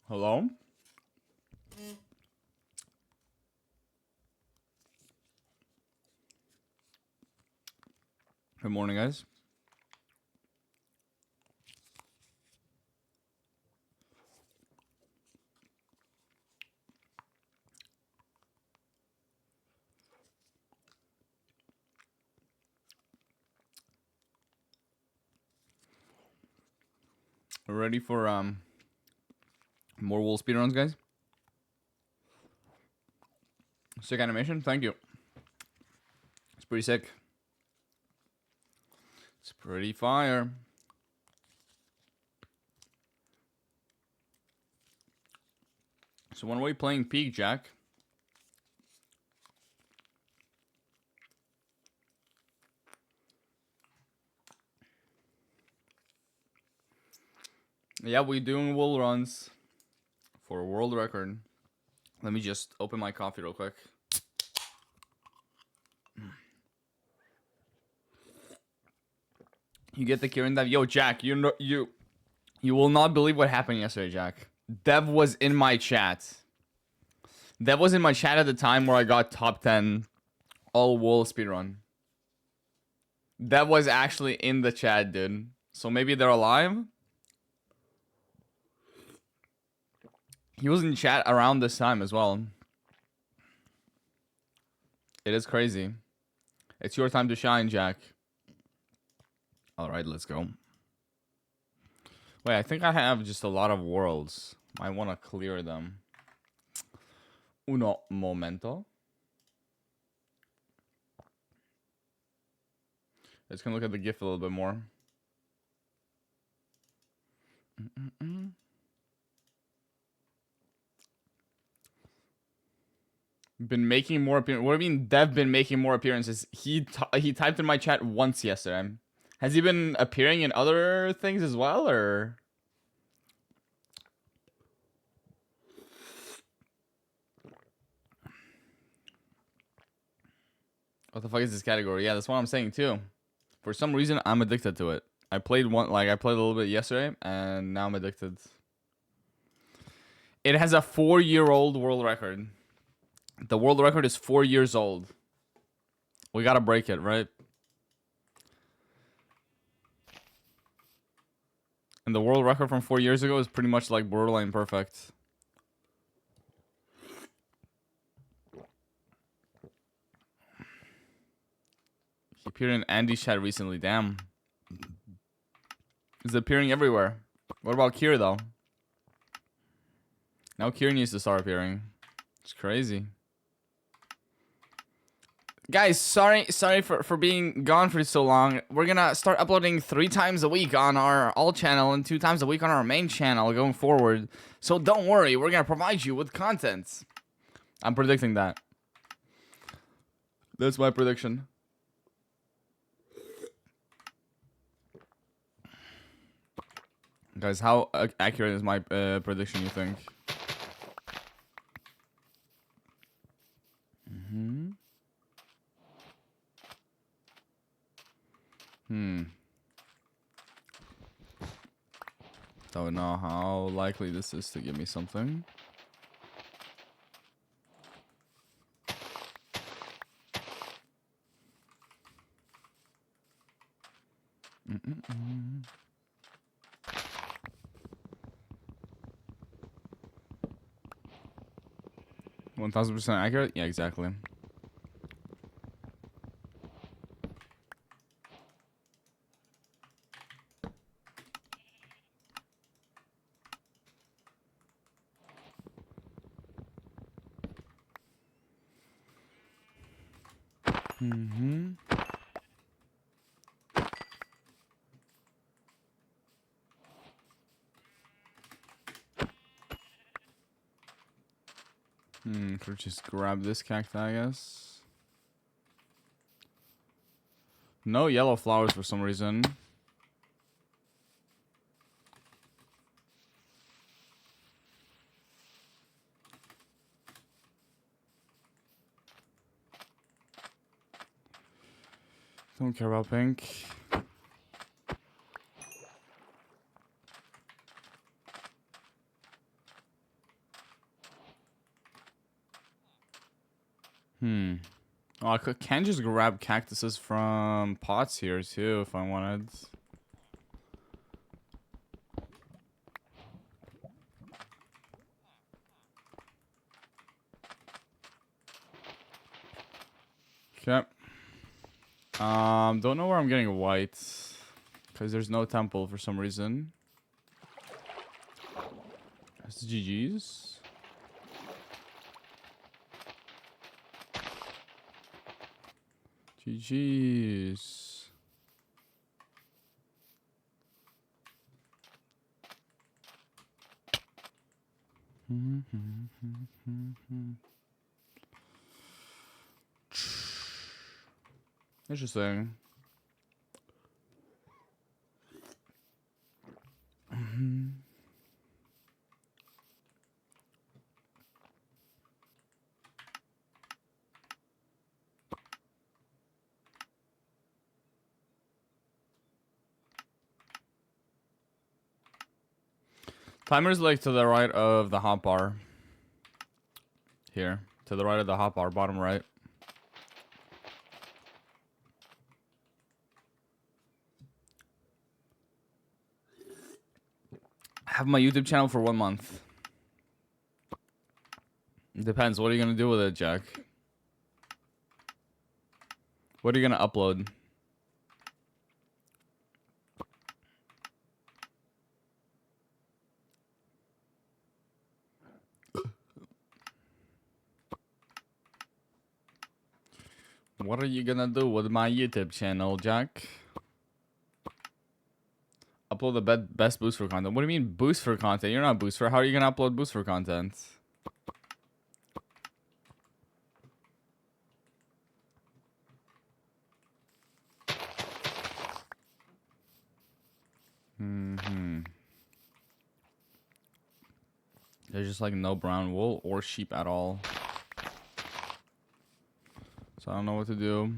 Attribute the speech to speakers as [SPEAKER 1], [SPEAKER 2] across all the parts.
[SPEAKER 1] Hello? Good morning, guys. We're ready for more wool speedruns, guys. Sick animation, thank you. It's pretty sick. It's pretty fire. So when are we playing Peak, Jack? Yeah, we're doing wool runs for a world record. Let me just open my coffee real quick. You get the Kieran Dev. Yo, Jack, you will not believe what happened yesterday, Jack. Dev was in my chat. Dev was in my chat at the time where I got top 10 all wool speedrun. Dev was actually in the chat, dude. So maybe they're alive? He was in chat around this time as well. It is crazy. It's your time to shine, Jack. Alright, let's go. Wait, I think I have just a lot of worlds. I want to clear them. Uno momento. Let's go look at the GIF a little bit more. Been making more appearances. What do you mean Dev been making more appearances? He typed in my chat once yesterday. Has he been appearing in other things as well, or? What the fuck is this category? Yeah, that's what I'm saying too. For some reason, I'm addicted to it. I played a little bit yesterday, and now I'm addicted. It has a 4-year-old world record. The world record is 4 years old. We gotta break it, right? And the world record from 4 years ago is pretty much like borderline perfect. He appeared in Andy's chat recently, damn. He's appearing everywhere. What about Kier, though? Now Kier needs to start appearing. It's crazy. Guys, sorry for being gone for so long. We're gonna start uploading 3 times a week on our alt channel and 2 times a week on our main channel going forward. So don't worry, we're gonna provide you with content. I'm predicting that. That's my prediction. Guys, how accurate is my prediction, you think? Don't know how likely this is to give me something. Mm-mm-mm. 1000% accurate? Yeah, exactly. Could just grab this cacti, I guess. No yellow flowers for some reason. Don't care about pink. Oh, I can just grab cactuses from pots here too if I wanted. Okay. Don't know where I'm getting white. Because there's no temple for some reason. That's GG's. GG's. Interesting. Timer's like to the right of the hotbar. Here. To the right of the hotbar, bottom right. I have my YouTube channel for 1 month. Depends. What are you gonna do with it, Jack? What are you gonna upload? What are you gonna do with my YouTube channel, Jack? Upload the best Boosfer content. What do you mean Boosfer content? You're not Boosfer. How are you gonna upload Boosfer content? There's just like no brown wool or sheep at all. So I don't know what to do.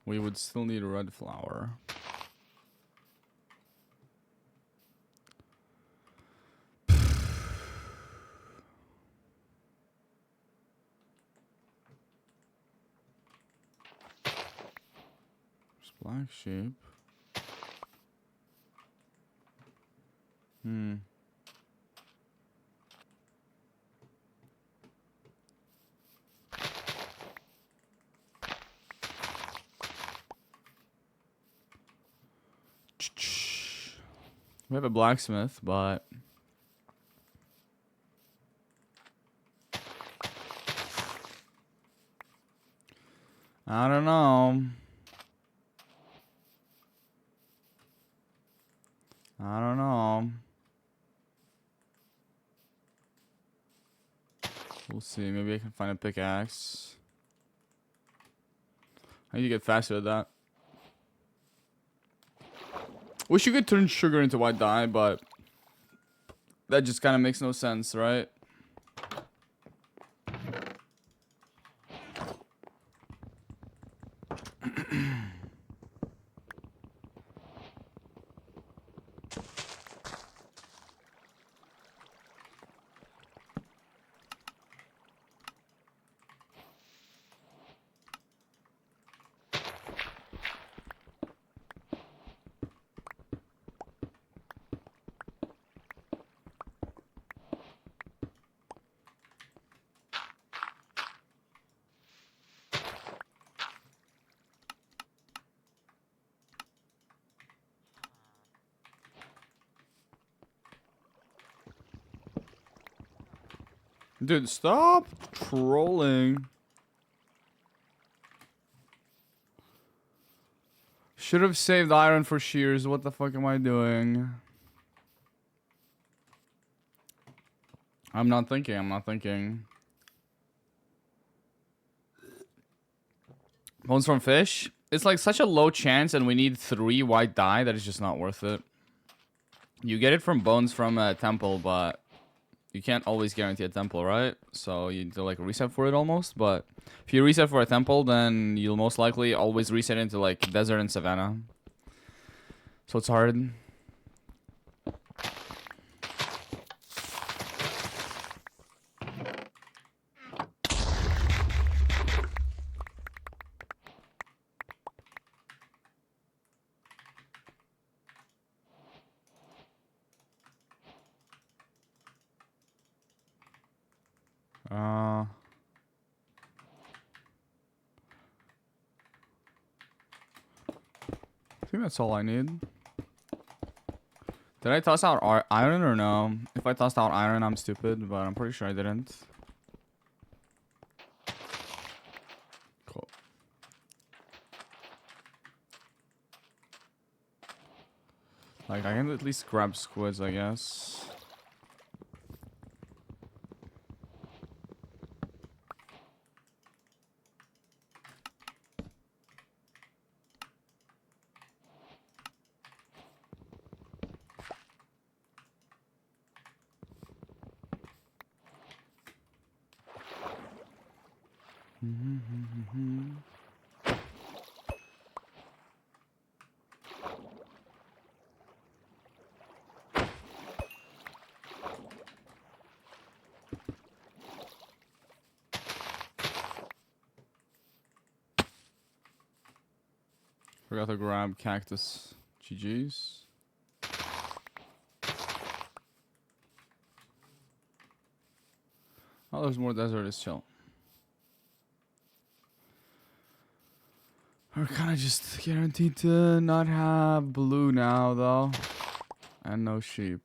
[SPEAKER 1] We would still need a red flower. Black sheep. We have a blacksmith, but I don't know. I don't know. We'll see. Maybe I can find a pickaxe. I need to get faster at that. Wish you could turn sugar into white dye, but that just kind of makes no sense, right? Dude, stop trolling. Should have saved iron for shears. What the fuck am I doing? I'm not thinking. I'm not thinking. Bones from fish? It's like such a low chance and we need 3 white dye that it's just not worth it. You get it from bones from a temple, but you can't always guarantee a temple, right? So you need to like reset for it almost. But if you reset for a temple, then you'll most likely always reset into like desert and savannah. So it's hard. I think that's all I need. Did I toss out iron or no? If I tossed out iron, I'm stupid, but I'm pretty sure I didn't. Cool. Like, I can at least grab squids, I guess. Forgot to grab cactus. GG's. Oh, there's more desert. Is chill. We're kind of just guaranteed to not have blue now, though. And no sheep.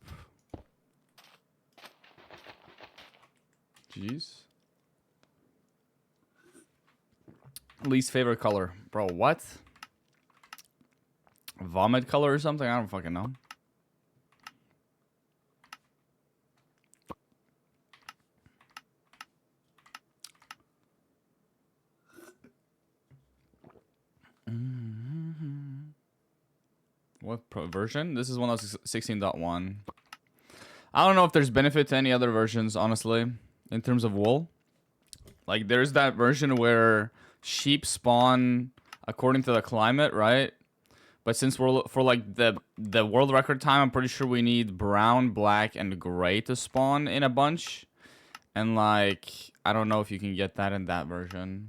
[SPEAKER 1] GG's. Least favorite color. Bro, what? Vomit color or something? I don't fucking know. What version? This is 1.16.1. I don't know if there's benefit to any other versions, honestly, in terms of wool. Like, there's that version where sheep spawn according to the climate, right? But since we're for like the world record time, I'm pretty sure we need brown, black, and gray to spawn in a bunch. And like, I don't know if you can get that in that version.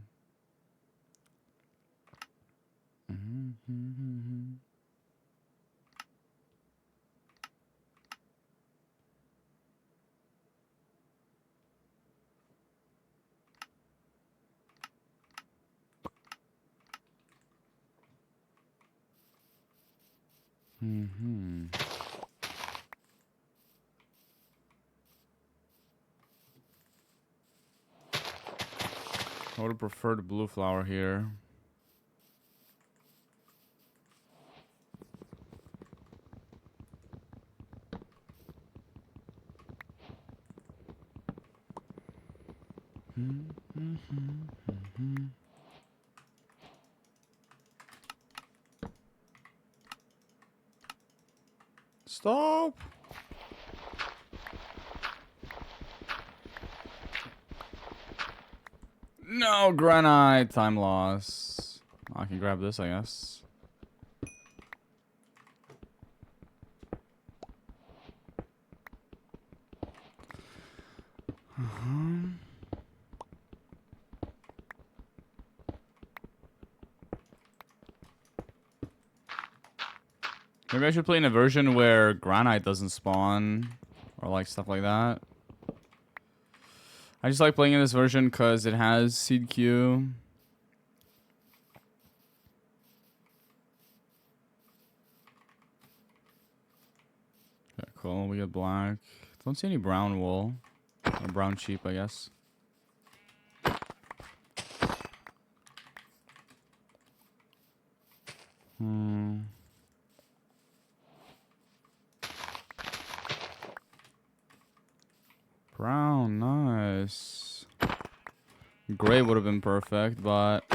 [SPEAKER 1] I would have preferred blue flower here. Stop! No, granite. Time loss. I can grab this, I guess. Maybe I should play in a version where granite doesn't spawn. Or like stuff like that. I just like playing in this version because it has seed queue. Okay, cool. We get black. Don't see any brown wool. Or brown sheep, I guess. Brown, nice. Gray would have been perfect, but...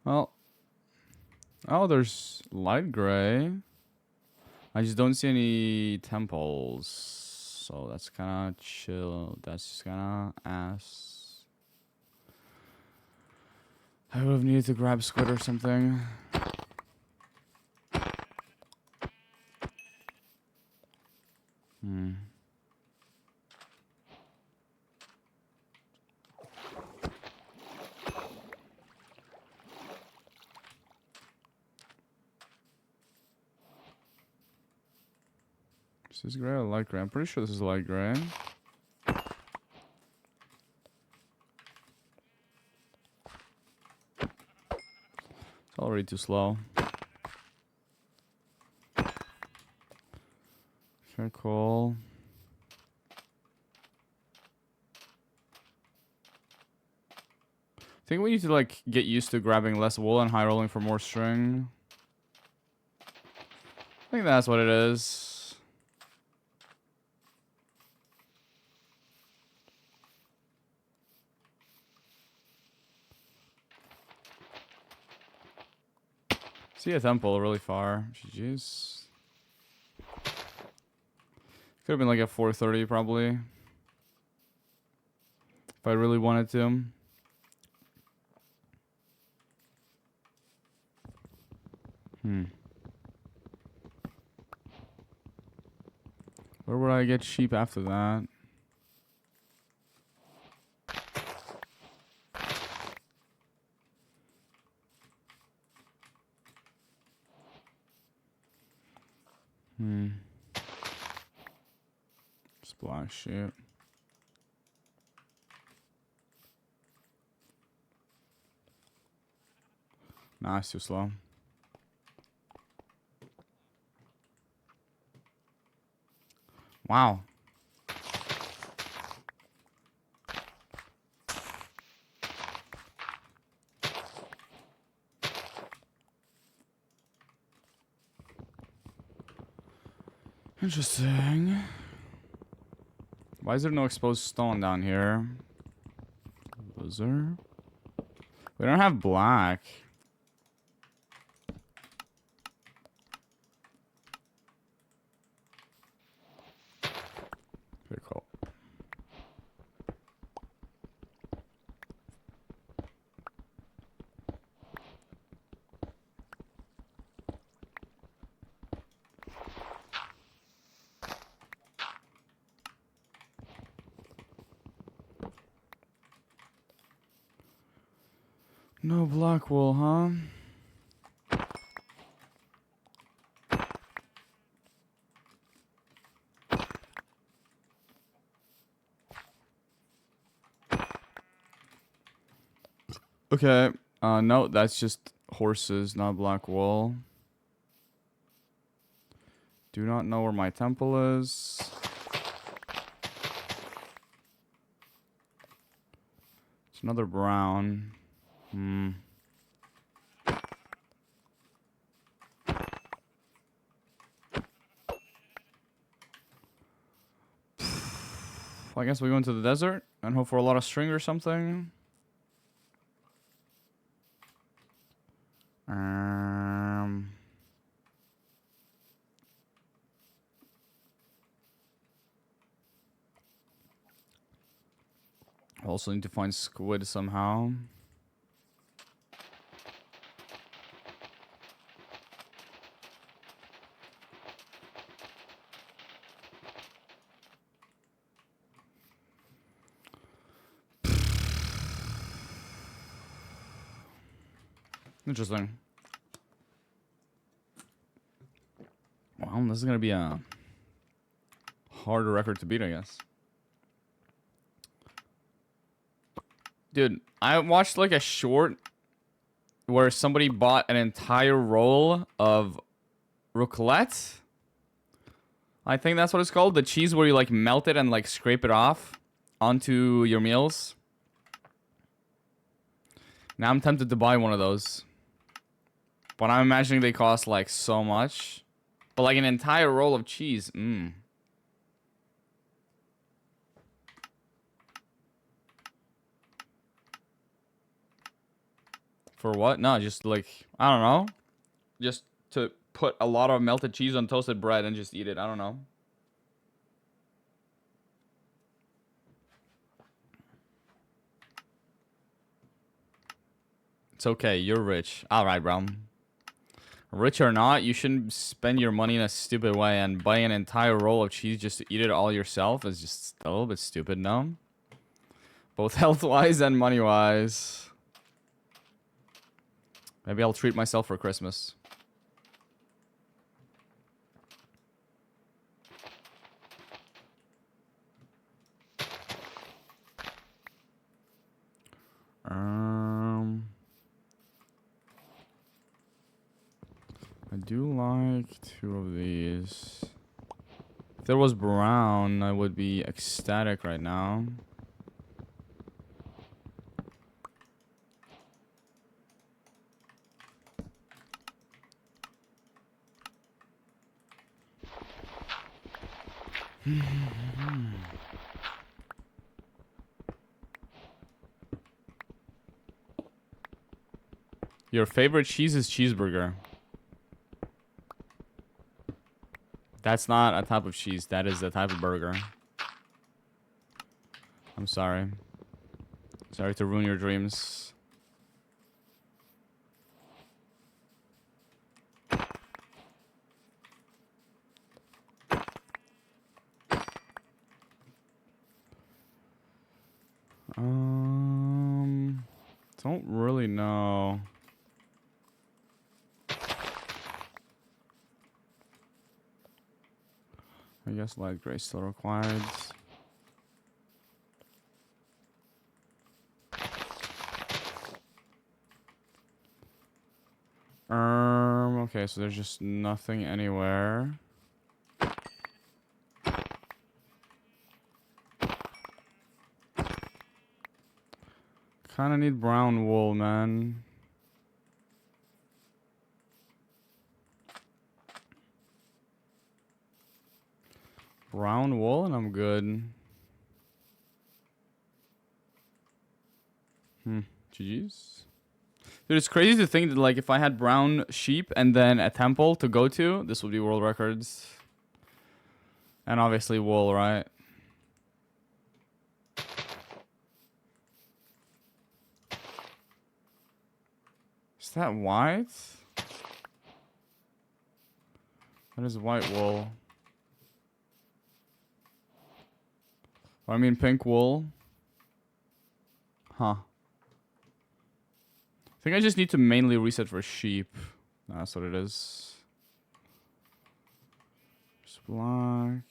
[SPEAKER 1] Well, oh, there's light gray. I just don't see any temples. So that's kind of chill. That's just kind of ass. I would have needed to grab squid or something. Hmm. Is this gray or light gray? I'm pretty sure this is light gray. It's already too slow. Okay, cool. I think we need to like get used to grabbing less wool and high rolling for more string. I think that's what it is. See a temple really far. GG's. Could have been like at 430 probably. If I really wanted to. Where would I get sheep after that? Splash sheep. Nah, it's too slow. Wow. Interesting. Why is there no exposed stone down here? Loser. We don't have black. Pretty cool. No black wool, huh? Okay. No, that's just horses, not black wool. Do not know where my temple is. It's another brown. I guess we go into the desert and hope for a lot of string or something. Also need to find squid somehow. Interesting. Well, this is gonna be a harder record to beat, I guess. Dude, I watched like a short where somebody bought an entire roll of raclette. I think that's what it's called. The cheese where you like melt it and like scrape it off onto your meals. Now I'm tempted to buy one of those. But I'm imagining they cost like so much. But like an entire roll of cheese. For what? No, just like, I don't know. Just to put a lot of melted cheese on toasted bread and just eat it. I don't know. It's okay. You're rich. All right, bro. Rich or not, you shouldn't spend your money in a stupid way, and buy an entire roll of cheese just to eat it all yourself is just a little bit stupid, no? Both health-wise and money-wise. Maybe I'll treat myself for Christmas. I do like 2 of these. If there was brown, I would be ecstatic right now. Your favorite cheese is cheeseburger. That's not a type of cheese. That is a type of burger. I'm sorry. Sorry to ruin your dreams. Don't really know. I guess light gray still required. Okay, so there's just nothing anywhere. Kinda need brown wool, man. Brown wool and I'm good. GG's. Dude, it's crazy to think that, like, if I had brown sheep and then a temple to go to, this would be world records. And obviously wool, right? Is that white? That is white wool. Oh, I mean pink wool. Huh. I think I just need to mainly reset for sheep. That's what it is. Just black.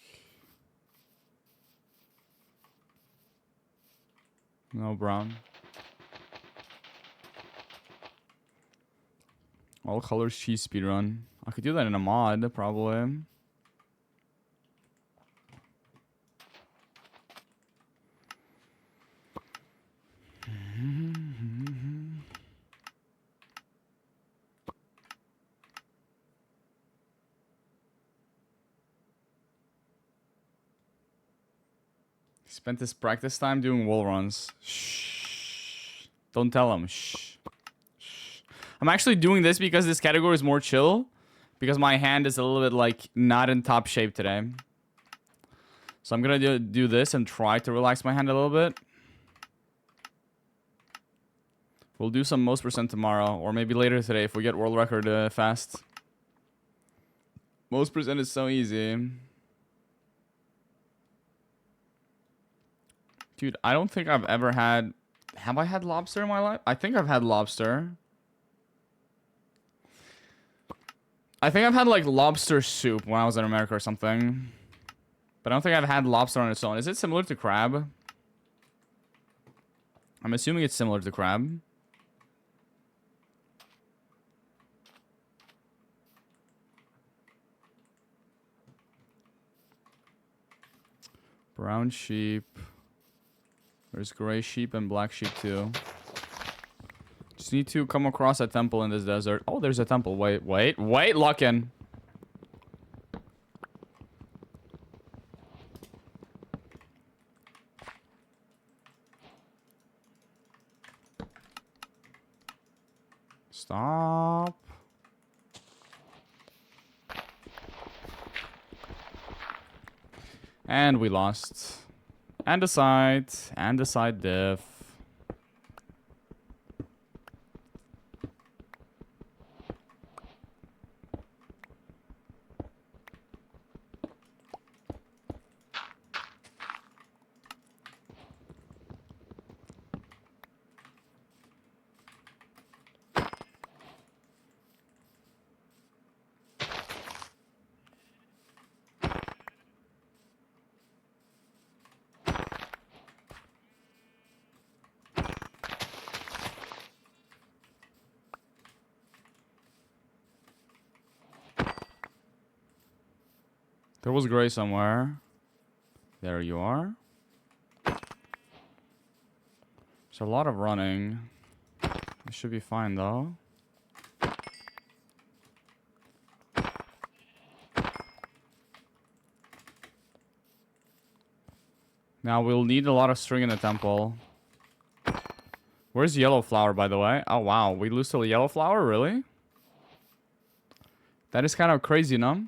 [SPEAKER 1] No brown. All colors cheese speedrun. I could do that in a mod, probably. Spent this practice time doing wall runs. Shh. Don't tell him. Shh. Shh. I'm actually doing this because this category is more chill. Because my hand is a little bit, like, not in top shape today. So I'm gonna do this and try to relax my hand a little bit. We'll do some most percent tomorrow. Or maybe later today if we get world record fast. Most percent is so easy. Dude, I don't think I've ever had... Have I had lobster in my life? I think I've had lobster. I think I've had, like, lobster soup when I was in America or something. But I don't think I've had lobster on its own. Is it similar to crab? I'm assuming it's similar to crab. Brown sheep. There's gray sheep and black sheep too. Just need to come across a temple in this desert. Oh, there's a temple. Wait, lock in. Stop. And we lost. And a side. And a side diff. There was gray somewhere. There you are. There's a lot of running. It should be fine though. Now we'll need a lot of string in the temple. Where's yellow flower, by the way? Oh wow, we lose to the yellow flower, really? That is kind of crazy, no?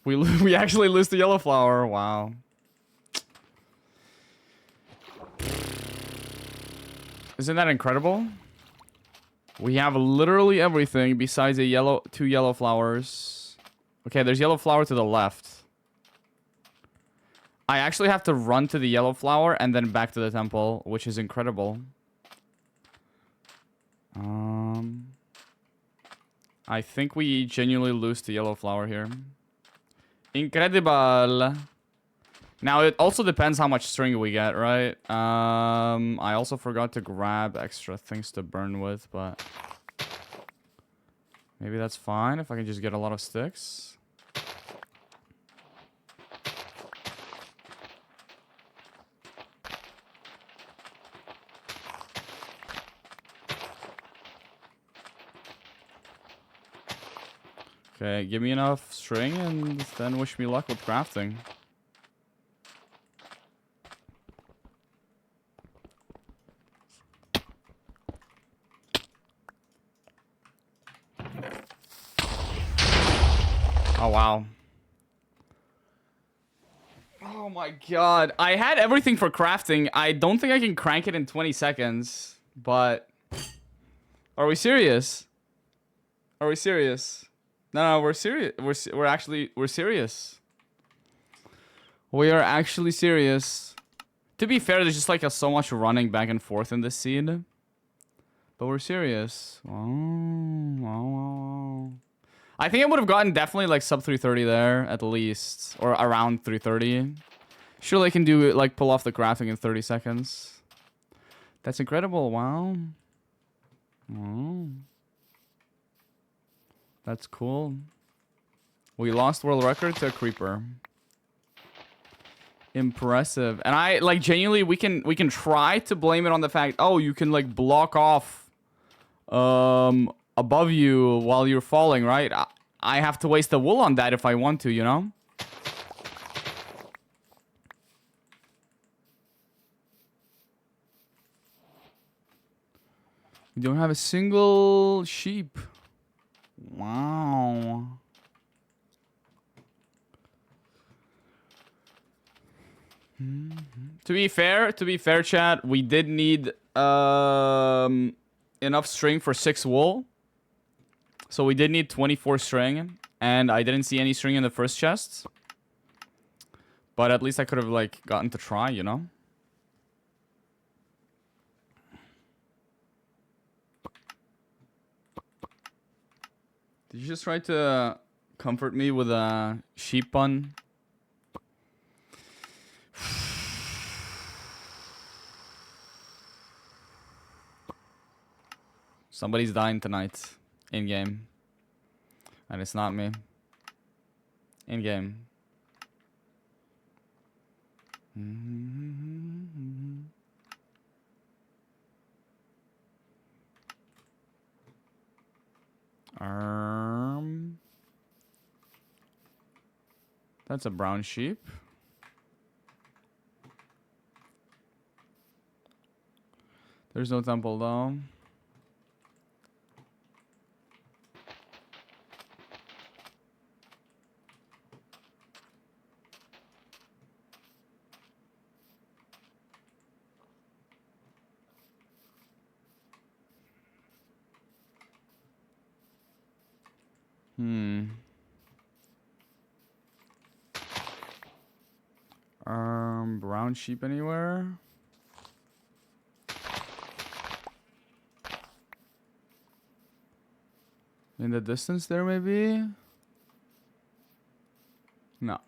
[SPEAKER 1] We actually lose the yellow flower. Wow. Isn't that incredible? We have literally everything besides two yellow flowers. Okay, there's yellow flower to the left. I actually have to run to the yellow flower and then back to the temple, which is incredible. I think we genuinely lose the yellow flower here. Incredible. Now, it also depends how much string we get, right? I also forgot to grab extra things to burn with, but... maybe that's fine if I can just get a lot of sticks. Okay, give me enough string and then wish me luck with crafting. Oh, wow. Oh my god. I had everything for crafting. I don't think I can crank it in 20 seconds, but... are we serious? Are we serious? No, we're serious. We're serious. We are actually serious. To be fair, there's just like so much running back and forth in this seed. But we're serious. Oh. I think I would have gotten definitely like sub 330 there at least. Or around 330. Surely I can do it, like pull off the crafting in 30 seconds. That's incredible. Wow. Oh. That's cool. We lost world record to a creeper. Impressive. And I like genuinely we can try to blame it on the fact, oh, you can like block off above you while you're falling, right? I have to waste the wool on that if I want to, you know? We don't have a single sheep. Wow. To be fair, chat, we did need enough string for 6 wool. So we did need 24 string, and I didn't see any string in the first chest. But at least I could have like gotten to try, you know? Did you just try to comfort me with a sheep pun? Somebody's dying tonight. In-game. And it's not me. In-game. That's a brown sheep. There's no temple though. Brown sheep anywhere? In the distance there, maybe? No.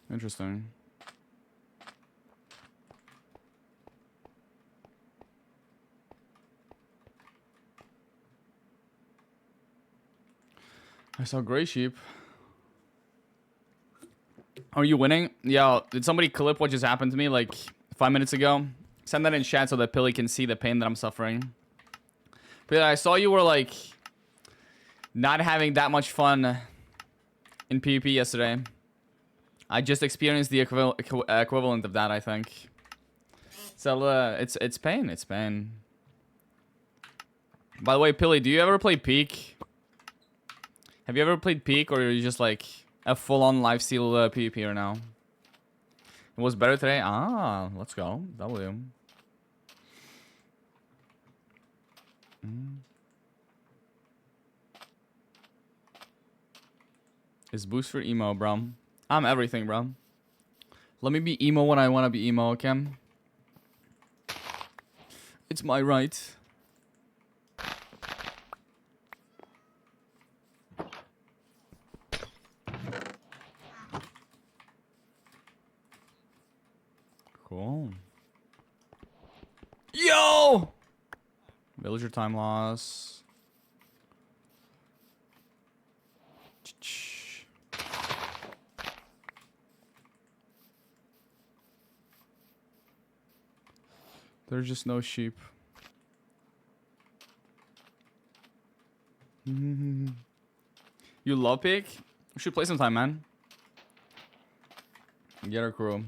[SPEAKER 1] Interesting. I saw gray sheep. Are you winning? Yo, did somebody clip what just happened to me like 5 minutes ago? Send that in chat so that Pilly can see the pain that I'm suffering. But I saw you were like not having that much fun in PvP yesterday. I just experienced the equivalent of that, I think. So it's pain. It's pain. By the way, Pilly, do you ever play Peak? Have you ever played Peak, or are you just like a full-on lifesteal PvPer now? It was better today? Ah, let's go. W. Is Boosfer emo, bro? I'm everything, bro. Let me be emo when I want to be emo, okay? It's my right. Cool. Yo! Villager time loss. There's just no sheep. You love Pig? We should play sometime, man. Get our crew.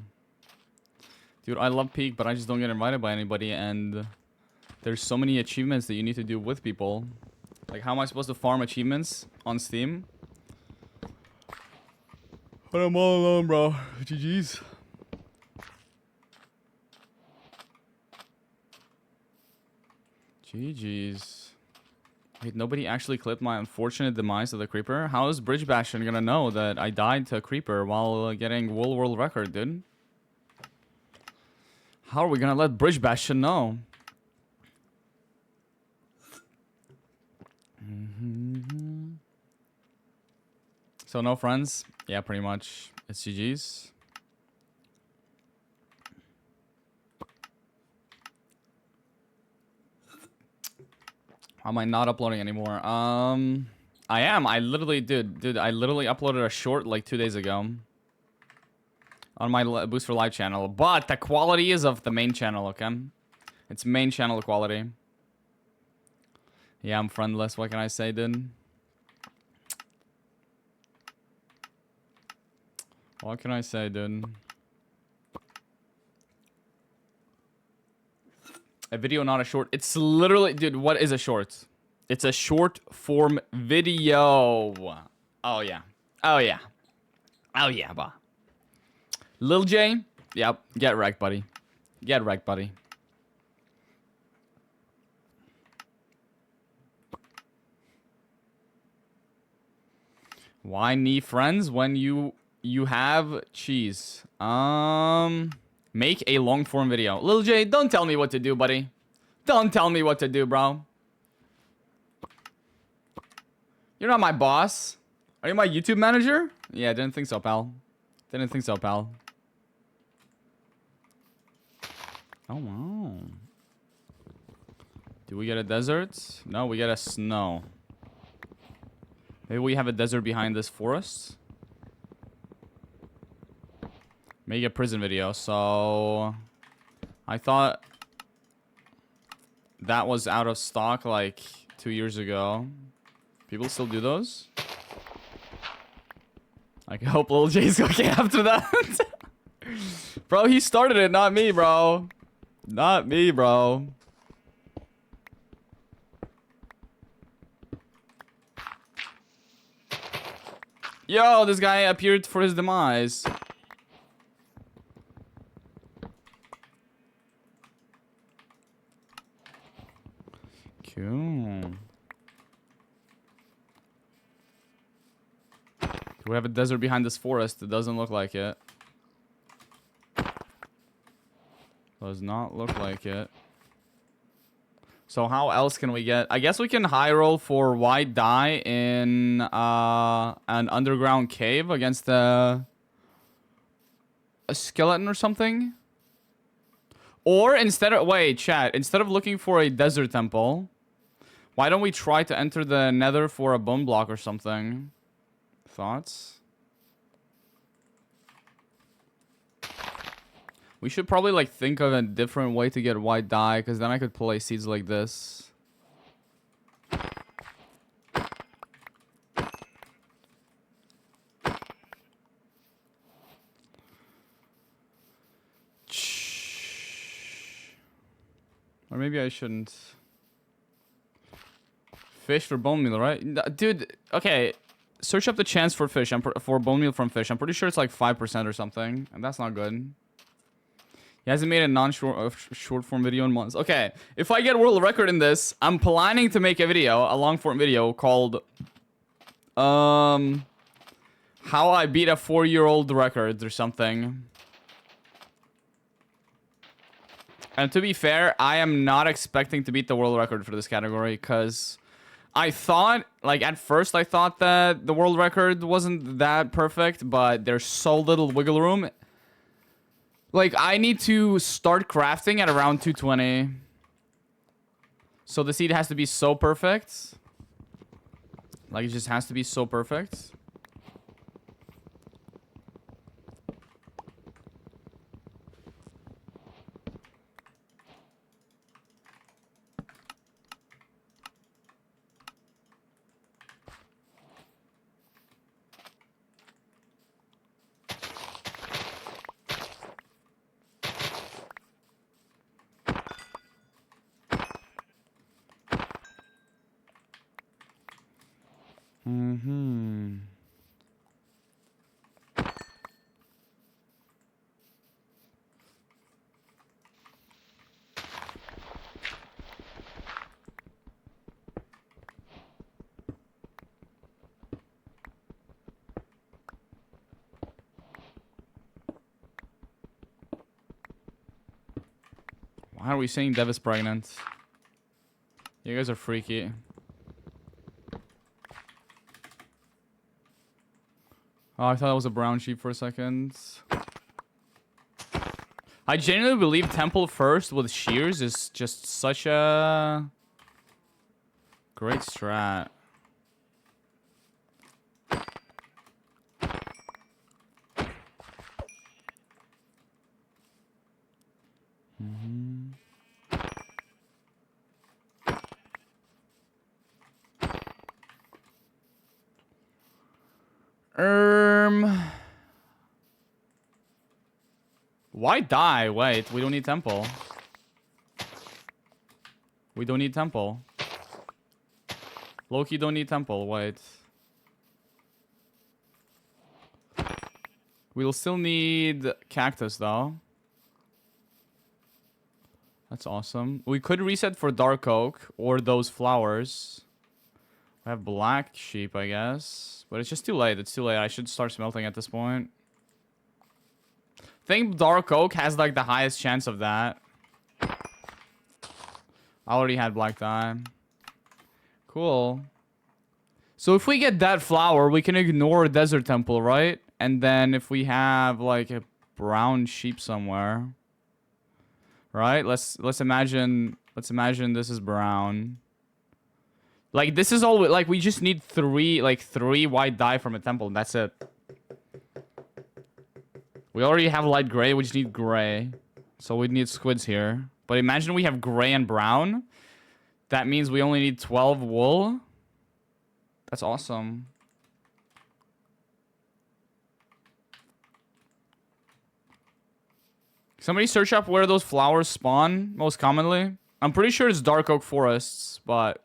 [SPEAKER 1] Dude, I love Peak, but I just don't get invited by anybody, and there's so many achievements that you need to do with people. Like, how am I supposed to farm achievements on Steam? But I'm all alone, bro. GG's. GG's. Wait, nobody actually clipped my unfortunate demise of the creeper? How is Bridge Bastion gonna know that I died to a creeper while getting world record, dude? How are we gonna let Bridge Bastion know? So no friends? Yeah, pretty much. It's GG's. How am I not uploading anymore? I am. I literally, dude, I literally uploaded a short like 2 days ago. On my Boosfer Live channel. But the quality is of the main channel, okay? It's main channel quality. Yeah, I'm friendless. What can I say, dude? What can I say, dude? A video, not a short. It's literally... Dude, what is a short? It's a short form video. Oh, yeah. Oh, yeah. Oh, yeah, bah. Lil J? Yep. Get wrecked, buddy. Get wrecked, buddy. Why need friends when you have cheese? Make a long form video. Lil J, don't tell me what to do, buddy. Don't tell me what to do, bro. You're not my boss. Are you my YouTube manager? Yeah, didn't think so, pal. Didn't think so, pal. Oh, wow. Do we get a desert? No, we get a snow. Maybe we have a desert behind this forest. Make a prison video. So I thought that was out of stock like 2 years ago. People still do those? I hope Lil J's okay after that. Bro, he started it, not me, bro. Not me, bro. Yo, this guy appeared for his demise. Cool. We have a desert behind this forest. It doesn't look like it. Does not look like it. So how else can we get... I guess we can high roll for white dye in an underground cave against a skeleton or something. Or instead of... Wait, chat. Instead of looking for a desert temple, why don't we try to enter the nether for a bone block or something? Thoughts? We should probably like think of a different way to get white dye, because then I could play seeds like this. Or maybe I shouldn't. Fish for bone meal, right? Dude, okay. Search up the chance for fish. For bone meal from fish. I'm pretty sure it's like 5% or something. And that's not good. He hasn't made a non-short form video in months. Okay. If I get world record in this, I'm planning to make a video, a long form video called... How I beat a 4-year-old record or something. And to be fair, I am not expecting to beat the world record for this category, because I thought, like, at first I thought that the world record wasn't that perfect, but there's so little wiggle room. Like, I need to start crafting at around 220. So the seed has to be so perfect. Like, it just has to be so perfect. Why are we saying Dev is pregnant? You guys are freaky. Oh, I thought it was a brown sheep for a second. I genuinely believe temple first with shears is just such a great strat. Why die? Wait, we don't need temple. We don't need temple. Loki don't need temple. Wait. We'll still need cactus though. That's awesome. We could reset for dark oak or those flowers. We have black sheep, I guess. But it's just too late. It's too late. I should start smelting at this point. I think dark oak has like the highest chance of that. I already had black dye. Cool. So if we get that flower, we can ignore desert temple, right? And then if we have like a brown sheep somewhere, right? Let's imagine this is brown. Like this is all like we just need three white dye from a temple. And that's it. We already have light gray. We just need gray. So we need squids here. But imagine we have gray and brown. That means we only need 12 wool. That's awesome. Somebody search up where those flowers spawn most commonly. I'm pretty sure it's dark oak forests, but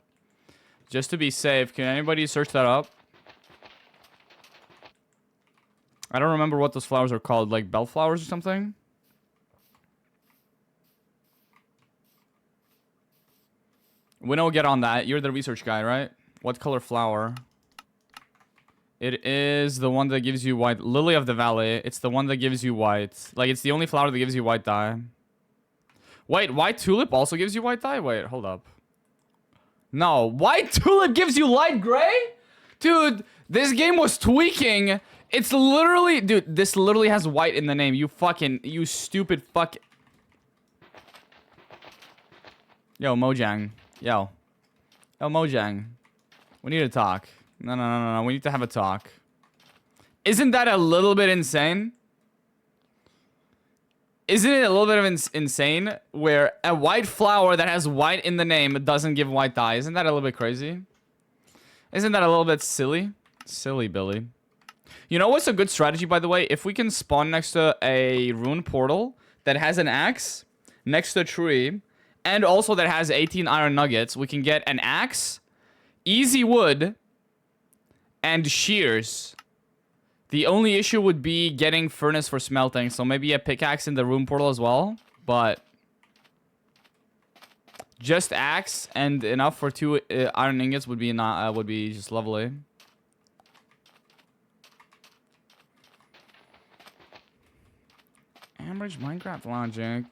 [SPEAKER 1] just to be safe, can anybody search that up? I don't remember what those flowers are called, like bellflowers or something. Winnow, get on that. You're the research guy, right? What color flower? It is the one that gives you white. Lily of the Valley. It's the one that gives you white. Like, it's the only flower that gives you white dye. Wait, white tulip also gives you white dye? Wait, hold up. No, white tulip gives you light gray? Dude, this game was tweaking. It's literally... Dude, this literally has white in the name. You stupid fuck... Yo, Mojang. Yo, Mojang. We need to talk. No. We need to have a talk. Isn't that a little bit insane? Isn't it a little bit of insane where a white flower that has white in the name doesn't give white dye? Isn't that a little bit crazy? Isn't that a little bit silly? Silly Billy. You know what's a good strategy, by the way? If we can spawn next to a rune portal that has an axe next to a tree, and also that has 18 iron nuggets, we can get an axe, easy wood, and shears. The only issue would be getting furnace for smelting, so maybe a pickaxe in the rune portal as well, but just axe and enough for 2 iron ingots would be just lovely. Average Minecraft logic.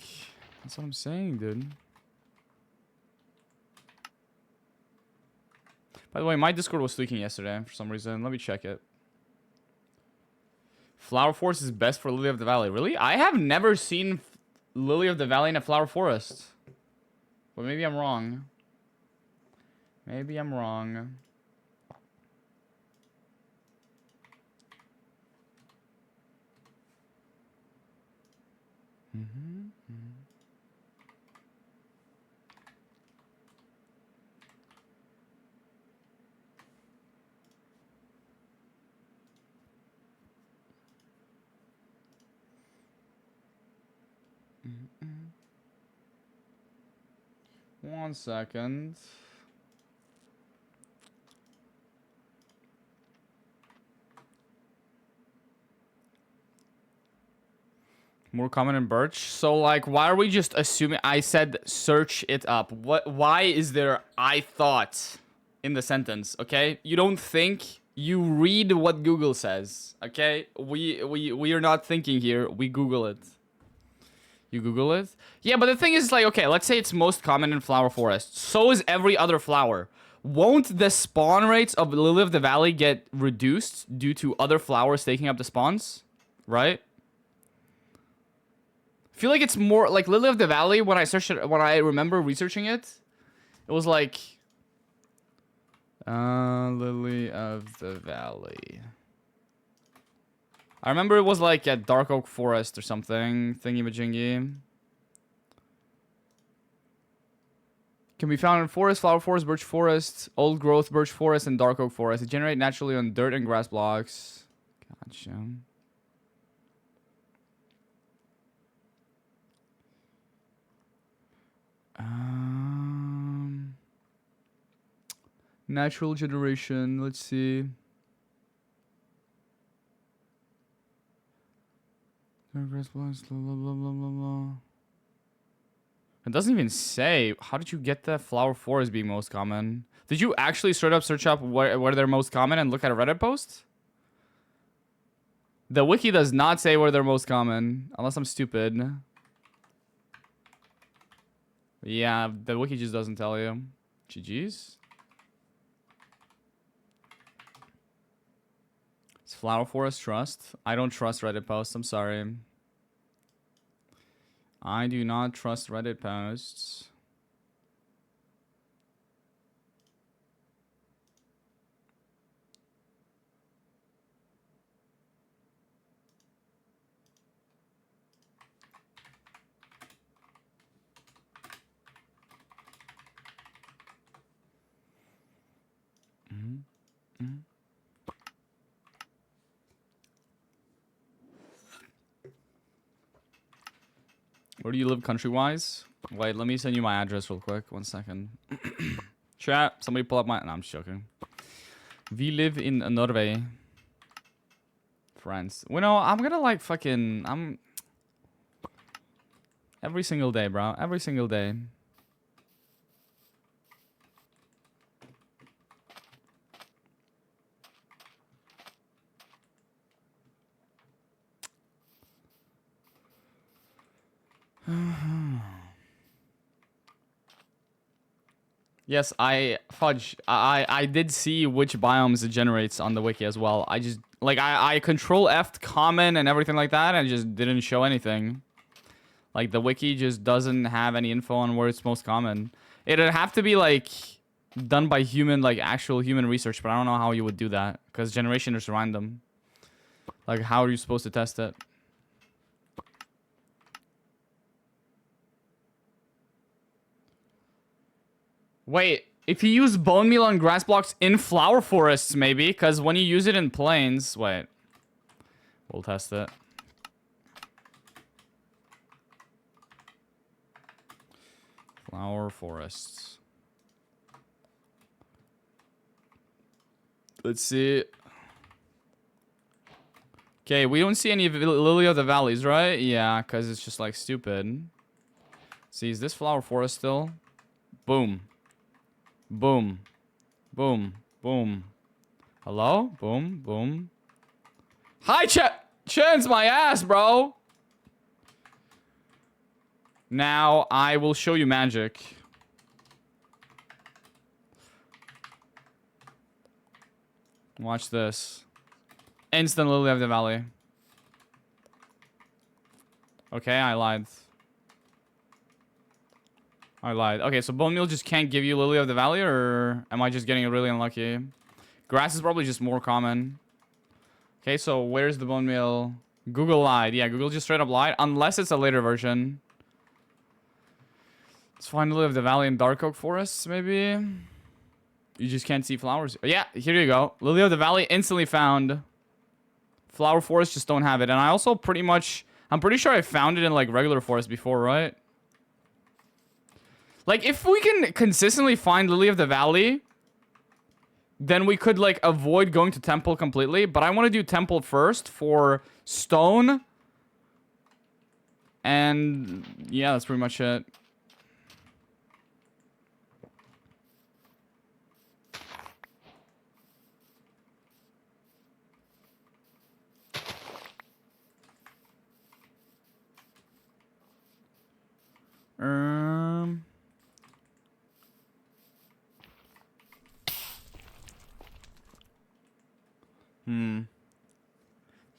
[SPEAKER 1] That's what I'm saying, dude. By the way, my Discord was tweaking yesterday for some reason. Let me check it. Flower Forest is best for Lily of the Valley. Really? I have never seen Lily of the Valley in a flower forest. But maybe I'm wrong. Maybe I'm wrong. One second. More common in birch. So, like, why are we just assuming? I said search it up. Why is there I thought in the sentence? Okay, you don't think. You read what Google says. Okay, we are not thinking here. We Google it. You Google it? Yeah, but the thing is, like, okay, let's say it's most common in flower forests. So is every other flower. Won't the spawn rates of Lily of the Valley get reduced due to other flowers taking up the spawns? Right? I feel like it's more like Lily of the Valley. When I searched it, when I remember researching it, it was like Lily of the Valley. I remember it was like at Dark Oak Forest or something. Thingy-majingy. Can be found in forest, flower forest, birch forest, old growth birch forest, and dark oak forest. They generate naturally on dirt and grass blocks. Gotcha. Natural generation. Let's see. Grass blocks. Blah blah blah blah blah blah. It doesn't even say. How did you get the flower forest being most common? Did you actually straight up search up where they're most common and look at a Reddit post? The wiki does not say where they're most common, unless I'm stupid. Yeah, the wiki just doesn't tell you. GG's. It's flower forest trust. I don't trust Reddit posts. I'm sorry. I do not trust Reddit posts. Where do you live country-wise? Wait, let me send you my address real quick. 1 second. Chat, somebody pull up my... No, I'm just joking. We live in Norway. France. Well, no, I'm gonna like fucking... Every single day, bro. Every single day. Yes, Fudge. I did see which biomes it generates on the wiki as well. I just like I control F'd common and everything like that, and it just didn't show anything. Like the wiki just doesn't have any info on where it's most common. It'd have to be like done by human, like actual human research, but I don't know how you would do that because generation is random. Like how are you supposed to test it? Wait, if you use bone meal on grass blocks in flower forests, maybe, because when you use it in plains... Wait. We'll test it. Flower forests. Let's see. Okay, we don't see any Lily of the Valleys, right? Yeah, because it's just, like, stupid. See, is this flower forest still? Boom. Boom. Boom. Boom. Hello? Boom. Boom. Hi, Chen's my ass, bro. Now, I will show you magic. Watch this. Instant Lily of the Valley. Okay, I lied. I lied. Okay, so bone meal just can't give you Lily of the Valley, or am I just getting really unlucky? Grass is probably just more common. Okay, so where's the bone meal? Google lied. Yeah, Google just straight up lied, unless it's a later version. Let's find Lily of the Valley in Dark Oak Forests, maybe? You just can't see flowers. Yeah, here you go. Lily of the Valley instantly found. Flower Forests just don't have it. And I also pretty much... I'm pretty sure I found it in, like, regular forest before, right? Like, if we can consistently find Lily of the Valley, then we could, like, avoid going to Temple completely. But I want to do Temple first for stone. And, yeah, that's pretty much it.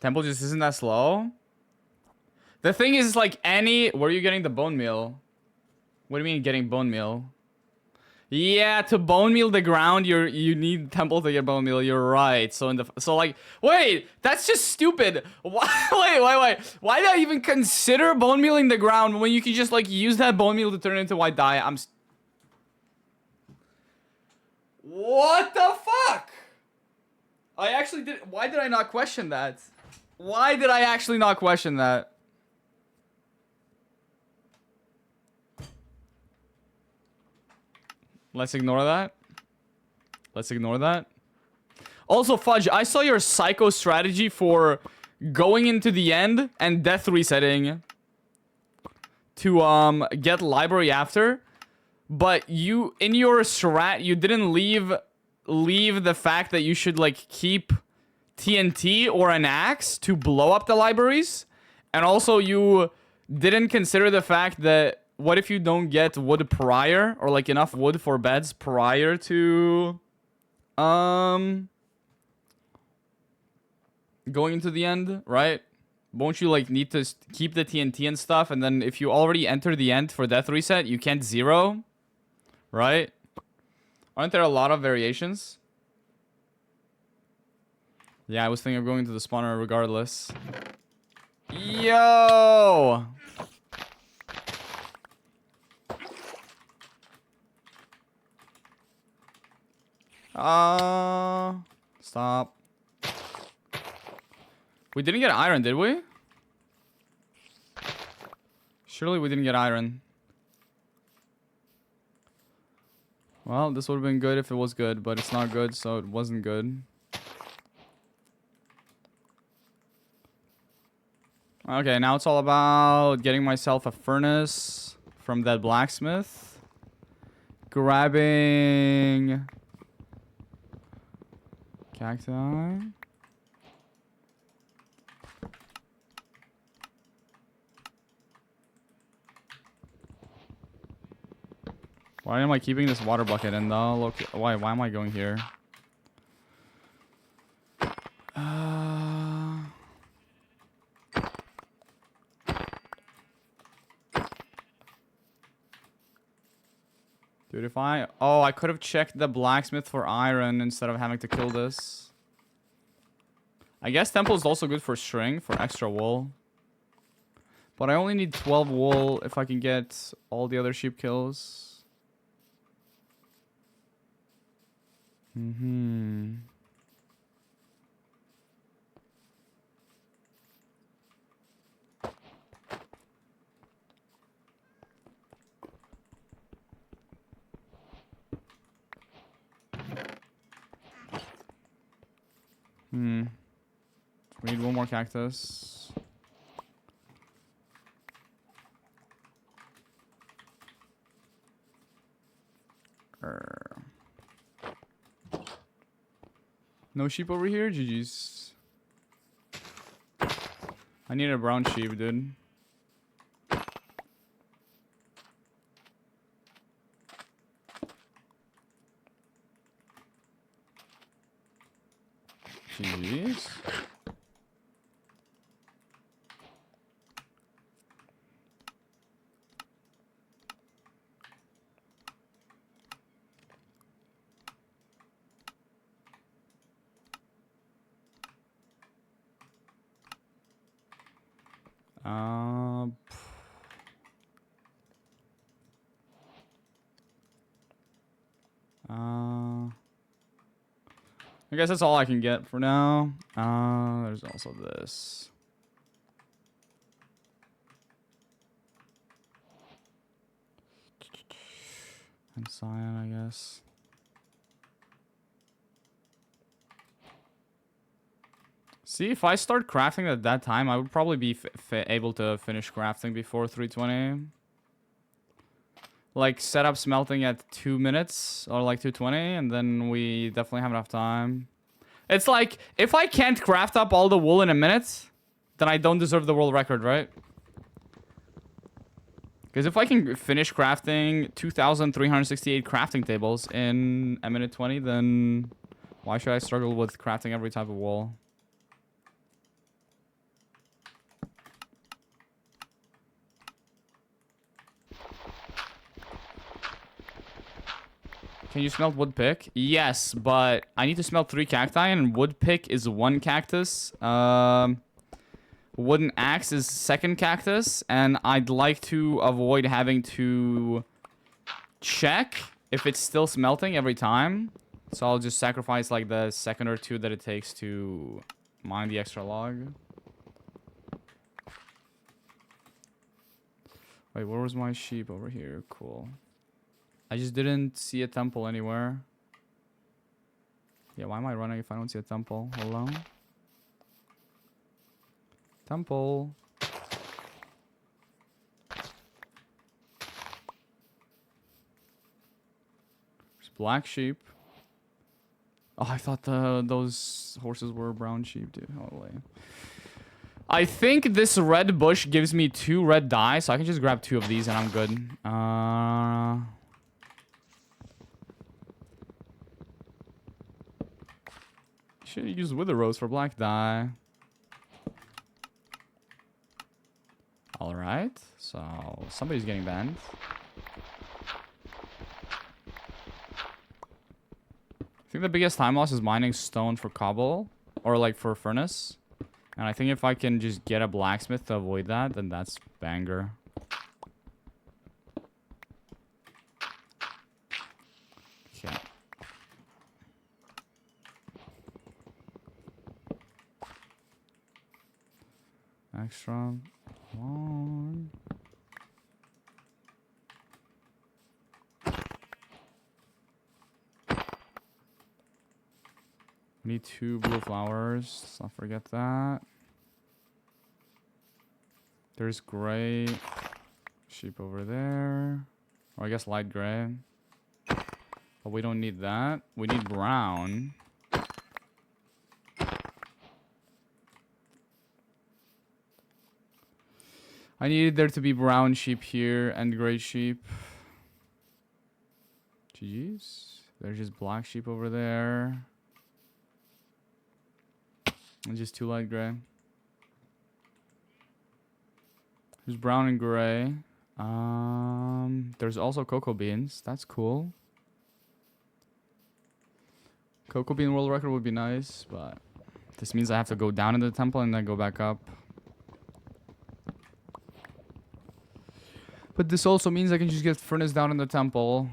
[SPEAKER 1] Temple just isn't that slow. The thing is, like, where are you getting the bone meal? What do you mean getting bone meal? Yeah, to bone meal the ground, you need Temple to get bone meal. You're right. So like, wait, that's just stupid. Why? Why did I even consider bone mealing the ground when you can just like use that bone meal to turn it into white dye? What the fuck? I actually did. Why did I not question that? Why did I actually not question that? Let's ignore that. Let's ignore that. Also, Fudge, I saw your psycho strategy for going into the end and death resetting to get library after. But you, in your strat, you didn't leave the fact that you should like keep TNT or an axe to blow up the libraries. And also you didn't consider the fact that what if you don't get wood prior, or like enough wood for beds prior to going into the end, right? Won't you like need to keep the TNT and stuff, and then if you already enter the end for death reset, you can't zero, right? Aren't there a lot of variations? Yeah, I was thinking of going to the spawner regardless. Yo! Stop. We didn't get iron, did we? Surely we didn't get iron. Well, this would have been good if it was good, but it's not good, so it wasn't good. Okay, now it's all about getting myself a furnace from that blacksmith. Grabbing cacti. Why am I keeping this water bucket in though? Look, why am I going here? Dude, if I... Oh, I could have checked the blacksmith for iron instead of having to kill this. I guess temple is also good for string, for extra wool. But I only need 12 wool if I can get all the other sheep kills. We need one more cactus. No sheep over here? GG's. I need a brown sheep, dude. GG's. I guess that's all I can get for now. There's also this. And cyan, I guess. See, if I start crafting at that time, I would probably be able to finish crafting before 320. Like, set up smelting at 2 minutes, or like 220, and then we definitely have enough time. It's like, if I can't craft up all the wool in a minute, then I don't deserve the world record, right? Because if I can finish crafting 2,368 crafting tables in a minute 20, then why should I struggle with crafting every type of wool? Can you smelt wood pick? Yes, but I need to smelt 3 cacti, and wood pick is 1 cactus. Wooden axe is 2nd cactus, and I'd like to avoid having to check if it's still smelting every time. So I'll just sacrifice like the 2nd or 2 that it takes to mine the extra log. Wait, where was my sheep? Over here. Cool. I just didn't see a temple anywhere. Yeah, why am I running if I don't see a temple? Hello? Temple. There's black sheep. Oh, I thought those horses were brown sheep, dude. Holy. I think this red bush gives me 2 red dye, so I can just grab 2 of these and I'm good. Should use wither rose for black dye. Alright, so somebody's getting banned. I think the biggest time loss is mining stone for cobble, or like for furnace. And I think if I can just get a blacksmith to avoid that, then that's banger. Okay. Extra. One. We need 2 blue flowers. Let's not forget that. There's gray sheep over there. Or I guess light gray. But we don't need that. We need brown. I needed there to be brown sheep here and gray sheep. GG's. There's just black sheep over there. And just 2 light gray. There's brown and gray. There's also cocoa beans. That's cool. Cocoa bean world record would be nice, but this means I have to go down in the temple and then go back up. But this also means I can just get furnace down in the temple.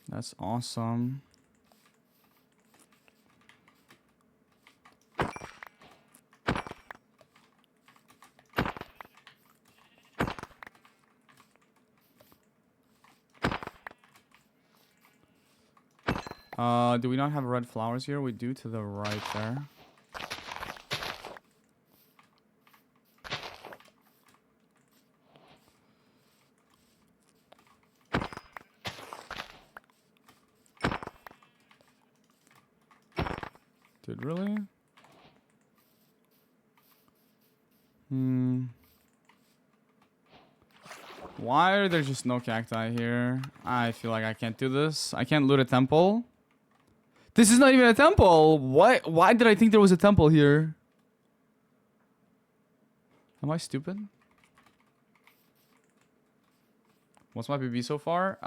[SPEAKER 1] That's awesome. Do we not have red flowers here? We do to the right there. Dude, really? Why are there just no cacti here? I feel like I can't do this. I can't loot a temple. This is not even a temple. What? Why did I think there was a temple here? Am I stupid? What's my PB so far?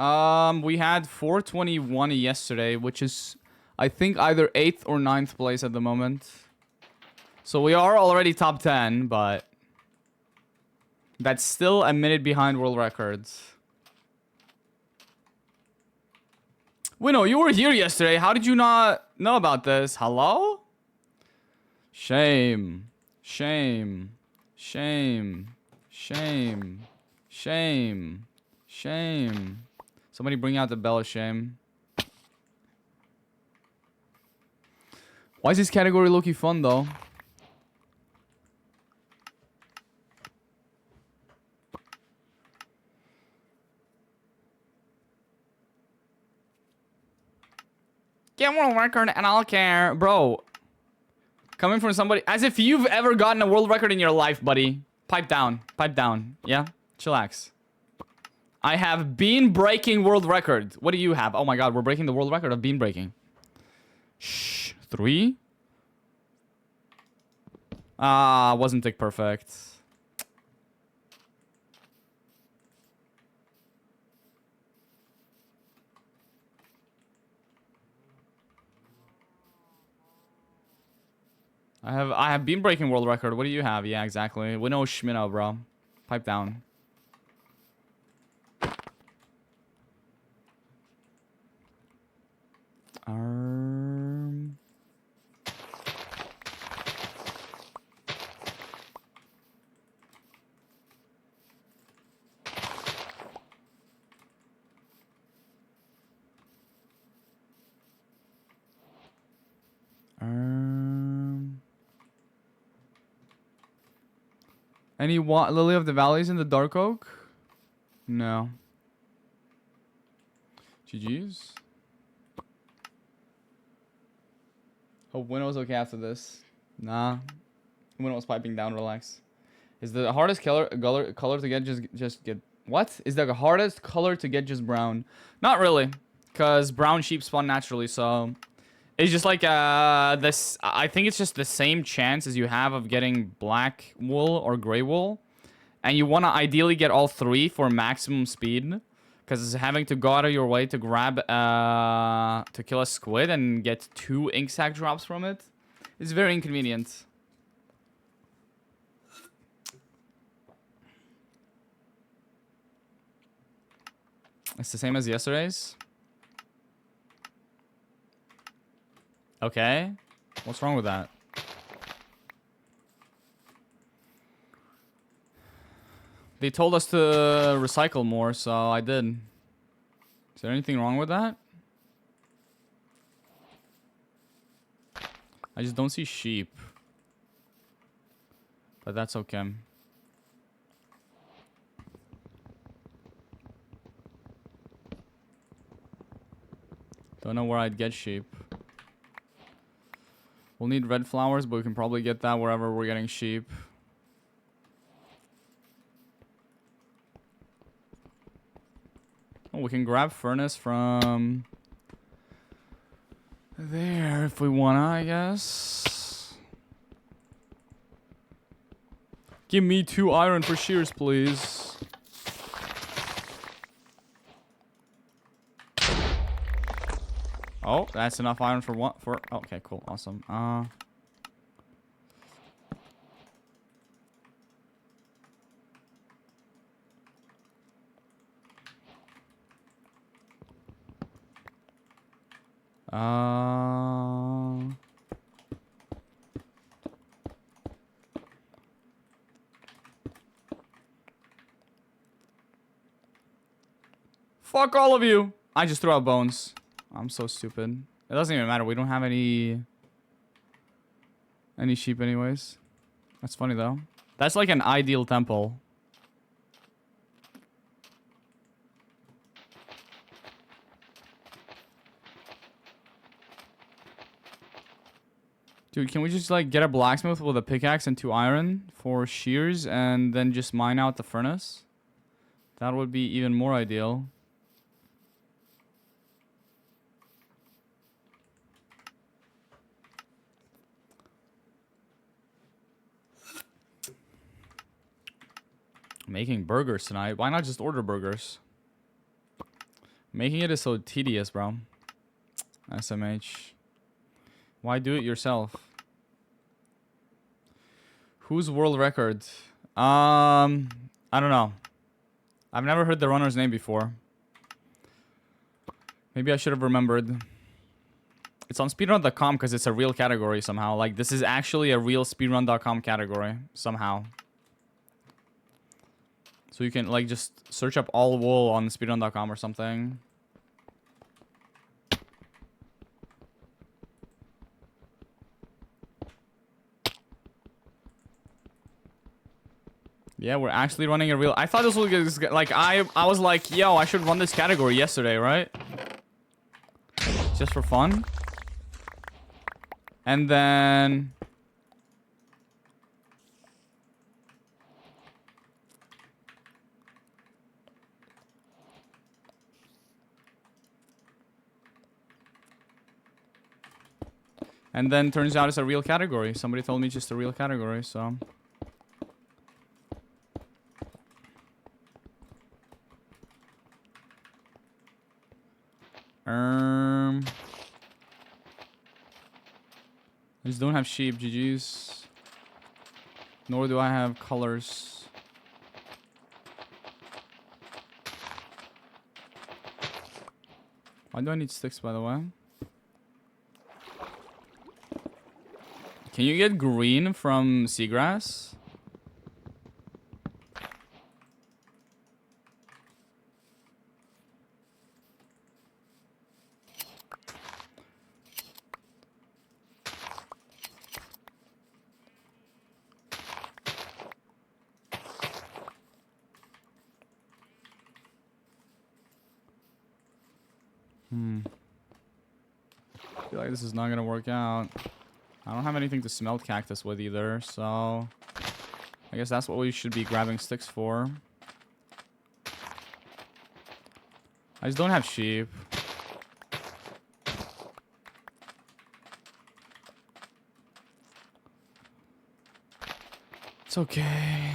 [SPEAKER 1] We had 421 yesterday, which is, I think, either 8th or 9th place at the moment. So we are already top 10, but that's still a minute behind world records. Winnow, you were here yesterday. How did you not know about this? Hello? Shame. Shame. Shame. Shame. Shame. Shame. Somebody bring out the bell of shame. Why is this category low-key fun, though? Get world record and I'll care. Bro. Coming from somebody... As if you've ever gotten a world record in your life, buddy. Pipe down. Pipe down. Yeah? Chillax. I have bean breaking world record. What do you have? Oh my god, we're breaking the world record of bean breaking. Shh. 3? Wasn't tick perfect. I have bean breaking world record. What do you have? Yeah, exactly. We know Schmino, bro. Pipe down. Any Lily of the Valleys in the Dark Oak? No. GG's. Hope Winnow's okay after this. Nah. Winnow's piping down, relax. Is the hardest color to get just get... What? Is the hardest color to get just brown? Not really. Because brown sheep spawn naturally, so... It's just like, this... I think it's just the same chance as you have of getting black wool or gray wool. And you want to ideally get all 3 for maximum speed. Because having to go out of your way to grab, to kill a squid and get 2 ink sac drops from it is very inconvenient. It's the same as yesterday's. Okay. What's wrong with that? They told us to recycle more, so I did. Is there anything wrong with that? I just don't see sheep. But that's okay. Don't know where I'd get sheep. We'll need red flowers, but we can probably get that wherever we're getting sheep. Oh, we can grab furnace from there if we wanna, I guess. Give me 2 iron for shears, please. Oh, that's enough iron for one. Okay, cool, awesome. Fuck all of you. I just threw out bones. I'm so stupid. It doesn't even matter. We don't have any sheep anyways. That's funny though. That's like an ideal temple. Dude, can we just like get a blacksmith with a pickaxe and 2 iron for shears and then just mine out the furnace? That would be even more ideal. Making burgers tonight. Why not just order burgers? Making it is so tedious, bro. SMH. Why do it yourself? Whose world record? I don't know. I've never heard the runner's name before. Maybe I should have remembered. It's on speedrun.com because it's a real category somehow. Like, this is actually a real speedrun.com category somehow. So you can, like, just search up all wool on speedrun.com or something. Yeah, we're actually running a real... I thought this was... Like, I was like, yo, I should run this category yesterday, right? Just for fun. And then... And then turns out it's a real category. Somebody told me it's just a real category, so... I just don't have sheep, GG's. Nor do I have colors. Why do I need sticks, by the way? Can you get green from seagrass? I feel like this is not gonna work out. I don't have anything to smelt cactus with either, so... I guess that's what we should be grabbing sticks for. I just don't have sheep. It's okay.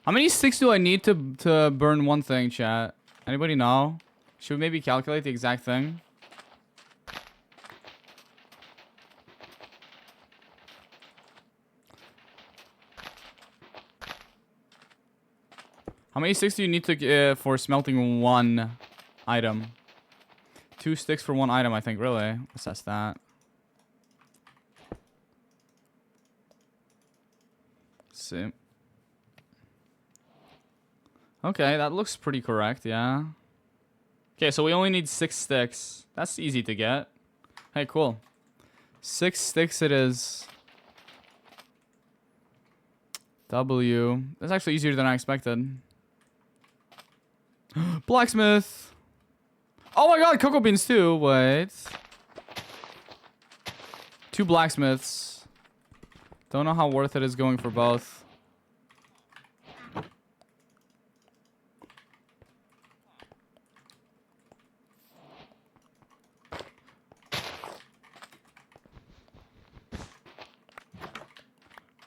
[SPEAKER 1] How many sticks do I need to burn one thing, chat? Anybody know? Should we maybe calculate the exact thing? How many sticks do you need to for smelting one item? 2 sticks for 1 item, I think, really. Assess that. Let's see. Okay, that looks pretty correct, yeah. Okay, so we only need 6 sticks. That's easy to get. Hey, cool. 6 sticks it is. W. That's actually easier than I expected. Blacksmith. Oh my god, cocoa beans too. Wait. 2 blacksmiths. Don't know how worth it is going for both.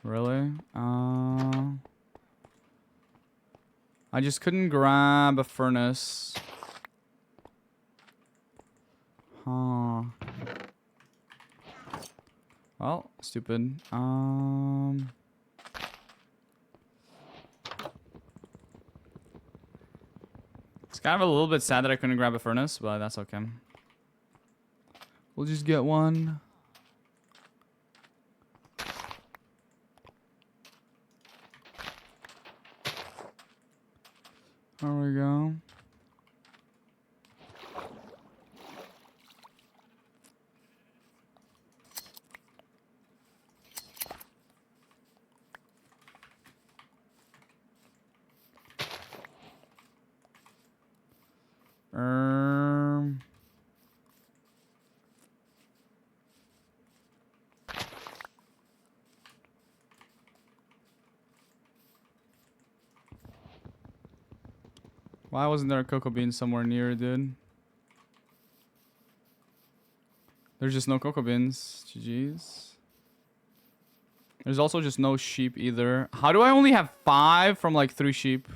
[SPEAKER 1] Really? I just couldn't grab a furnace. Huh. Well, stupid. It's kind of a little bit sad that I couldn't grab a furnace, but that's okay. We'll just get one. There we go. Why wasn't there a cocoa bean somewhere near, dude? There's just no cocoa beans. GG's. There's also just no sheep either. How do I only have 5 from like 3 sheep?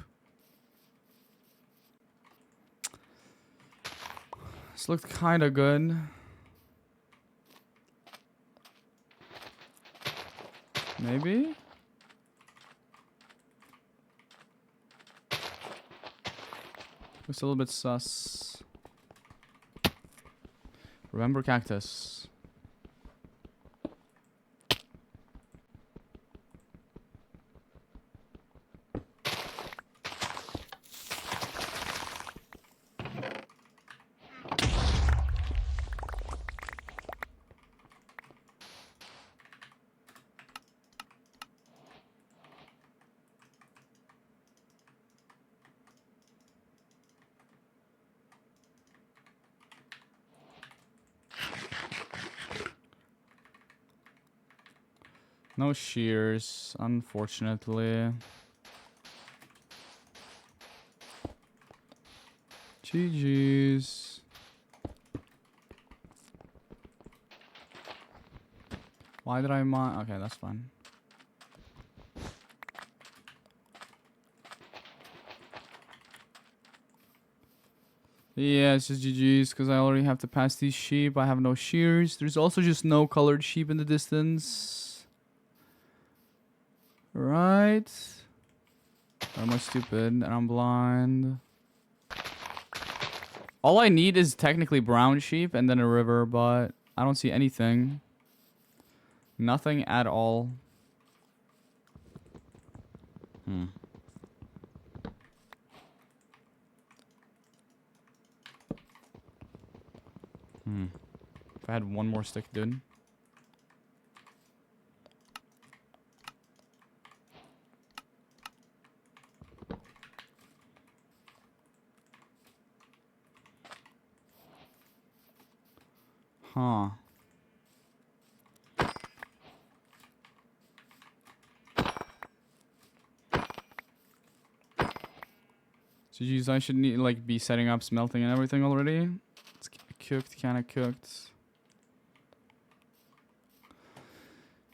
[SPEAKER 1] This looked kind of good. Maybe? Looks a little bit sus. Remember cactus. No shears, unfortunately. GG's. Why did I mine? Okay, that's fine. Yeah, it's just GG's because I already have to pass these sheep. I have no shears. There's also just no colored sheep in the distance. Right? Or am I stupid and I'm blind? All I need is technically brown sheep and then a river, but I don't see anything. Nothing at all. If I had one more stick, dude. Huh. So geez, I should need like be setting up smelting and everything already. It's cooked, kinda cooked.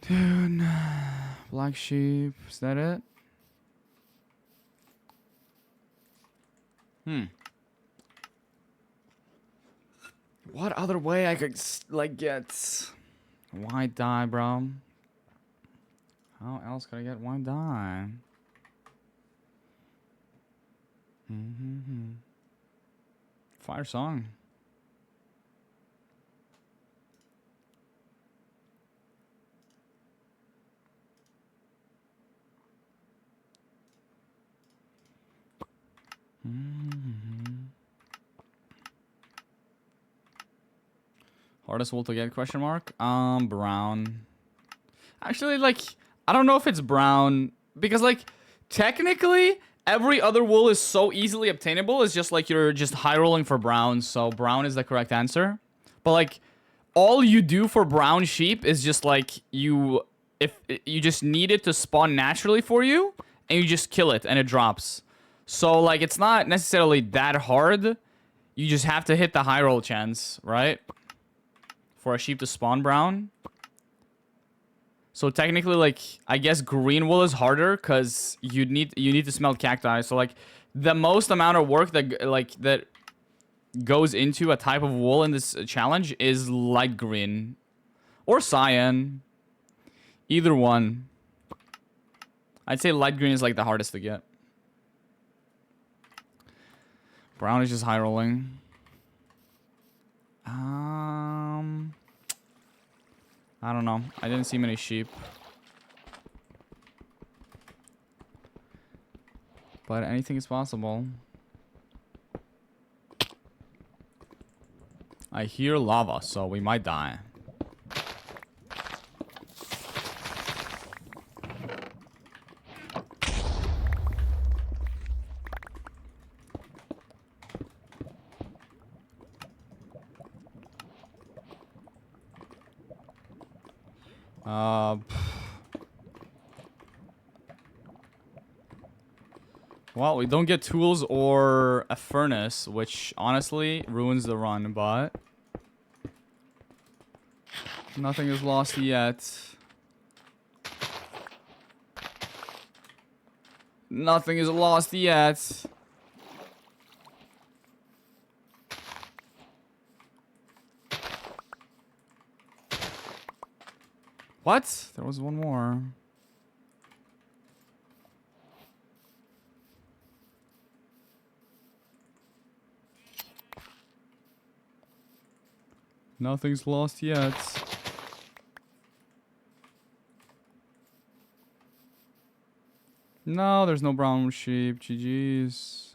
[SPEAKER 1] Dude, black sheep. Is that it? What other way I could like get white dye, bro? How else could I get white dye? Fire song. Hardest wool to get, question mark? Brown. Actually, like, I don't know if it's brown. Because, like, technically, every other wool is so easily obtainable. It's just like you're just high rolling for brown. So brown is the correct answer. But, like, all you do for brown sheep is just, like, if you just need it to spawn naturally for you. And you just kill it and it drops. So, like, it's not necessarily that hard. You just have to hit the high roll chance, right? For a sheep to spawn brown. So technically, like, I guess green wool is harder because you need to smelt cacti. So like, the most amount of work that goes into a type of wool in this challenge is light green or cyan. Either one. I'd say light green is like the hardest to get. Brown is just high rolling. I don't know. I didn't see many sheep. But anything is possible. I hear lava, so we might die. Well, we don't get tools or a furnace, which honestly ruins the run, but nothing is lost yet. Nothing is lost yet. What? There was one more. Nothing's lost yet. No, there's no brown sheep. GG's.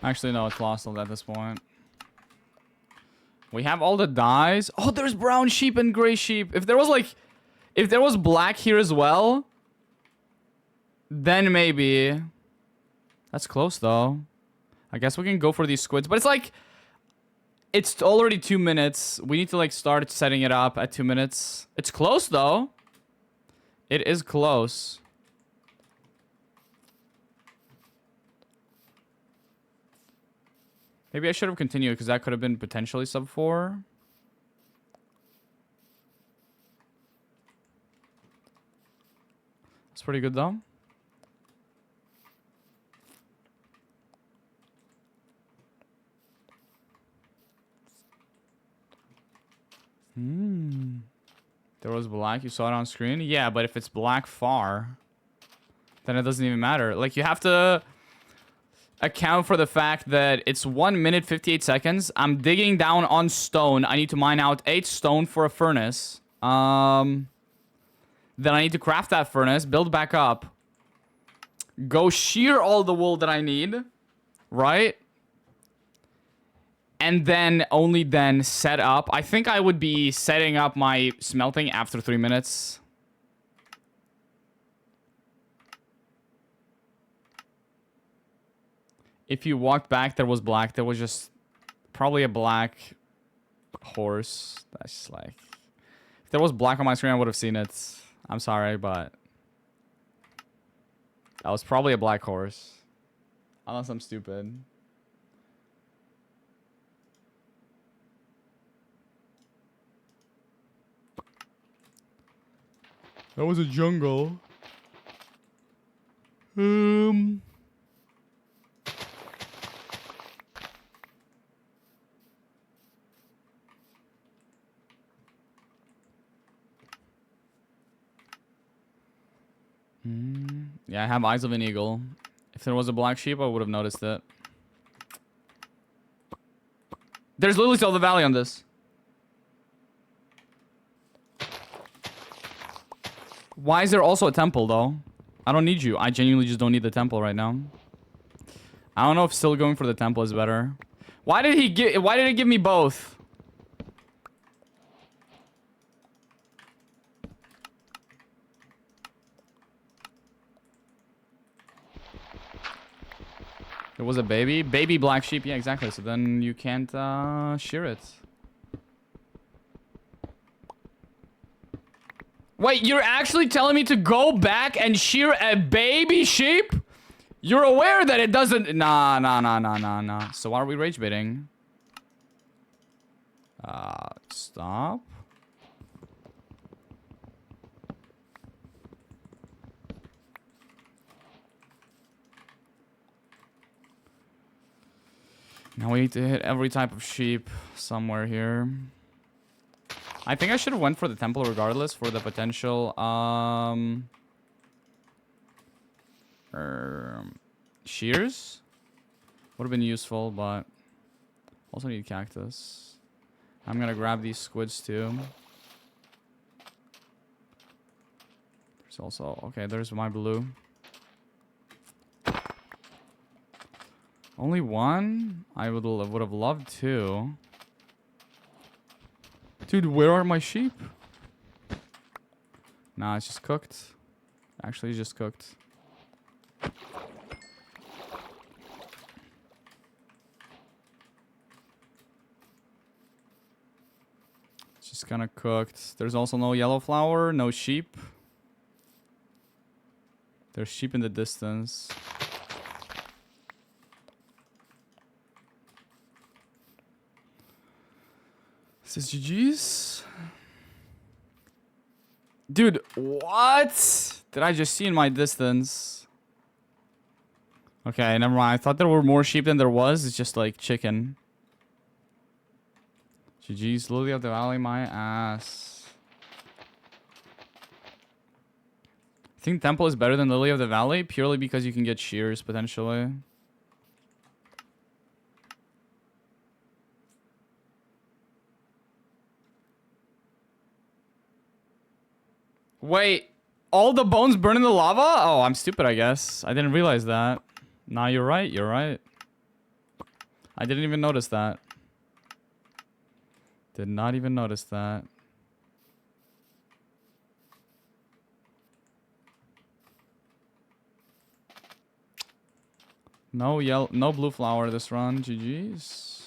[SPEAKER 1] Actually, no, it's lost at this point. We have all the dyes. Oh, there's brown sheep and gray sheep. If there was black here as well, then maybe. That's close, though. I guess we can go for these squids. But it's like, it's already 2 minutes. We need to, like, start setting it up at 2 minutes. It's close, though. It is close. Maybe I should have continued because that could have been potentially sub 4. That's pretty good though. There was black. You saw it on screen? Yeah, but if it's black far, then it doesn't even matter. Like, you have to account for the fact that it's 1 minute 58 seconds. I'm digging down on stone. I need to mine out 8 stone for a furnace. Then I need to craft that furnace, build back up, go shear all the wool that I need, right? And then only then set up. I think I would be setting up my smelting after 3 minutes. If you walked back, there was black. There was just probably a black horse. That's just like... If there was black on my screen, I would have seen it. I'm sorry, but... That was probably a black horse. Unless I'm stupid. That was a jungle. Yeah, I have eyes of an eagle. If there was a black sheep, I would have noticed it. There's lilies of the valley on this. Why is there also a temple, though? I don't need you. I genuinely just don't need the temple right now. I don't know if still going for the temple is better. Why did it give me both? It was a baby? Baby black sheep. Yeah, exactly. So then you can't shear it. Wait, you're actually telling me to go back and shear a baby sheep? You're aware that it doesn't... Nah. So why are we rage baiting? Stop. Now we need to hit every type of sheep somewhere here. I think I should have went for the temple regardless for the potential shears. Would have been useful, but also need cactus. I'm gonna grab these squids too. There's also... Okay, there's my blue. Only one? I would have loved two. Dude, where are my sheep? Nah, it's just cooked. Actually, it's just cooked. It's just kinda cooked. There's also no yellow flower, no sheep. There's sheep in the distance. This is GG's. Dude, what did I just see in my distance? Okay, never mind. I thought there were more sheep than there was. It's just like chicken. GG's. Lily of the Valley, my ass. I think Temple is better than Lily of the Valley purely because you can get shears potentially. Wait, all the bones burn in the lava? Oh, I'm stupid, I guess. I didn't realize that. Nah, you're right. You're right. I didn't even notice that. Did not even notice that. No yellow, no blue flower this run. GG's.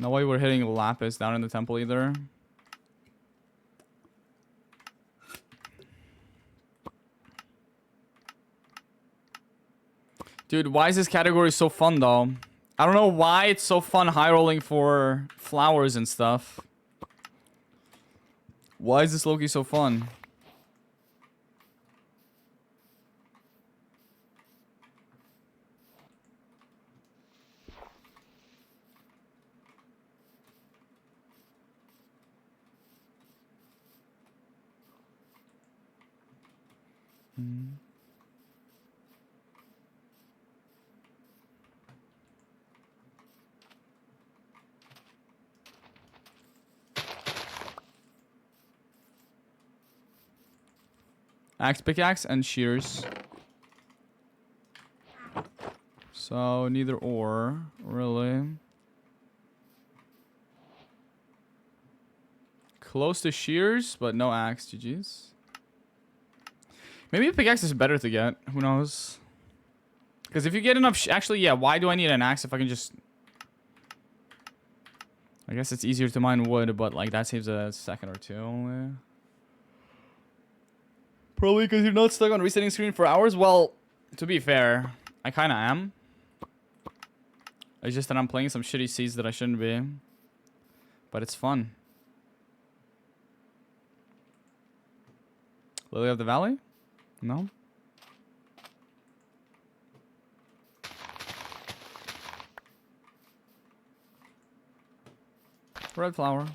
[SPEAKER 1] No way we're hitting Lapis down in the temple either. Dude, why is this category so fun though? I don't know why it's so fun high rolling for flowers and stuff. Why is this Loki so fun? Axe, pickaxe, and shears. So neither or, really. Close to shears, but no axe. GG's. Maybe a pickaxe is better to get. Who knows? Because if you get enough... Actually, yeah, why do I need an axe if I can just... I guess it's easier to mine wood, but like that saves a second or two only. Probably because you're not stuck on resetting screen for hours. Well, to be fair, I kind of am. It's just that I'm playing some shitty seeds that I shouldn't be. But it's fun. Lily of the Valley? No? Red flower.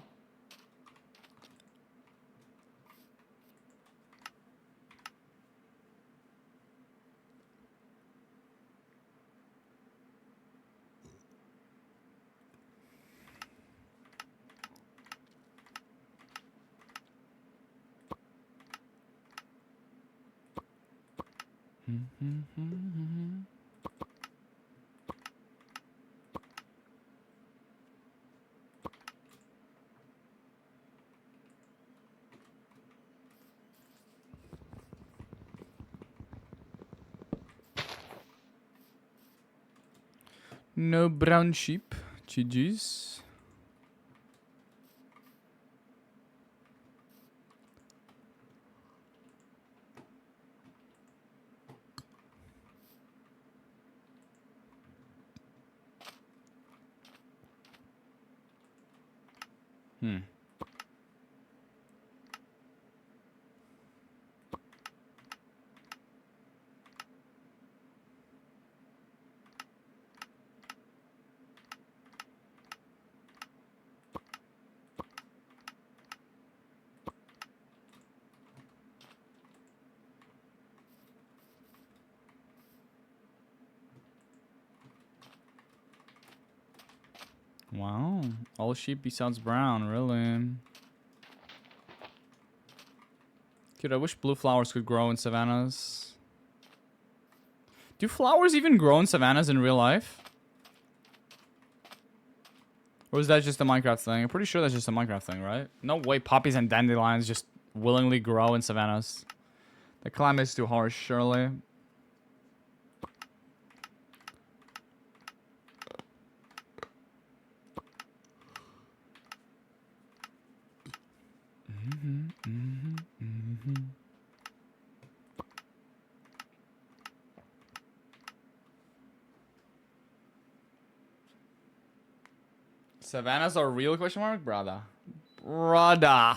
[SPEAKER 1] No brown sheep. GG's. Wow. All sheep besides brown, really. Dude, I wish blue flowers could grow in savannas. Do flowers even grow in savannas in real life? Or is that just a Minecraft thing? I'm pretty sure that's just a Minecraft thing, right? No way poppies and dandelions just willingly grow in savannas. The climate is too harsh, surely. Savannas are real, question mark? Brother. Brother.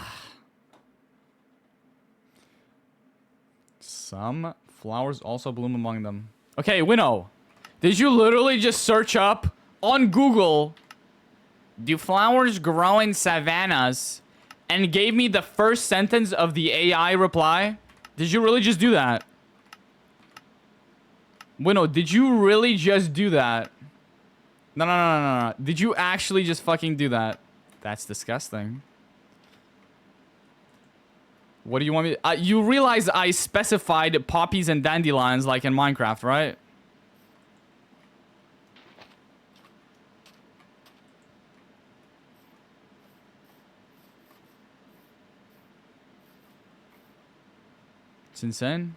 [SPEAKER 1] Some flowers also bloom among them. Okay, Winnow. Did you literally just search up on Google, do flowers grow in savannas, and gave me the first sentence of the AI reply? Did you really just do that? Winnow, did you really just do that? No. Did you actually just fucking do that? That's disgusting. What do you want me to... you realize I specified poppies and dandelions like in Minecraft, right? It's insane.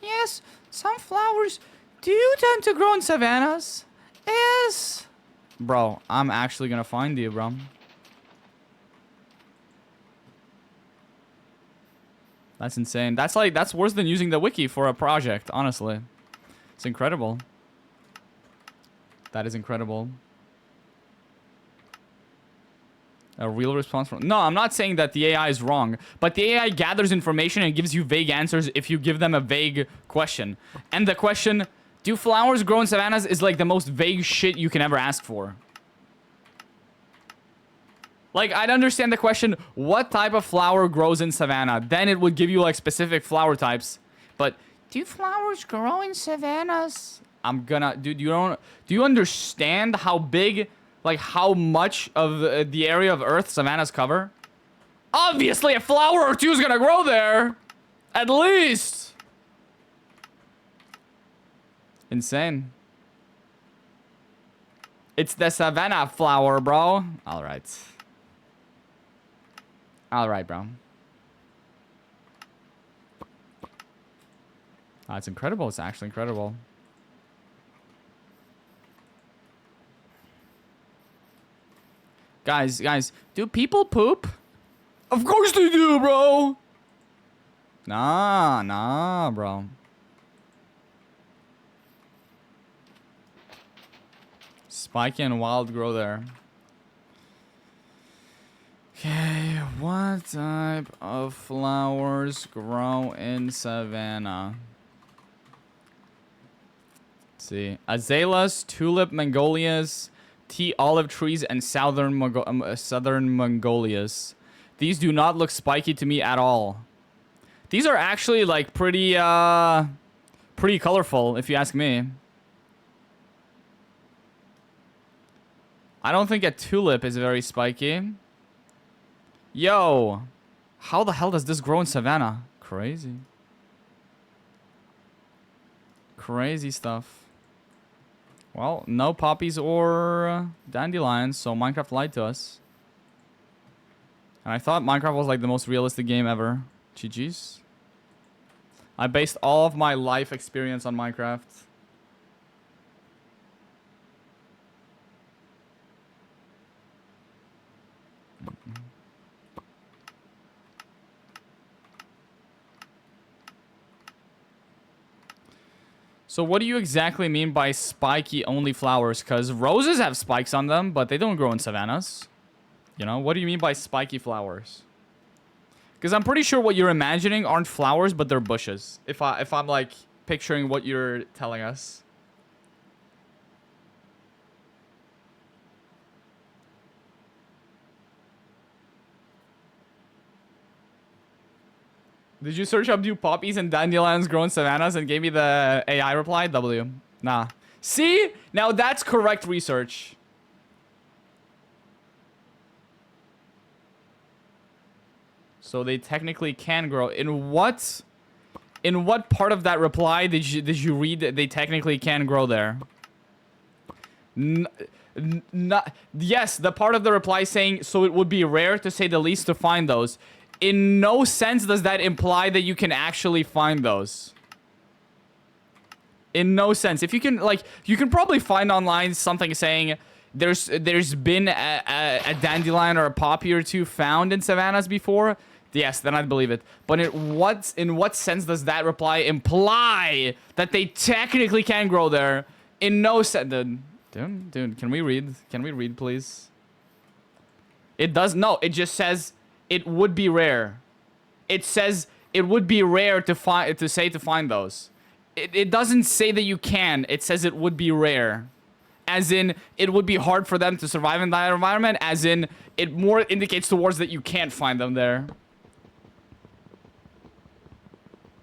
[SPEAKER 1] Yes, some flowers do tend to grow in savannas. Yes. Bro, I'm actually gonna find you, bro. That's insane. That's like, that's worse than using the wiki for a project, honestly. It's incredible. That is incredible. A real response from... No, I'm not saying that the AI is wrong, but the AI gathers information and gives you vague answers if you give them a vague question. And the question, do flowers grow in savannas, is like the most vague shit you can ever ask for. Like, I'd understand the question, what type of flower grows in savanna? Then it would give you, like, specific flower types. But, do flowers grow in savannas? I'm gonna... Dude, you don't... Do you understand how big... Like, how much of the area of Earth savannas cover? Obviously, a flower or two is gonna grow there! At least! Insane. It's the savanna flower, bro. Alright. Alright, bro. It's incredible. It's actually incredible. Guys, do people poop? Of course they do, bro. Nah, bro. Spiky and wild grow there. Okay, what type of flowers grow in savanna? Let's see. Azaleas, tulip, magolias, tea, olive trees, and southern Mongolias. These do not look spiky to me at all. These are actually like pretty colorful, if you ask me. I don't think a tulip is very spiky. Yo, how the hell does this grow in Savannah? Crazy. Crazy stuff. Well, no poppies or dandelions, so Minecraft lied to us. And I thought Minecraft was like the most realistic game ever. GG's. I based all of my life experience on Minecraft. So what do you exactly mean by spiky only flowers? Because roses have spikes on them, but they don't grow in savannas. You know, what do you mean by spiky flowers? Because I'm pretty sure what you're imagining aren't flowers, but they're bushes. If I'm like picturing what you're telling us. Did you search up do poppies and dandelions grow in savannas and gave me the AI reply? W. Nah. See? Now that's correct research. So they technically can grow. In what part of that reply did you read that they technically can grow there? Yes, the part of the reply saying so it would be rare to say the least to find those. In no sense does that imply that you can actually find those. In no sense. If you can, like, you can probably find online something saying there's been a dandelion or a poppy or two found in savannas before. Yes, then I'd believe it. But in what sense does that reply imply that they technically can grow there? In no sense. Dude, can we read? Can we read, please? It does no. It just says it would be rare. It says it would be rare to find those. It doesn't say that you can. It says it would be rare. As in, it would be hard for them to survive in that environment. As in, it more indicates towards that you can't find them there.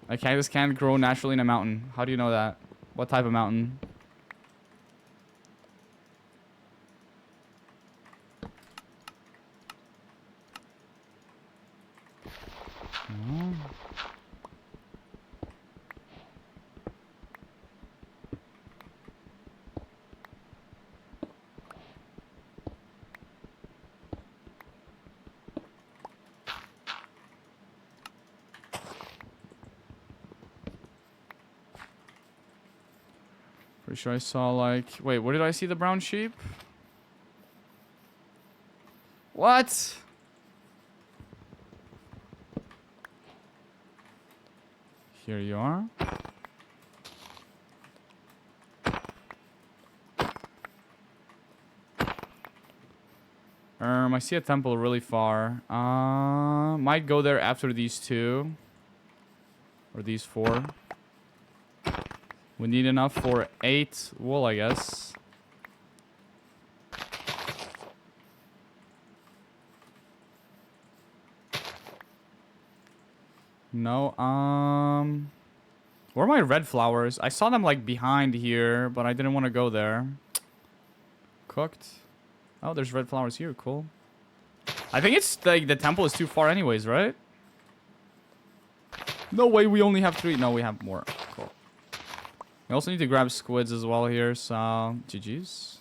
[SPEAKER 1] A cactus can't grow naturally in a mountain. How do you know that? What type of mountain? Oh. Pretty sure I saw like... Wait, where did I see the brown sheep? What? Here you are. I see a temple really far. Might go there after these two. Or these four. We need enough for 8 wool, I guess. No, where are my red flowers? I saw them like behind here, but I didn't want to go there. Cooked. Oh, there's red flowers here. Cool. I think it's like the temple is too far anyways, right? No way, we only have 3. No, we have more. Cool. We also need to grab squids as well here, so GG's.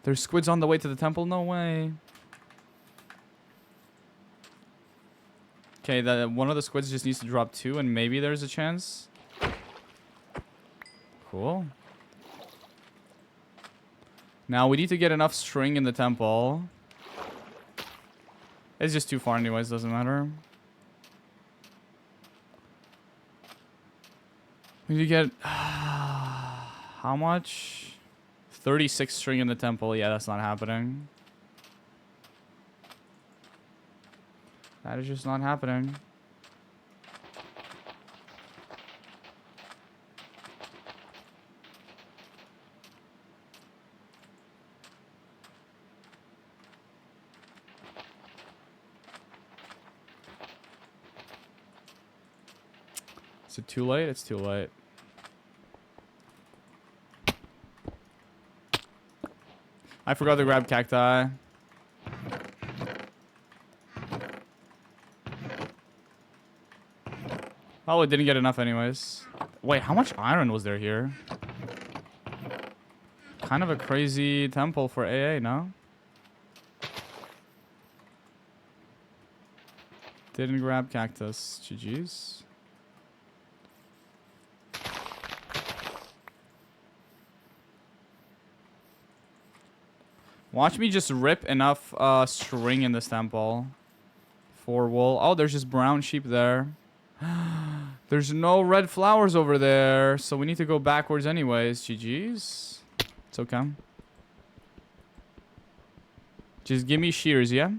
[SPEAKER 1] There's squids on the way to the temple? No way. Okay, one of the squids just needs to drop 2 and maybe there's a chance. Cool. Now we need to get enough string in the temple. It's just too far anyways, doesn't matter. We need to get... how much? 36 string in the temple. Yeah, that's not happening. That is just not happening. Is it too late? It's too late. I forgot to grab cacti. Oh, it didn't get enough anyways. Wait, how much iron was there here? Kind of a crazy temple for AA, no? Didn't grab cactus. GG's. Watch me just rip enough string in this temple for wool. Oh, there's just brown sheep there. There's no red flowers over there, so we need to go backwards anyways. GG's. It's okay. Just give me shears, yeah?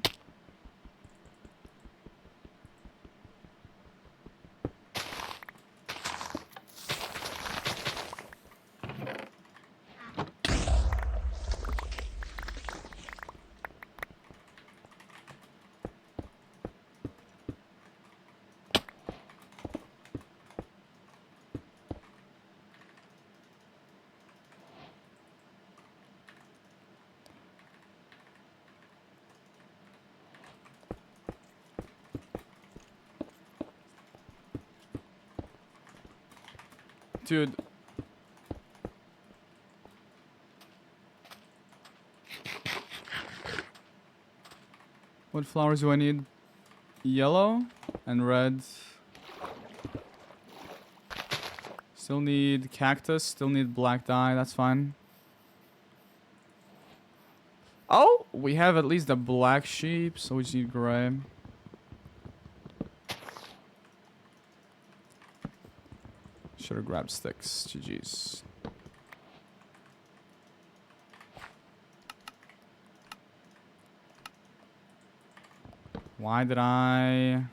[SPEAKER 1] Dude. What flowers do I need? Yellow and red. Still need cactus. Still need black dye. That's fine. Oh, we have at least a black sheep, so we just need gray. Should have grabbed sticks. GG's. Why did I...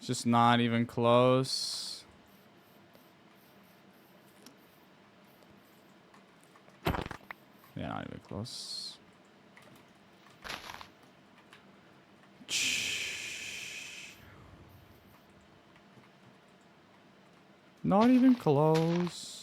[SPEAKER 1] Just not even close. Yeah, not even close. Not even close.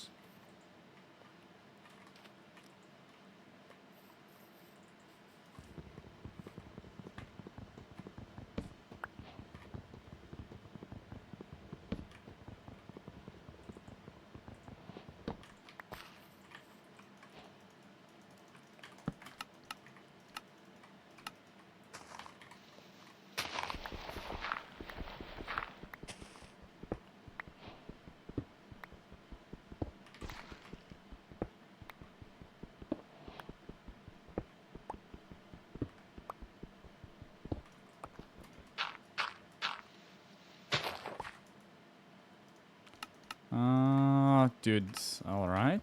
[SPEAKER 1] Dude, all right.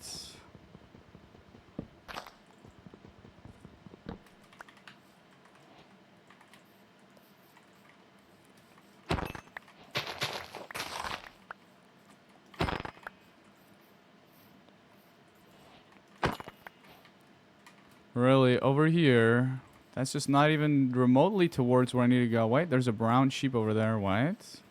[SPEAKER 1] Really, over here, that's just not even remotely towards where I need to go. Wait, there's a brown sheep over there. Wait.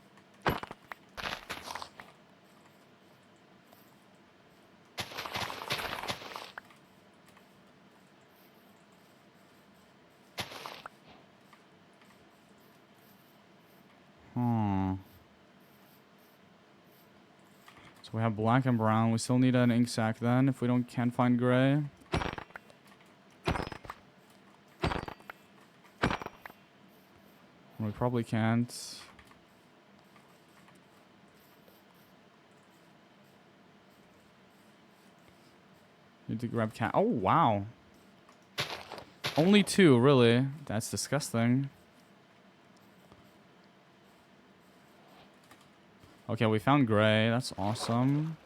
[SPEAKER 1] So we have black and brown. We still need an ink sac then if we can't find gray. We probably can't. Need to grab cat. Oh, wow. Only 2, really. That's disgusting. Okay, we found gray. That's awesome.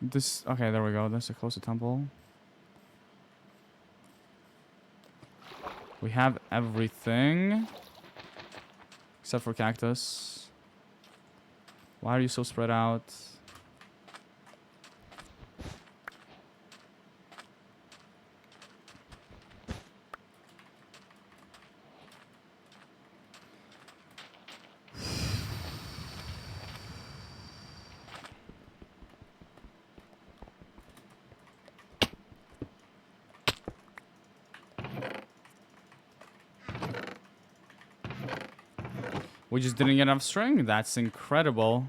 [SPEAKER 1] This, okay, there we go. That's a closer temple. We have everything. Except for cactus. Why are you so spread out? We just didn't get enough string? That's incredible.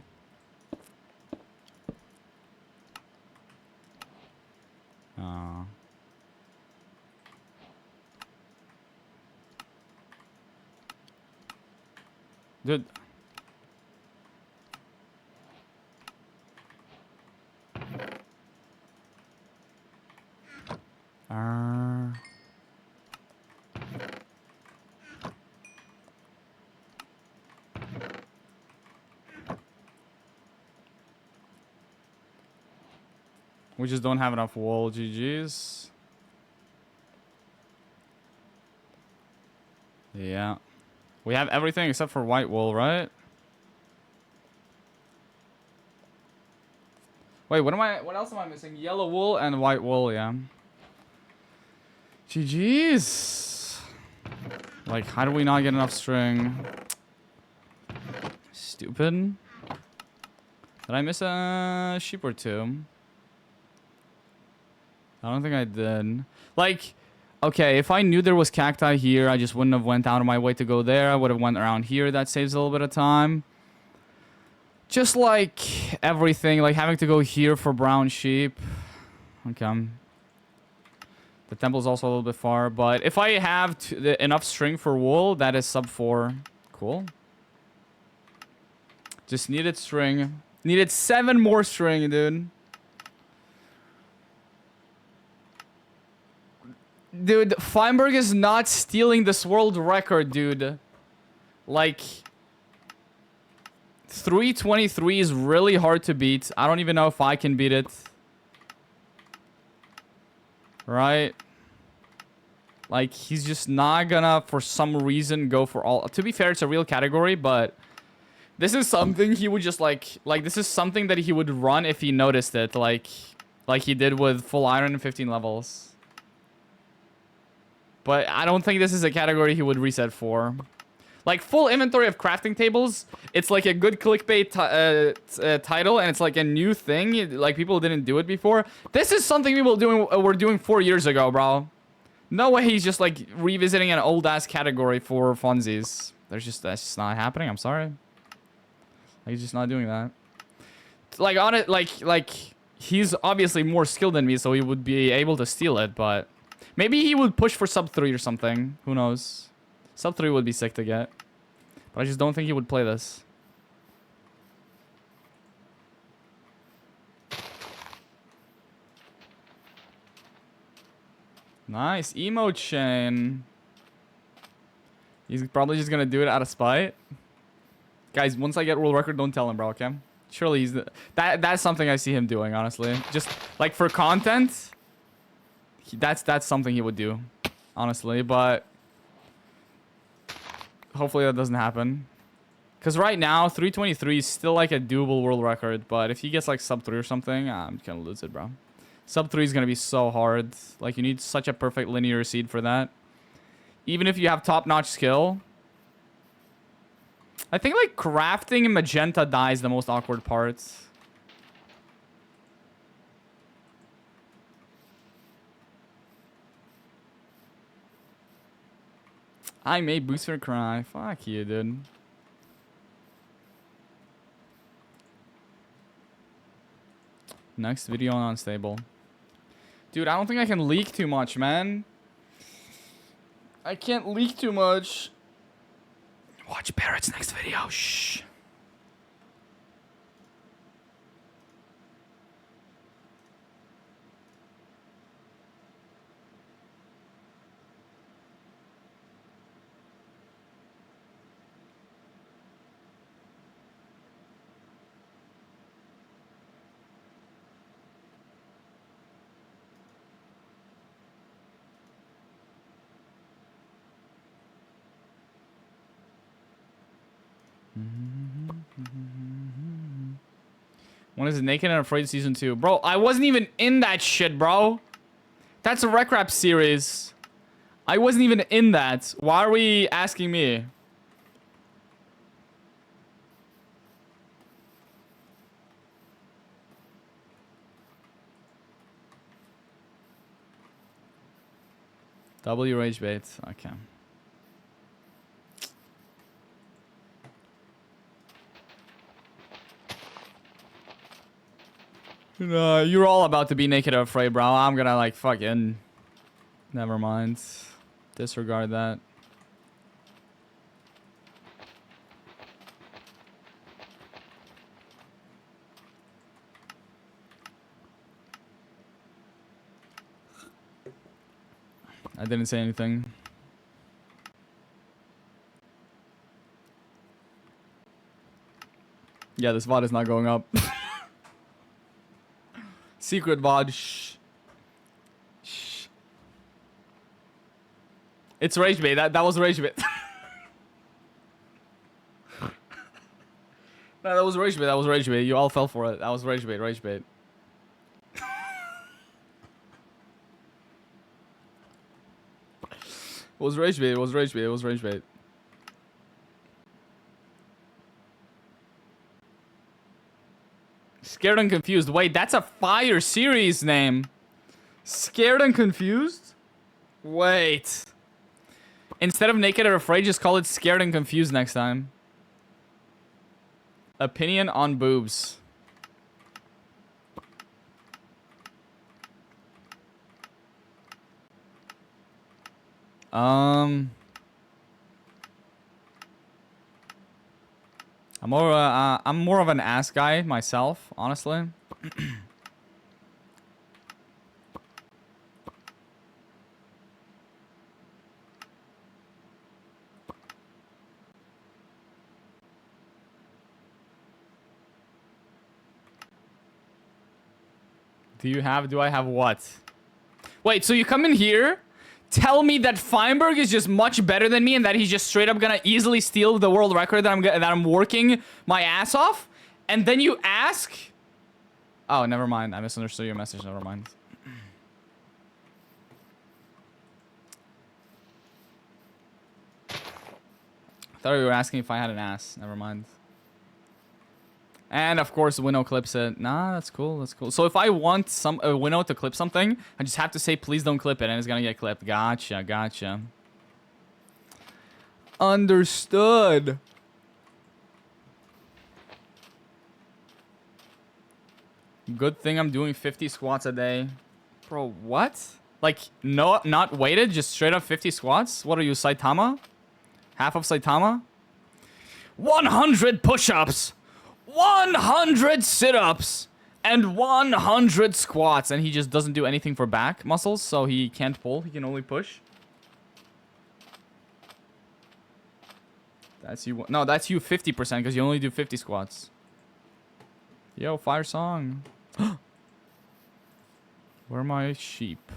[SPEAKER 1] Dude. We just don't have enough wool. GG's. Yeah. We have everything except for white wool, right? Wait, what else am I missing? Yellow wool and white wool, yeah. GG's. Like, how do we not get enough string? Stupid. Did I miss a sheep or two? I don't think I did. Like, okay, if I knew there was cacti here, I just wouldn't have went out of my way to go there. I would have went around here. That saves a little bit of time. Just like everything, like having to go here for brown sheep. Okay. The temple's also a little bit far, but if I have enough string for wool, that is sub 4. Cool. Just needed string. Needed 7 more string, dude. Dude, Feinberg is not stealing this world record, dude. Like, 323 is really hard to beat. I don't even know if I can beat it. Right? Like, he's just not gonna, for some reason, go for all... To be fair, it's a real category, but... This is something he would just, like, this is something that he would run if he noticed it. Like he did with full iron and 15 levels. But I don't think this is a category he would reset for. Like, full inventory of crafting tables, it's like a good clickbait title, and it's like a new thing. Like, people didn't do it before. This is something people were doing 4 years ago, bro. No way he's just, like, revisiting an old-ass category for funsies. That's just not happening. I'm sorry. Like, he's just not doing that. Like, on it, like, he's obviously more skilled than me, so he would be able to steal it, but... Maybe he would push for sub 3 or something. Who knows? Sub 3 would be sick to get. But I just don't think he would play this. Nice. Emo chain. He's probably just gonna do it out of spite. Guys, once I get world record, don't tell him, bro, okay? Surely he's... That's something I see him doing, honestly. Just, like, for content... That's something he would do, honestly, but hopefully that doesn't happen. Because right now, 323 is still like a doable world record, but if he gets like sub 3 or something, I'm gonna lose it, bro. Sub 3 is gonna be so hard. Like, you need such a perfect linear seed for that. Even if you have top-notch skill. I think like crafting in magenta dye is the most awkward part. I made Boosfer cry. Fuck you, dude. Next video on unstable. Dude, I don't think I can leak too much, man. I can't leak too much. Watch Barrett's next video. Shh. When is it Naked and Afraid season 2? Bro, I wasn't even in that shit, bro. That's a rec rap series. I wasn't even in that. Why are we asking me? W rage bait. Okay. You're all about to be naked or afraid, bro. I'm gonna like fucking... Never mind. Disregard that. I didn't say anything. Yeah, this VOD is not going up. Secret VOD. Shh. Shh. It's rage bait. That was rage bait. No, that was rage bait. That was rage bait. You all fell for it. That was rage bait. Rage bait. It was rage bait. It was rage bait. It was rage bait. Scared and Confused. Wait, that's a fire series name. Scared and Confused? Wait. Instead of Naked or Afraid, just call it Scared and Confused next time. Opinion on boobs. I'm more of an ass guy myself, honestly. Do I have what? Wait, so you come in here, tell me that Feinberg is just much better than me and that he's just straight up gonna easily steal the world record that I'm working my ass off, and then you ask... Oh, never mind. I misunderstood your message. Never mind. I thought you were asking if I had an ass. Never mind. And of course, Winnow clips it. Nah, that's cool. That's cool. So if I want Winnow to clip something, I just have to say, please don't clip it, and it's gonna get clipped. Gotcha, gotcha. Understood. Good thing I'm doing 50 squats a day. Bro, what? Like, no, not weighted, just straight up 50 squats? What are you, Saitama? Half of Saitama? 100 push-ups! 100 sit-ups and 100 squats, and he just doesn't do anything for back muscles, so he can't pull. He can only push. That's you. No, that's you 50% because you only do 50 squats. Yo, fire song. Where are my sheep?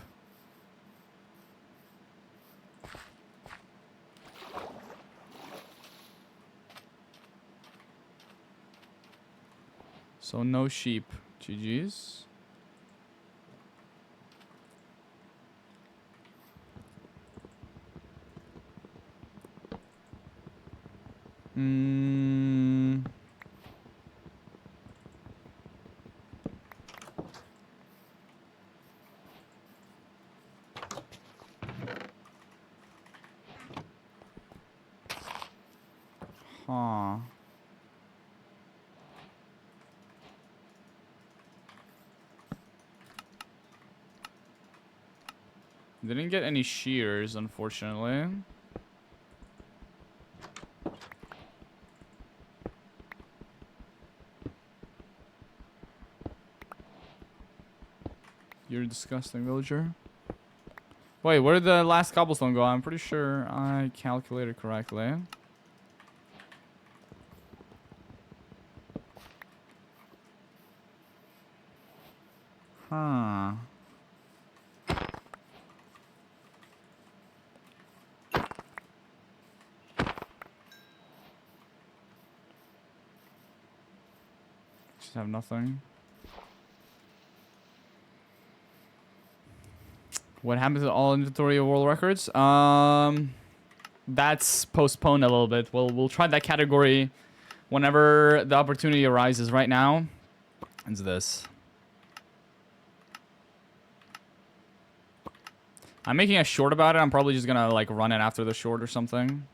[SPEAKER 1] So no sheep. GG's. Huh. Didn't get any shears, unfortunately. You're a disgusting villager. Wait, where did the last cobblestone go? I'm pretty sure I calculated correctly. Huh. Should have nothing. What happened to all inventory of world records? That's postponed a little bit. We'll try that category whenever the opportunity arises. Right now, it's this. I'm making a short about it. I'm probably just gonna like run it after the short or something.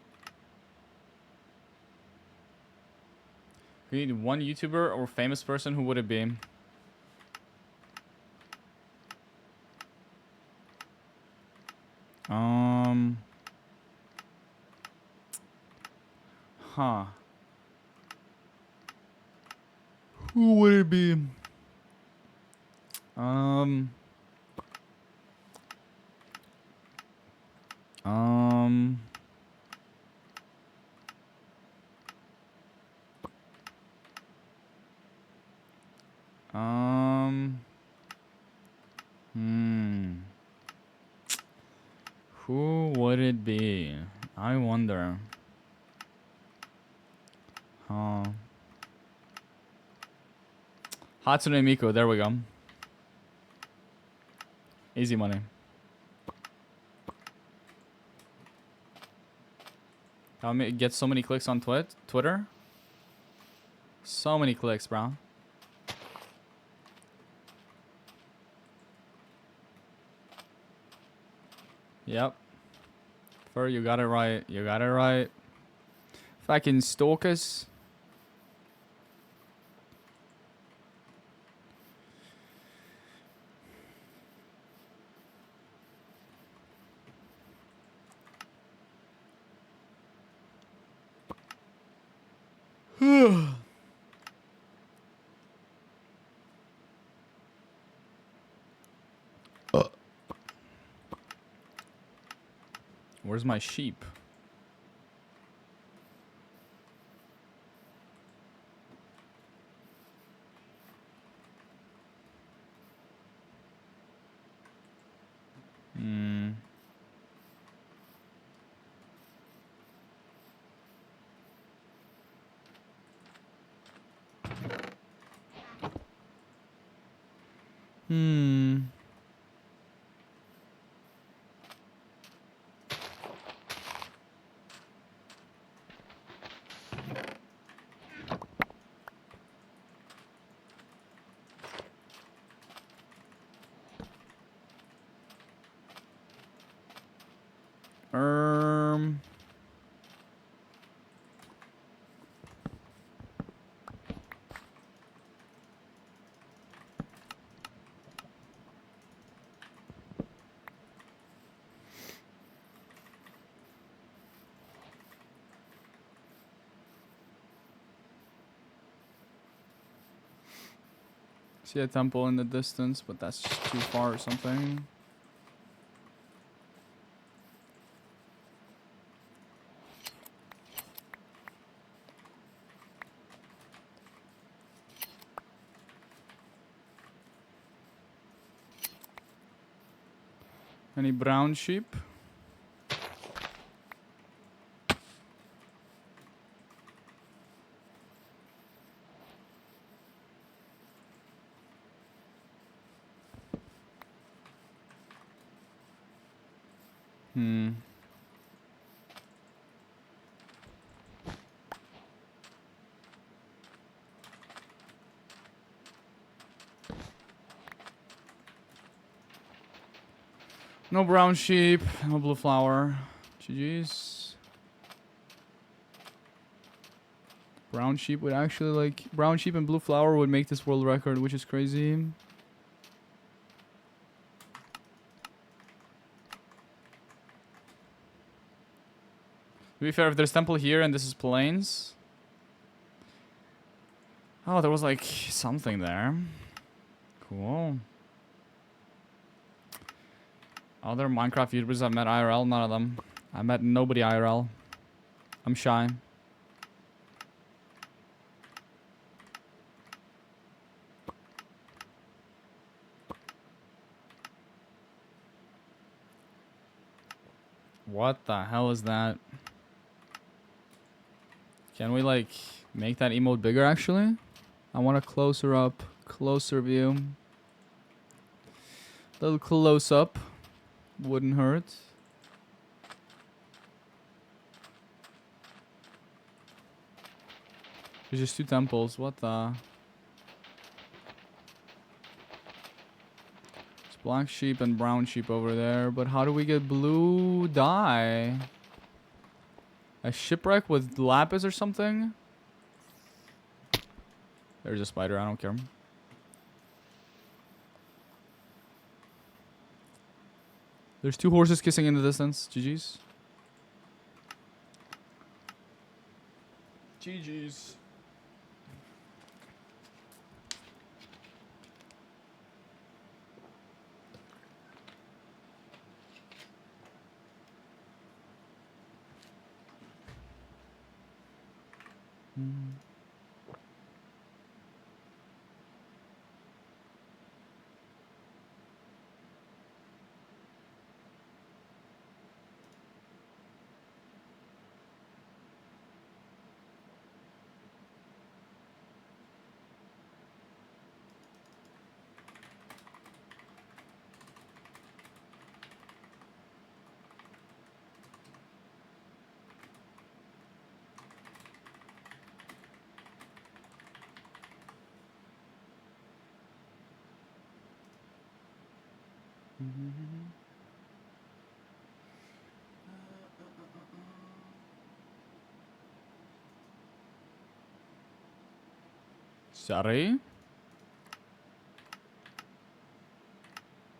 [SPEAKER 1] We need one YouTuber or famous person. Who would it be? Huh. Who would it be? Um. Who would it be? I wonder. Huh. Hatsune Miku, there we go. Easy money. How many get so many clicks on Twitter? So many clicks, bro. Yep. Fur, you got it right. You got it right. Fucking stalkers. Where's my sheep? See a temple in the distance, but that's just too far or something. Any brown sheep? No brown sheep, no blue flower. GG's. Brown sheep would actually like... Brown sheep and blue flower would make this world record, which is crazy. To be fair, if there's temple here and this is plains... Oh, there was like something there. Cool. Other Minecraft YouTubers I've met IRL, none of them. I met nobody IRL. I'm shy. What the hell is that? Can we like make that emote bigger actually? I want a closer up, closer view. Little close up. Wouldn't hurt. There's just 2 temples. What the? It's black sheep and brown sheep over there. But how do we get blue dye? A shipwreck with lapis or something? There's a spider. I don't care. There's 2 horses kissing in the distance. GG's. GG's. Sorry.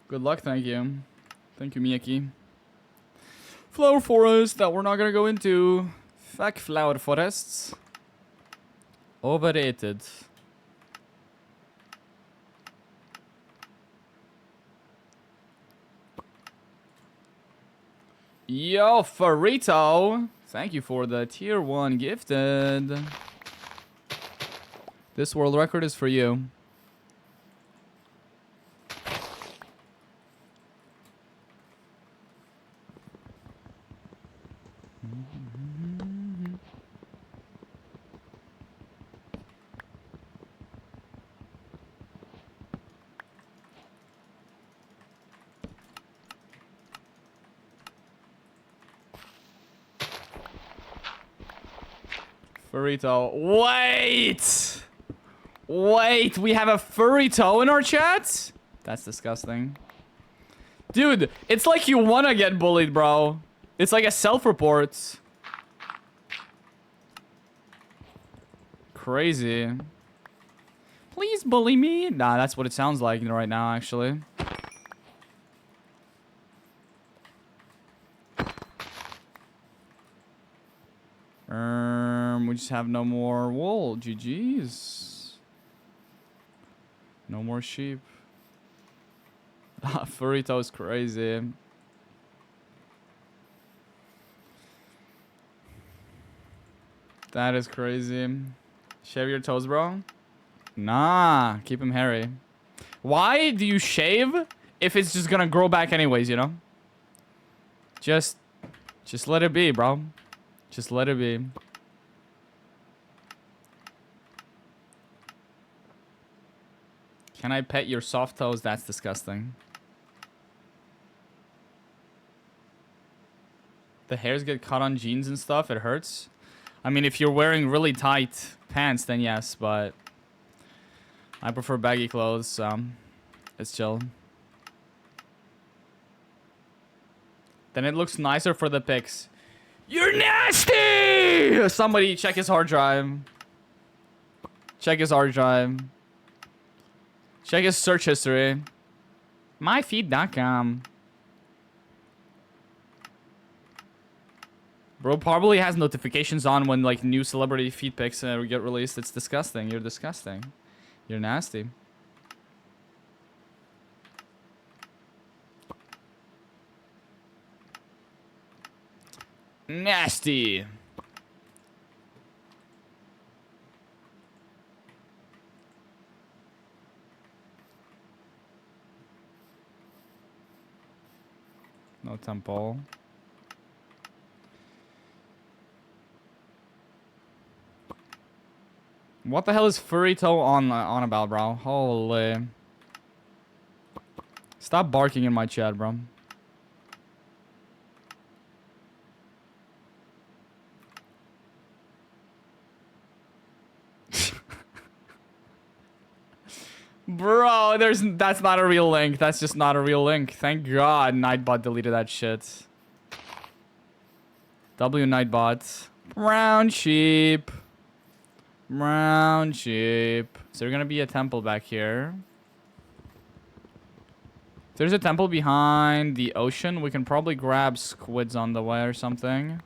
[SPEAKER 1] Good luck, thank you. Thank you, Miyaki. Flower forest that we're not gonna go into. Fuck flower forests. Overrated. Yo, Farito. Thank you for the tier 1 gifted. This world record is for you. Furrito. Wait! Wait, we have a furry toe in our chat? That's disgusting. Dude, it's like you wanna get bullied, bro. It's like a self-report. Crazy. Please bully me. Nah, that's what it sounds like right now, actually. We just have no more wool. GG's. No more sheep. Furrito is crazy. That is crazy. Shave your toes, bro? Nah, keep him hairy. Why do you shave if it's just gonna grow back anyways, you know? Just let it be, bro. Just let it be. Can I pet your soft toes? That's disgusting. The hairs get caught on jeans and stuff. It hurts. I mean, if you're wearing really tight pants, then yes, but I prefer baggy clothes, so it's chill. Then it looks nicer for the pics. You're nasty! Somebody check his hard drive. Check his hard drive. Check his search history. Myfeed.com. Bro probably has notifications on when like new celebrity feed pics get released. It's disgusting. You're disgusting. You're nasty. Nasty. No temple. What the hell is furry toe on about, bro? Holy. Stop barking in my chat, bro. Bro, that's not a real link. That's just not a real link. Thank God Nightbot deleted that shit. W Nightbot. Brown sheep. Brown sheep. Is there gonna be a temple back here? If there's a temple behind the ocean, we can probably grab squids on the way or something.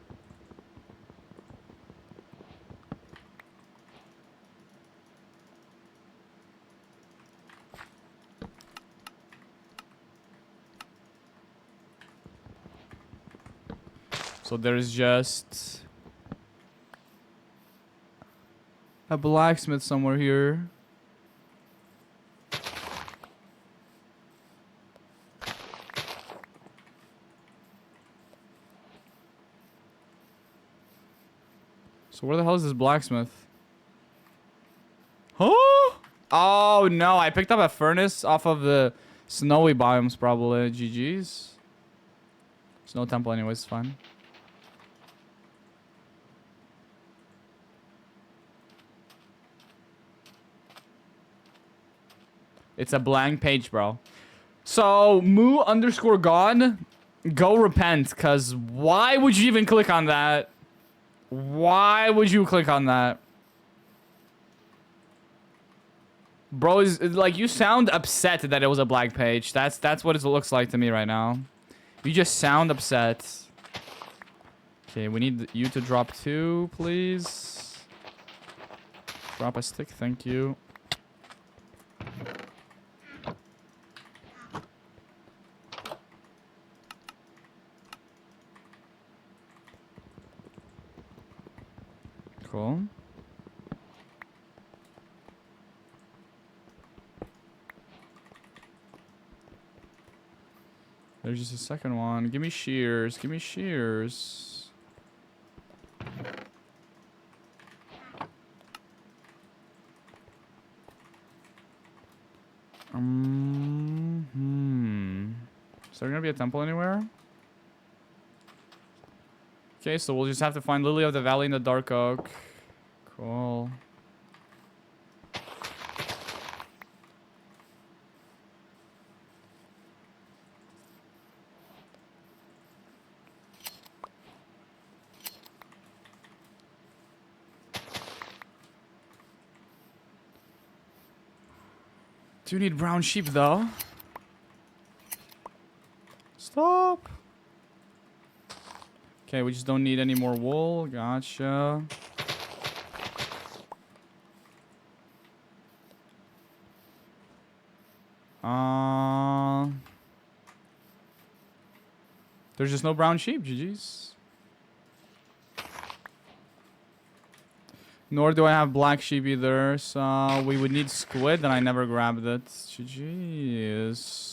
[SPEAKER 1] So there's just a blacksmith somewhere here. So where the hell is this blacksmith? Huh? Oh no, I picked up a furnace off of the snowy biomes probably. GG's. There's no temple anyways, it's fine. It's a blank page, bro. So, moo_god, go repent, because why would you even click on that? Why would you click on that? Bro, like, you sound upset that it was a blank page. That's what it looks like to me right now. You just sound upset. Okay, we need you to drop 2, please. Drop a stick, thank you. Cool. There's just a second one. Give me shears. Give me shears. Is there gonna be a temple anywhere? Okay, so we'll just have to find Lily of the Valley in the Dark Oak. Cool. Do need brown sheep though. Stop. Okay, we just don't need any more wool. Gotcha. There's just no brown sheep, GG's. Nor do I have black sheep either, so we would need squid, and I never grabbed it. GG's.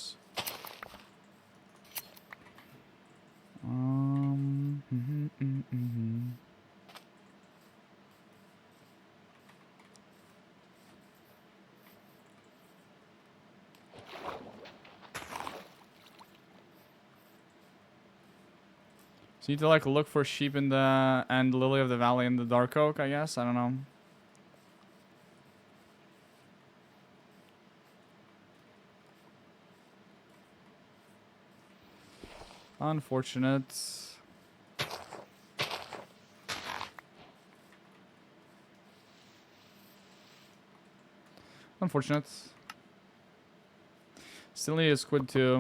[SPEAKER 1] So you need to like look for sheep in the and Lily of the Valley in the Dark Oak, I guess. I don't know. Unfortunate. Unfortunate. Still need a squid too.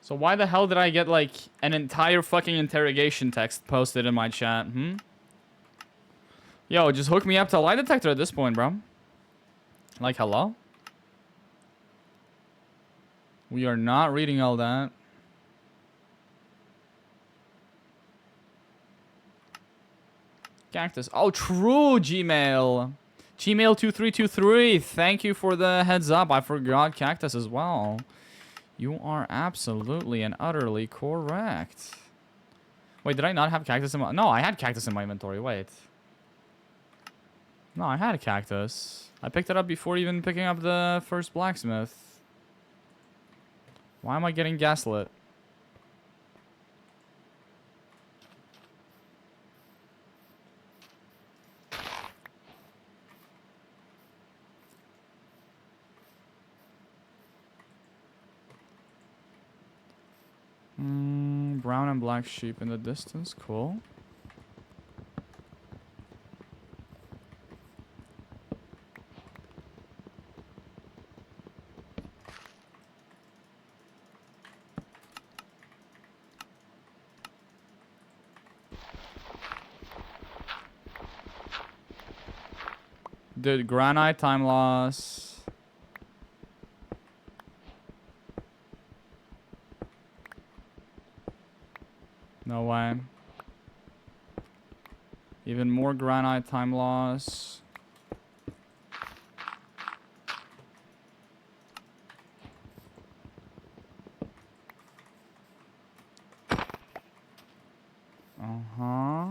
[SPEAKER 1] So why the hell did I get like an entire fucking interrogation text posted in my chat? Yo, just hook me up to a lie detector at this point, bro. Like, hello? We are not reading all that. Cactus. Oh, true, Gmail. Gmail2323, thank you for the heads up. I forgot cactus as well. You are absolutely and utterly correct. Wait, did I not have cactus in my... No, I had cactus in my inventory. Wait. No, I had a cactus. I picked it up before even picking up the first blacksmith. Why am I getting gaslit? Brown and black sheep in the distance. Cool. Dude, granite time loss. No way. Even more granite time loss. Uh-huh.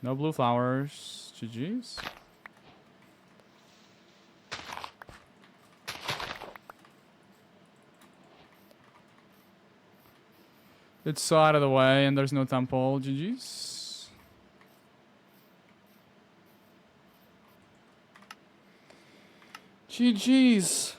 [SPEAKER 1] No blue flowers. GG's. It's so out of the way and there's no temple. GG's. GG's.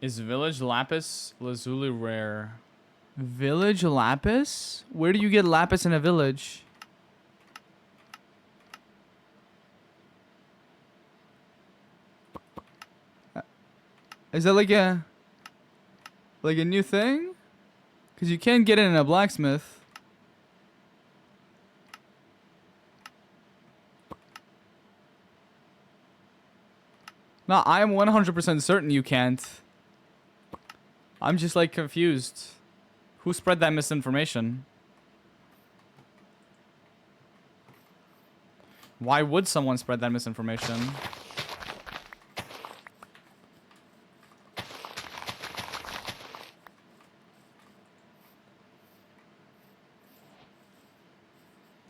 [SPEAKER 1] Is village lapis lazuli rare? Village lapis? Where do you get lapis in a village? Is that like a new thing? Because you can't get it in a blacksmith. No, I am 100% certain you can't. I'm just like confused. Who spread that misinformation? Why would someone spread that misinformation?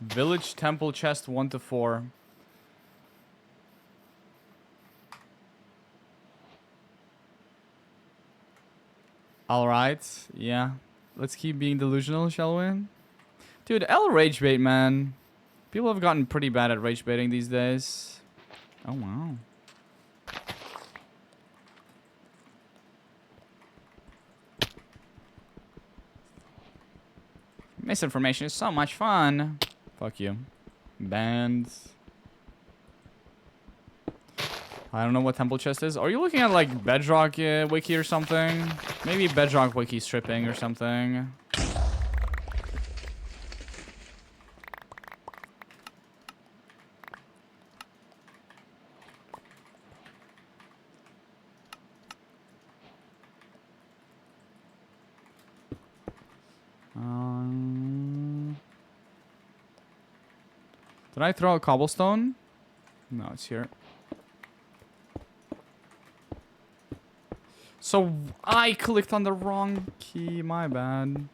[SPEAKER 1] Village temple chest 1 to 4. Alright, yeah. Let's keep being delusional, shall we? Dude, L rage bait, man. People have gotten pretty bad at rage baiting these days. Oh, wow. Misinformation is so much fun. Fuck you. Banned. I don't know what temple chest is. Are you looking at like Bedrock wiki or something? Maybe Bedrock wiki stripping or something. Did I throw a cobblestone? No, it's here. So I clicked on the wrong key, my bad.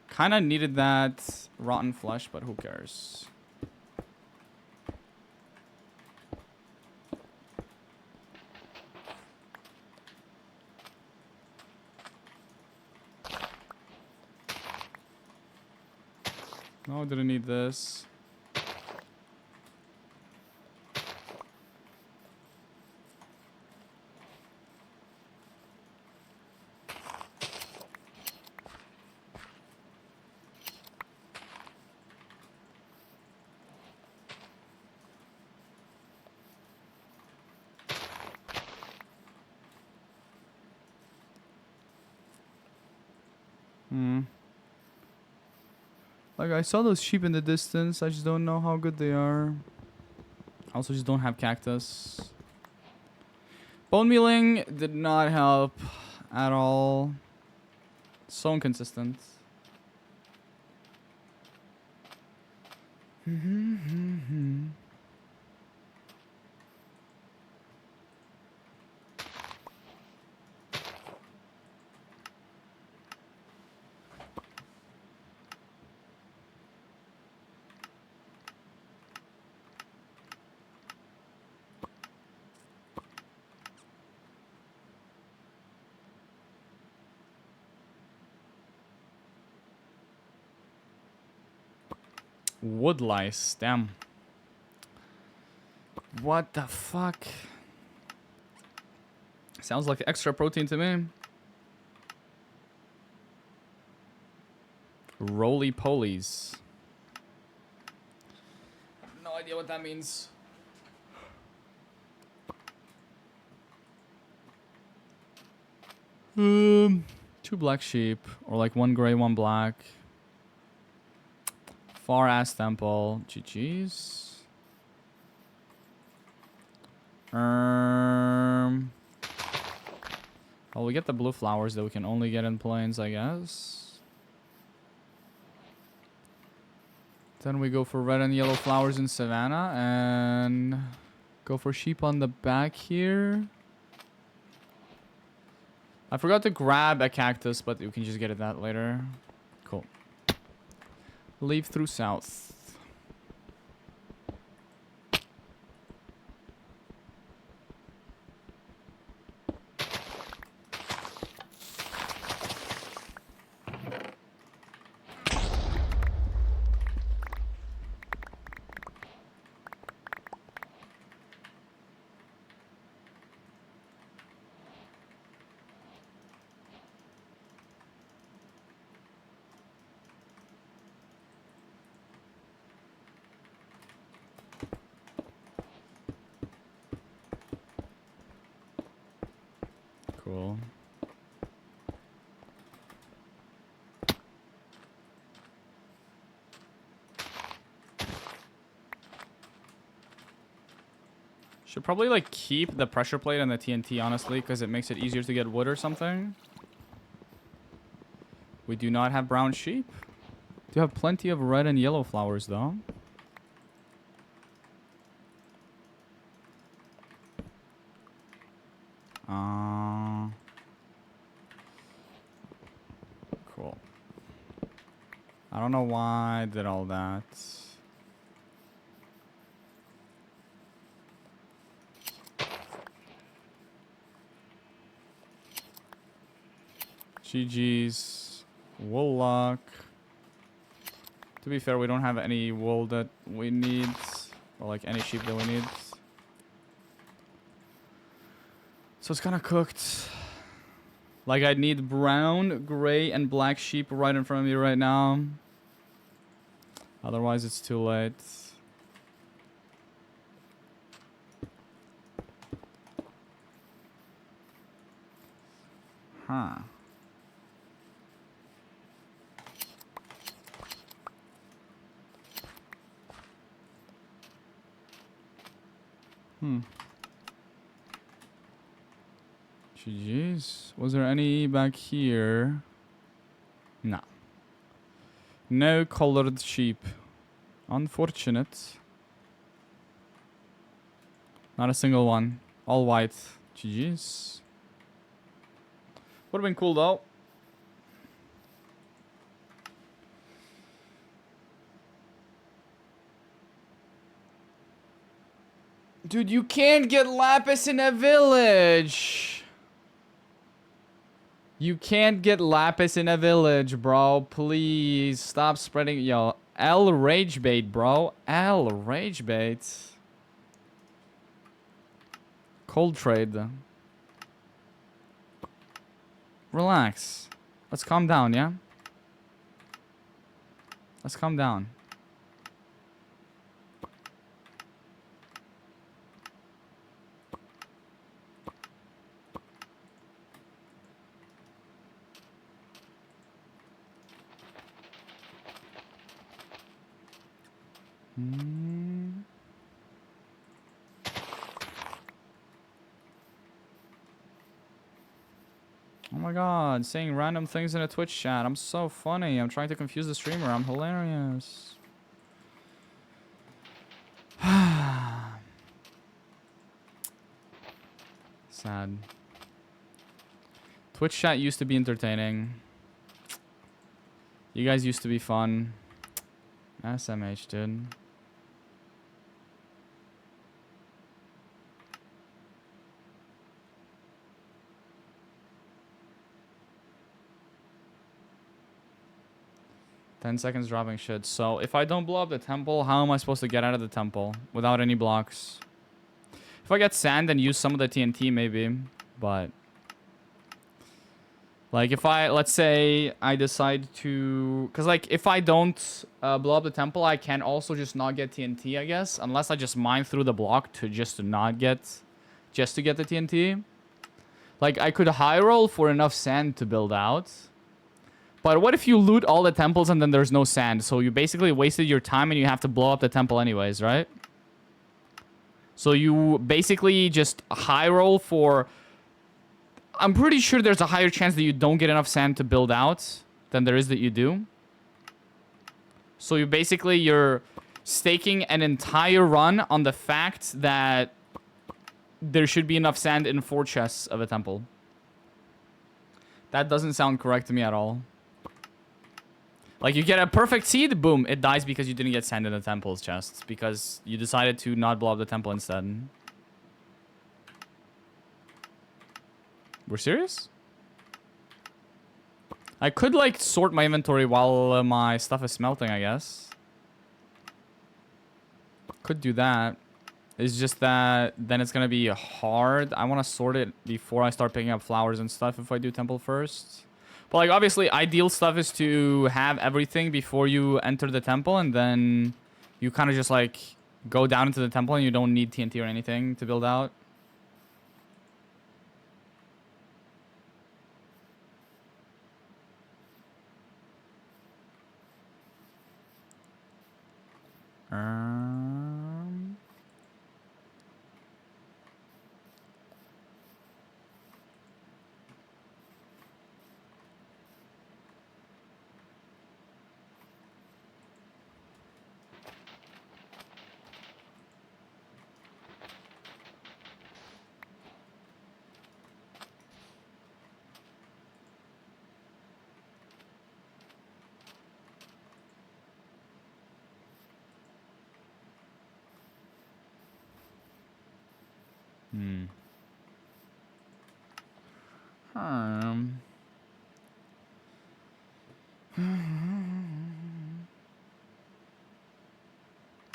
[SPEAKER 1] Kinda needed that rotten flesh, but who cares? No, I didn't need this. Hmm. Like, I saw those sheep in the distance. I just don't know how good they are. I also just don't have cactus. Bone mealing did not help at all. So inconsistent. Wood lice, damn. What the fuck? Sounds like extra protein to me. Roly-polies. No idea what that means. Two black sheep, or like one gray, one black. Far ass temple. GG's. Oh, we get the blue flowers that we can only get in plains, I guess. Then we go for red and yellow flowers in savannah and go for sheep on the back here. I forgot to grab a cactus, but you can just get it that later. Cool. Leave through south. Cool. Should probably like keep the pressure plate and the TNT, honestly, because it makes it easier to get wood or something. We do not have brown sheep. Do have plenty of red and yellow flowers though. Cool. I don't know why I did all that. GG's. Wool lock. To be fair, we don't have any wool that we need. Or like any sheep that we need. So it's kind of cooked. Like I need brown, gray, and black sheep right in front of me right now. Otherwise it's too late. Huh. GG's. Was there any back here? No. No colored sheep. Unfortunate. Not a single one. All white. GG's. Would have been cool though. Dude, you can't get lapis in a village. You can't get lapis in a village, bro. Please stop spreading. Yo, L rage bait, bro. L rage bait. Cold trade. Relax. Let's calm down, yeah? Let's calm down. Oh my god, saying random things in a Twitch chat. I'm so funny. I'm trying to confuse the streamer. I'm hilarious. Sad. Twitch chat used to be entertaining. You guys used to be fun. SMH, dude. Ten seconds dropping shit. So if I don't blow up the temple, how am I supposed to get out of the temple without any blocks? If I get sand and use some of the TNT, maybe. But like if I, let's say I decide to, because like if I don't blow up the temple, I can also just not get TNT, I guess, unless I just mine through the block to just to not get, just to get the TNT. Like I could high roll for enough sand to build out. But what if you loot all the temples and then there's no sand? So you basically wasted your time and you have to blow up the temple anyways, right? So you basically just high roll for... I'm pretty sure there's a higher chance that you don't get enough sand to build out than there is that you do. So you basically, you're staking an entire run on the fact that there should be enough sand in 4 chests of a temple. That doesn't sound correct to me at all. Like, you get a perfect seed, boom, it dies because you didn't get sand in the temple's chests. Because you decided to not blow up the temple instead. We're serious? I could, like, sort my inventory while my stuff is smelting, I guess. Could do that. It's just that then it's gonna be hard. I want to sort it before I start picking up flowers and stuff if I do temple first. But like obviously ideal stuff is to have everything before you enter the temple, and then you kind of just like go down into the temple and you don't need TNT or anything to build out.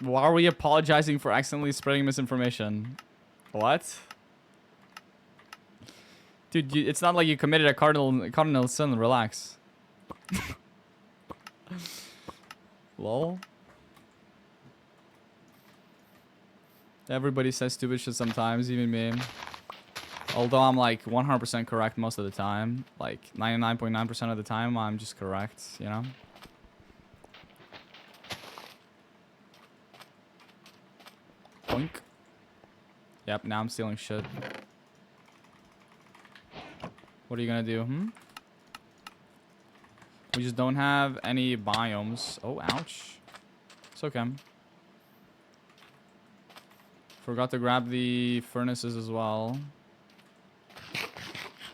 [SPEAKER 1] Why are we apologizing for accidentally spreading misinformation? What? Dude, it's not like you committed a cardinal sin. Relax. Lol. Everybody says stupid shit sometimes, even me. Although I'm like 100% correct most of the time. Like 99.9% of the time, I'm just correct, you know? Boink. Yep, now I'm stealing shit. What are you gonna do, We just don't have any biomes. Oh, ouch. It's okay. Forgot to grab the furnaces as well.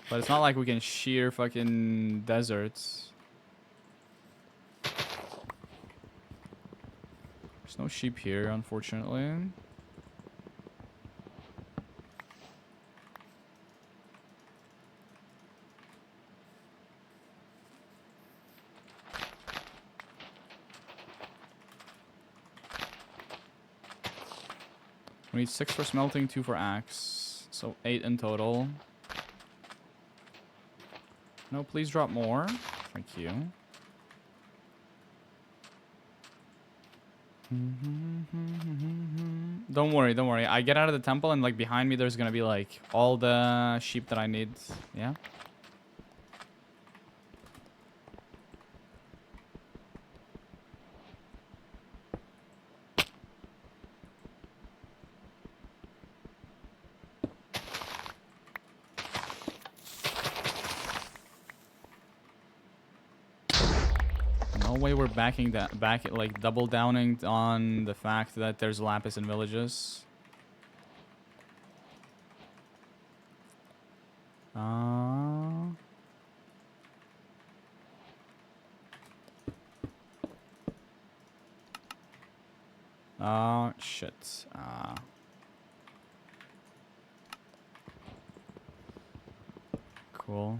[SPEAKER 1] But it's not like we can shear fucking deserts. There's no sheep here, unfortunately. We need 6 for smelting, 2 for axe. So 8 in total. No, please drop more. Thank you. Don't worry, don't worry. I get out of the temple and like behind me there's gonna be like all the sheep that I need. Yeah. No way we're backing that like double downing on the fact that there's lapis in villages. Oh shit. Cool.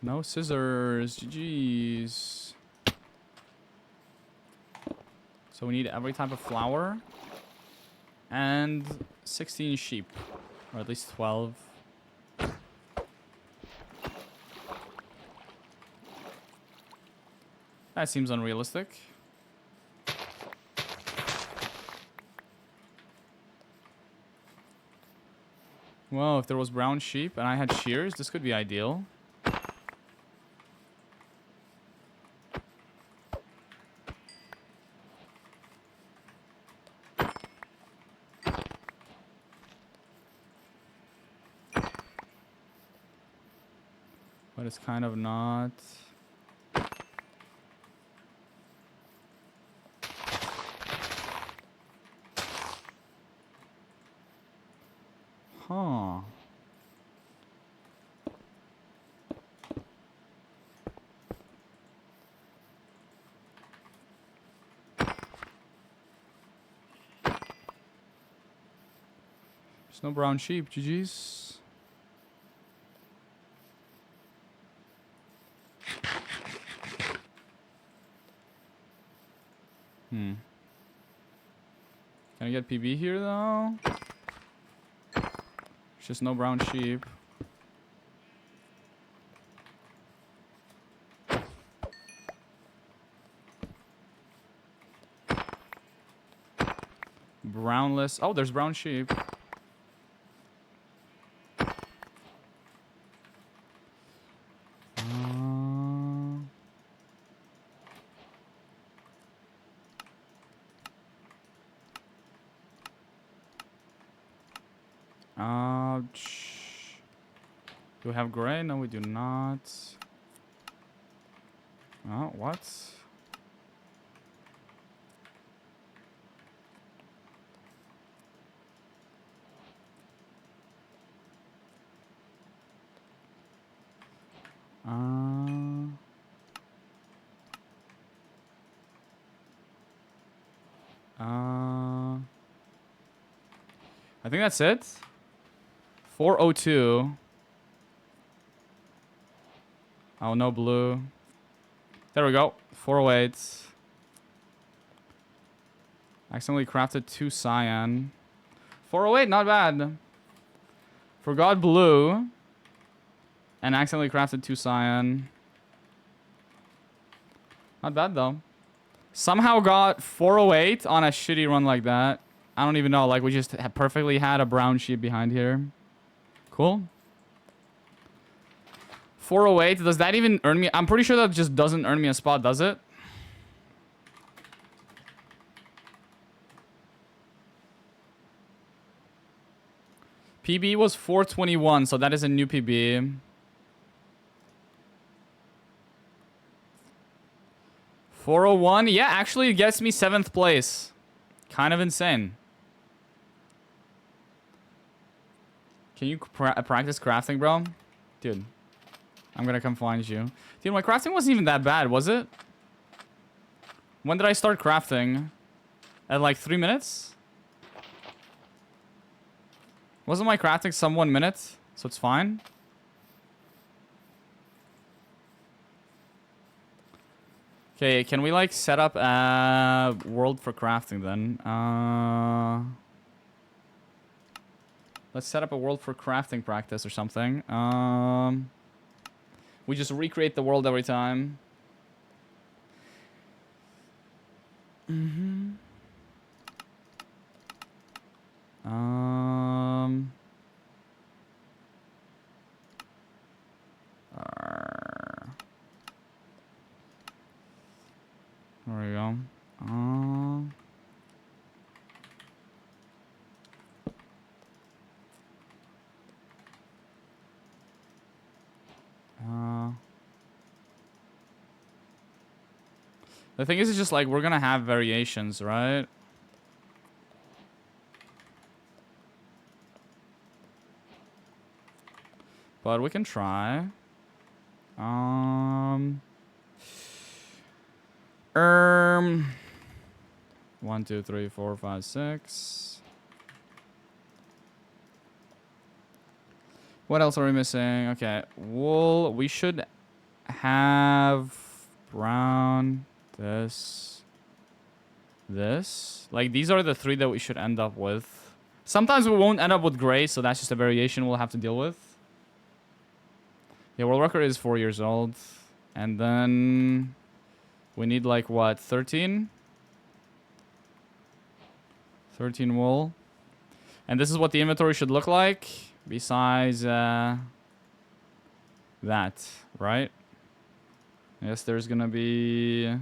[SPEAKER 1] No scissors. GG's. So we need every type of flour. And 16 sheep. Or at least 12. That seems unrealistic. Well, if there was brown sheep and I had shears, this could be ideal. But it's kind of not. Huh. There's no brown sheep, GG's. Can I get PB here though? There's just no brown sheep. Brownless. Oh, there's brown sheep. Do we have gray? No, we do not. Oh, what? I think that's it. 402. Oh, no blue. There we go. 408. Accidentally crafted 2 cyan. 408, not bad. Forgot blue. And accidentally crafted 2 cyan. Not bad, though. Somehow got 408 on a shitty run like that. I don't even know. Like, we just perfectly had a brown sheep behind here. Cool. 408. Does that even earn me? I'm pretty sure that just doesn't earn me a spot, does it? PB was 421, so that is a new PB. 401. Yeah, actually, it gets me 7th place. Kind of insane. Can you practice crafting, bro? Dude, I'm gonna come find you. Dude, my crafting wasn't even that bad, was it? When did I start crafting? At like 3 minutes? Wasn't my crafting some 1 minute? So it's fine. Okay, can we like set up a world for crafting then? Let's set up a world for crafting practice or something. We just recreate the world every time. There we go. The thing is, it's just like we're gonna have variations, right? But we can try. 1, 2, 3, 4, 5, 6. What else are we missing? Okay, wool. We should have brown. This. Like, these are the 3 that we should end up with. Sometimes we won't end up with gray, so that's just a variation we'll have to deal with. Yeah, world record is 4 years old. And then we need, like, what, 13? 13 wool. And this is what the inventory should look like, besides that, right? Yes, there's gonna be...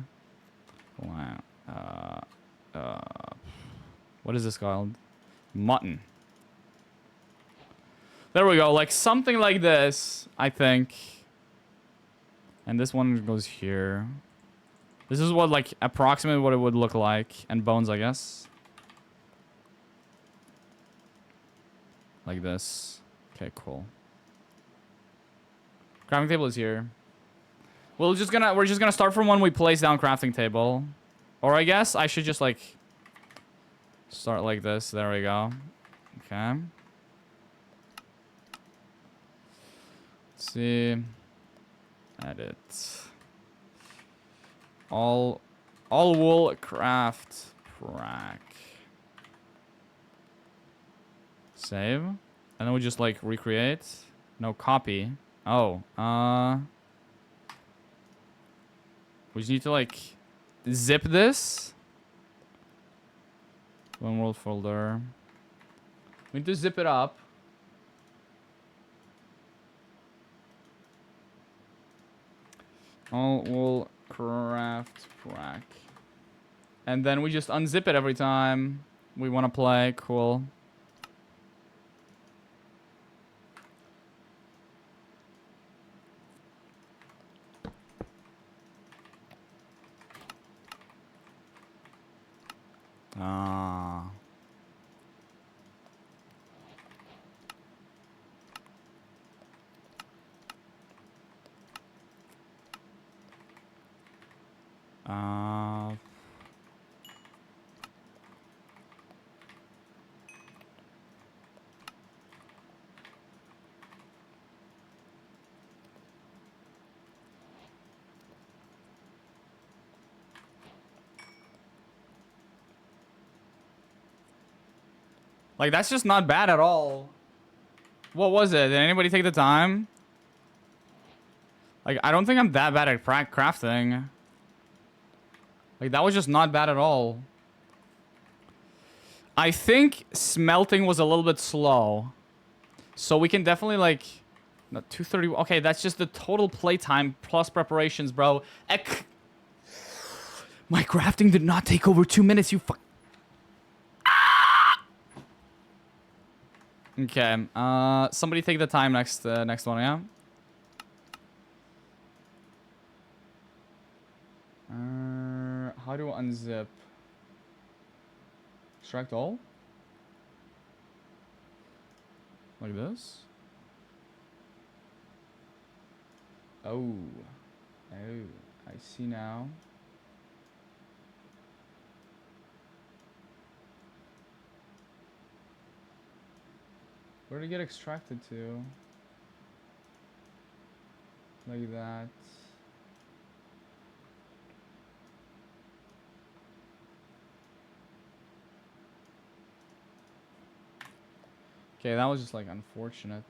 [SPEAKER 1] Wow. What is this called? Mutton. There we go, like something like this, I think. And this one goes here. This is what, like, approximately what it would look like. And bones, I guess. Like this. Okay, cool. Crafting table is here. We're just gonna start from when we place down crafting table. Or I guess I should just, like, start like this. There we go. Okay. Let's see. Edit. All wool craft prac. Save. And then we just, like, recreate. No, copy. Oh, we just need to, like, zip this. One world folder. We need to zip it up. All wool craft prac. And then we just unzip it every time we want to play. Cool. Ah. Like, that's just not bad at all. What was it? Did anybody take the time? Like, I don't think I'm that bad at crafting. Like, that was just not bad at all. I think smelting was a little bit slow. So we can definitely, like... No, 230... Okay, that's just the total playtime plus preparations, bro. My crafting did not take over 2 minutes, you fuck... Okay, somebody take the time next one, yeah? How do I unzip? Extract all? Like this? Oh. Oh, I see now. Where did it get extracted to? Like that. Okay, that was just, like, unfortunate.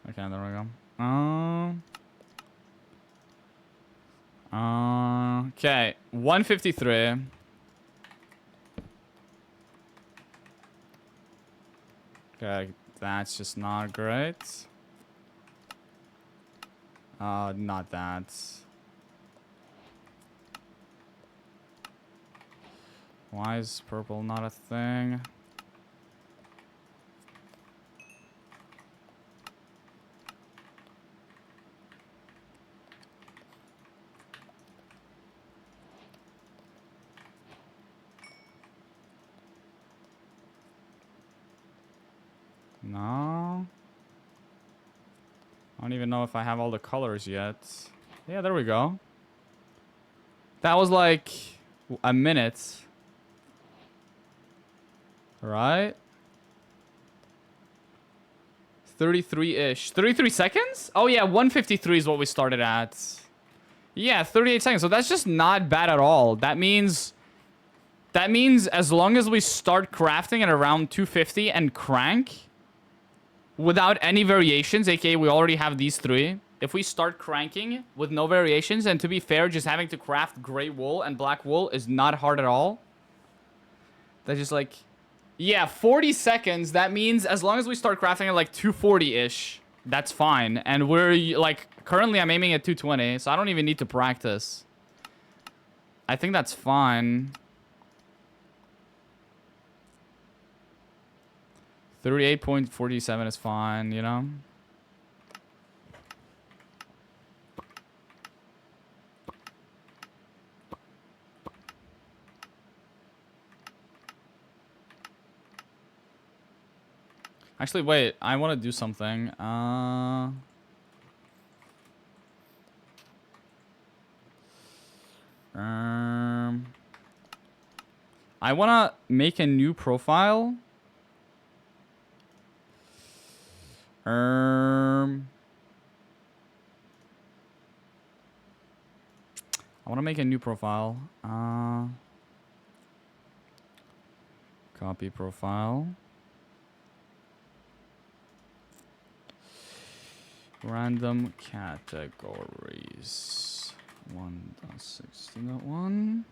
[SPEAKER 1] Okay, there we go. Okay, 153. Okay, that's just not great. Not that. Why is purple not a thing? I don't even know if I have all the colors yet. Yeah, there we go. That was like a minute. Right? 33-ish. 33 seconds? Oh yeah, 153 is what we started at. Yeah, 38 seconds. So that's just not bad at all. That means as long as we start crafting at around 250 and crank without any variations, aka we already have these three. If we start cranking with no variations, and to be fair, just having to craft gray wool and black wool is not hard at all. That's just like, yeah, 40 seconds. That means as long as we start crafting at like 240-ish, that's fine. And we're like, currently I'm aiming at 220, so I don't even need to practice. I think that's fine. 38.47 is fine, you know? Actually, wait. I want to do something. I want to make a new profile. I want to make a new profile. Copy profile. Random categories. 1.16.1.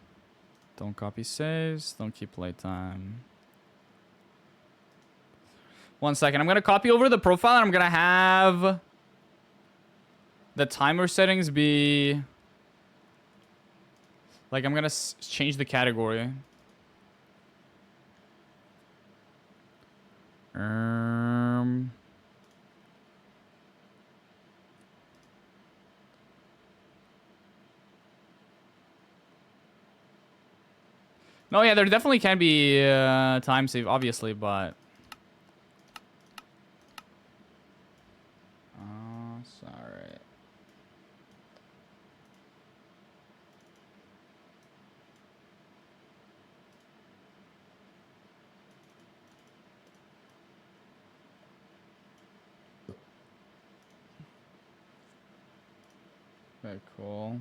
[SPEAKER 1] Don't copy saves. Don't keep playtime. 1 second. I'm going to copy over the profile and I'm going to have the timer settings be... Like, I'm going to change the category. No, yeah, there definitely can be time save, obviously, but... sorry. Very cool.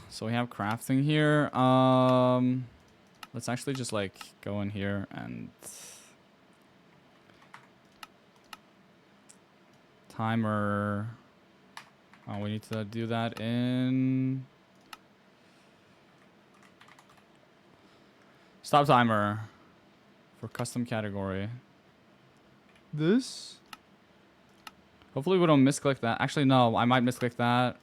[SPEAKER 1] So we have crafting here. Let's actually just like go in here and timer. Oh, we need to do that in stop timer for custom category. This. Hopefully we don't misclick that. Actually, no, I might misclick that.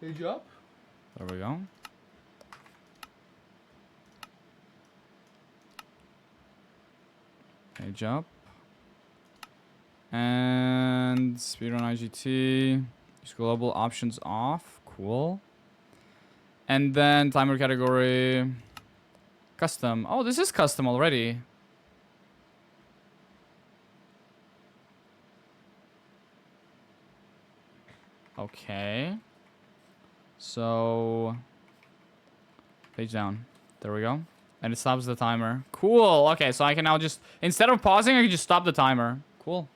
[SPEAKER 1] Page up. There we go. Page up. And speedrun IGT. Use global options off. Cool. And then timer category. Custom. Oh, this is custom already. Okay. So, page down. There we go. And it stops the timer. Cool. Okay, so I can now just, instead of pausing, I can just stop the timer. Cool.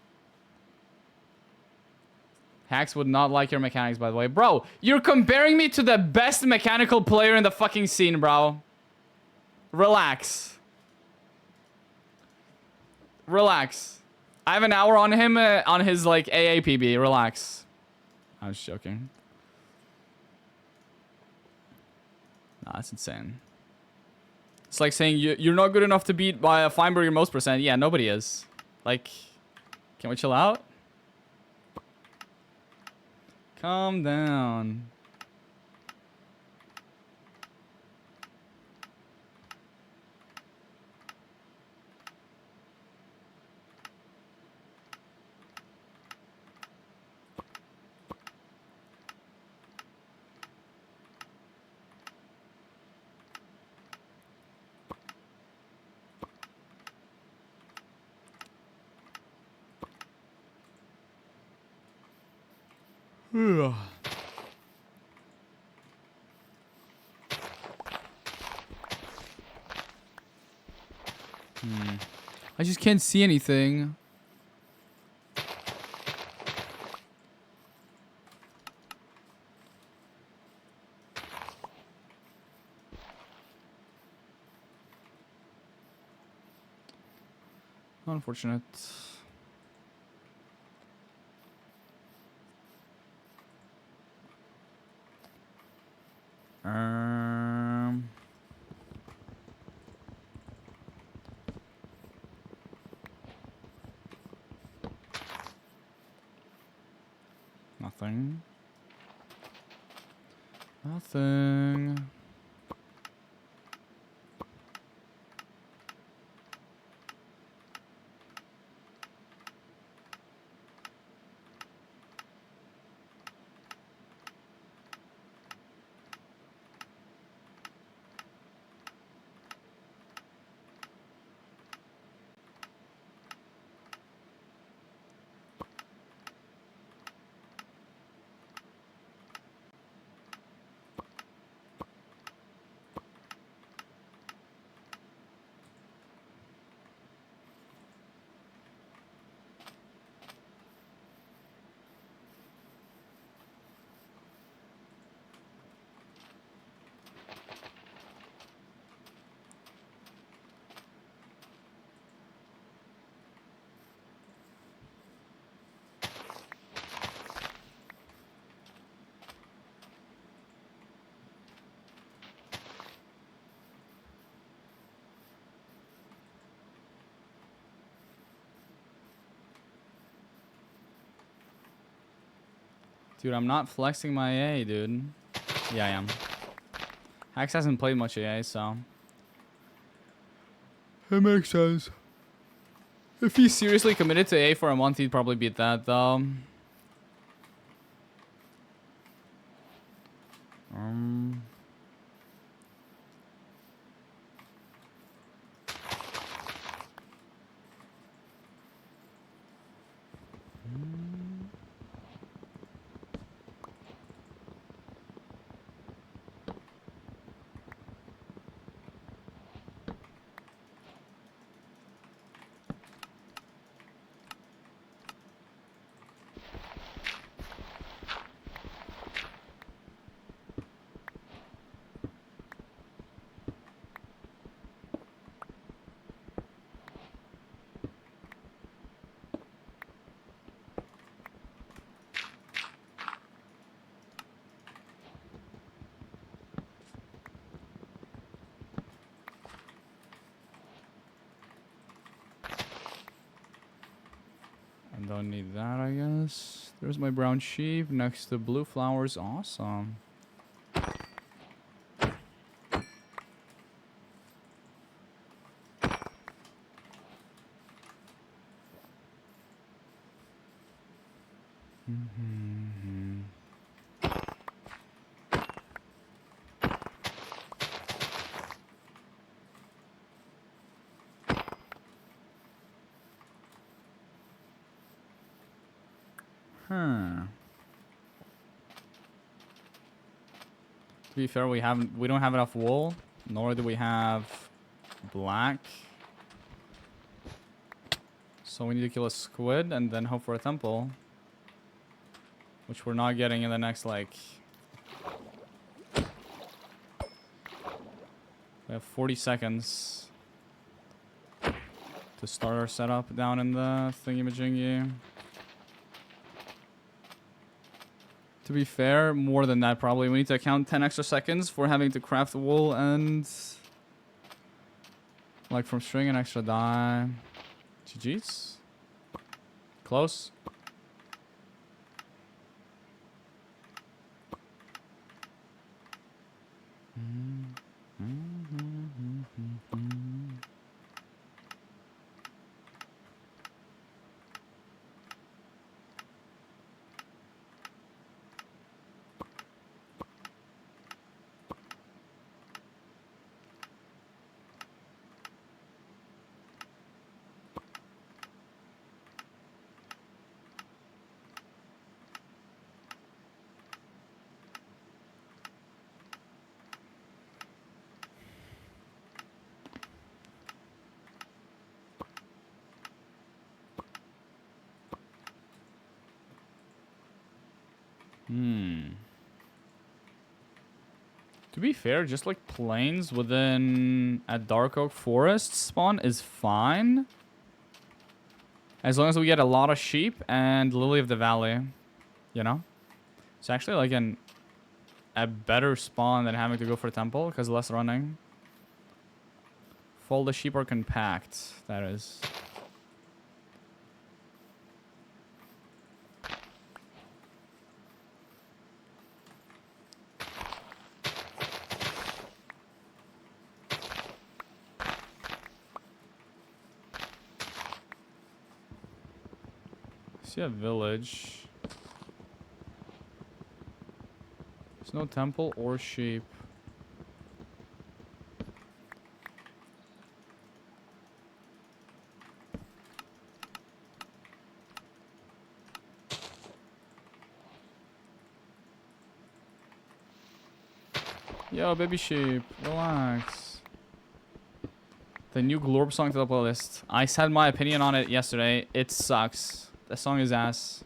[SPEAKER 1] Hacks would not like your mechanics, by the way. Bro, you're comparing me to the best mechanical player in the fucking scene, bro. Relax. Relax. I have an hour on him, on his, like, AAPB. Relax. I was joking. Nah, that's insane. It's like saying you're not good enough to beat by a Feinberger most percent. Yeah, nobody is. Like, can we chill out? Calm down. I just can't see anything. Unfortunate. Nothing. Nothing. Dude, I'm not flexing my A, dude. Yeah, I am. Hax hasn't played much AA, so it makes sense. If he's seriously committed to A for a month, he'd probably beat that, though. I don't need that, I guess. There's my brown sheep next to blue flowers. Awesome. To be fair, we don't have enough wool, nor do we have black. So we need to kill a squid and then hope for a temple, which we're not getting in the next, like, we have 40 seconds to start our setup down in the thingy-majingy. To be fair, more than that probably. We need to count 10 extra seconds for having to craft wool and, like, from string an extra dye. GG's. Close. To be fair, just like plains within a Dark Oak Forest spawn is fine. As long as we get a lot of sheep and Lily of the Valley, you know? It's actually like a better spawn than having to go for a temple because less running. Full the sheep are compact, that is. See a village. There's no temple or sheep. Yo, baby sheep, relax. The new Glorb song to the playlist. I said my opinion on it yesterday. It sucks. The song is ass.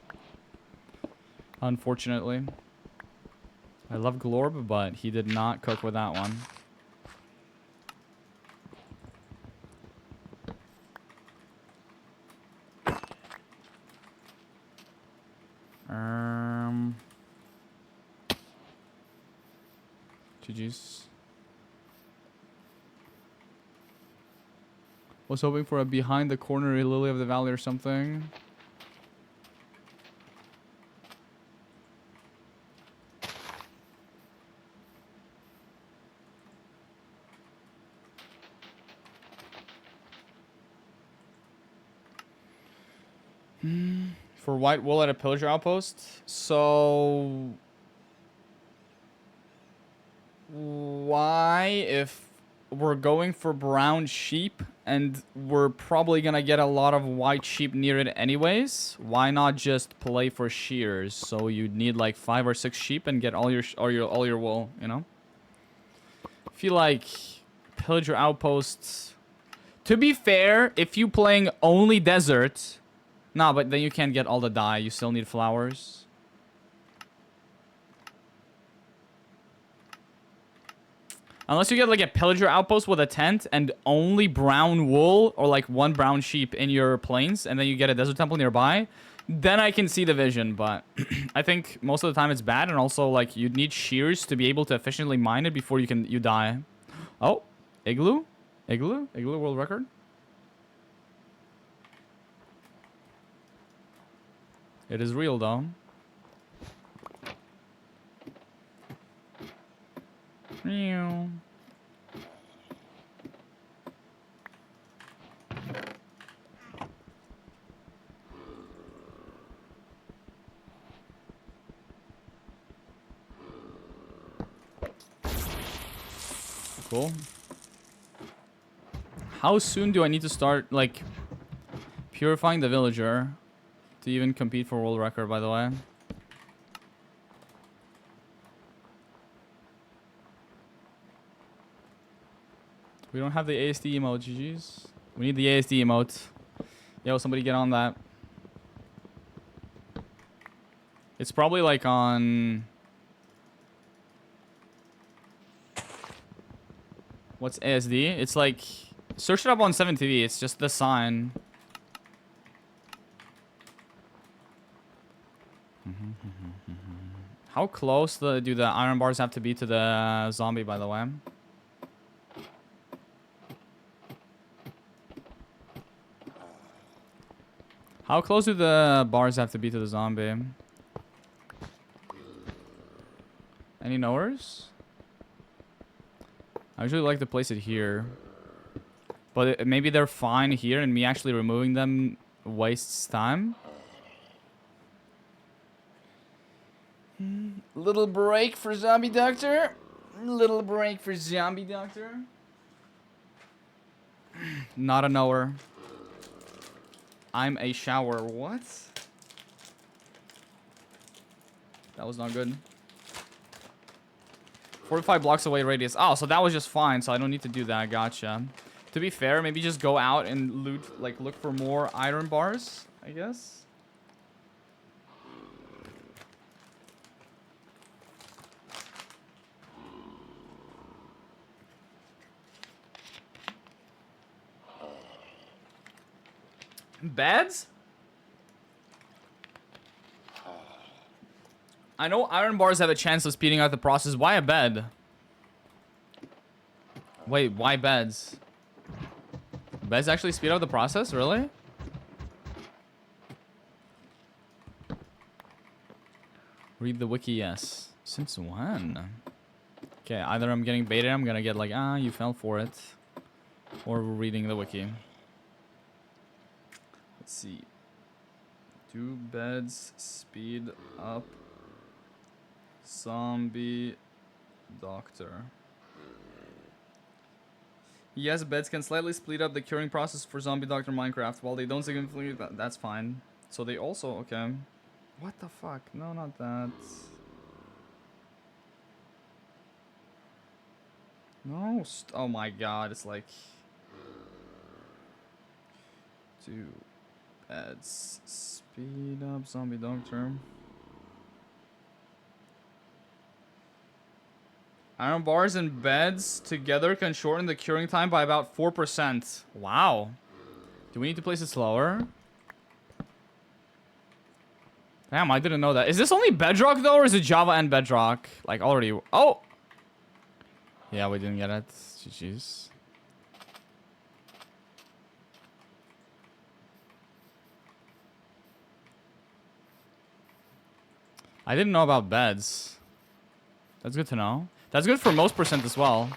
[SPEAKER 1] Unfortunately. I love Glorb, but he did not cook with that one. GG's. Was hoping for a behind the corner Lily of the Valley or something. For white wool at a pillager outpost. So why, if we're going for brown sheep and we're probably gonna get a lot of white sheep near it anyways, why not just play for shears? So you'd need like 5 or 6 sheep and get all your wool, you know? I feel like pillager outposts. To be fair, if you playing only desert, no, but then you can't get all the dye. You still need flowers. Unless you get like a pillager outpost with a tent and only brown wool or like 1 brown sheep in your plains, and then you get a desert temple nearby, then I can see the vision. But I think most of the time it's bad, and also like you'd need shears to be able to efficiently mine it before you die. Oh, igloo world record. It is real though. Meow. Cool. How soon do I need to start, like, purifying the villager to even compete for world record, by the way? We don't have the ASD emote, GG's. We need the ASD emote. Yo, somebody get on that. It's probably like on... What's ASD? It's like... Search it up on 7TV. It's just the sign. How close do the iron bars have to be to the zombie, by the way? How close do the bars have to be to the zombie? Any knowers? I usually like to place it here. But maybe they're fine here and me actually removing them wastes time. Little break for zombie doctor. Little break for zombie doctor. Not a knower. I'm a shower. What? That was not good. 45 blocks away radius. Oh, so that was just fine. So I don't need to do that. Gotcha. To be fair, maybe just go out and loot, like look for more iron bars, I guess. Beds? I know iron bars have a chance of speeding out the process. Why a bed? Wait, why beds? Beds actually speed up the process? Really? Read the wiki, yes. Since when? Okay, either I'm getting baited, I'm gonna get like, ah, you fell for it. Or we're reading the wiki. Let's see. Do beds speed up zombie doctor? Yes, beds can slightly speed up the curing process for zombie doctor Minecraft. While they don't significantly, that's fine. So they also, okay. What the fuck? No, not that. No, oh my god, it's like... Do beds speed up zombie doctor? Iron bars and beds together can shorten the curing time by about 4%. Wow. Do we need to place it slower? Damn, I didn't know that. Is this only Bedrock though, or is it Java and Bedrock? Like already. Oh! Yeah, we didn't get it. GG's. I didn't know about beds. That's good to know. That's good for most percent as well.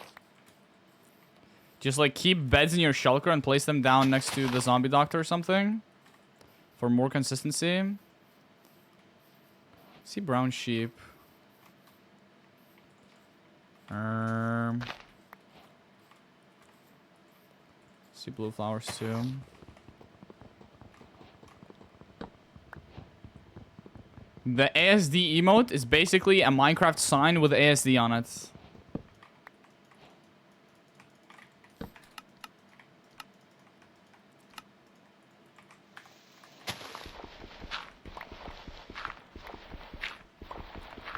[SPEAKER 1] Just like keep beds in your shulker and place them down next to the zombie doctor or something. For more consistency. See brown sheep. See blue flowers too. The ASD emote is basically a Minecraft sign with ASD on it.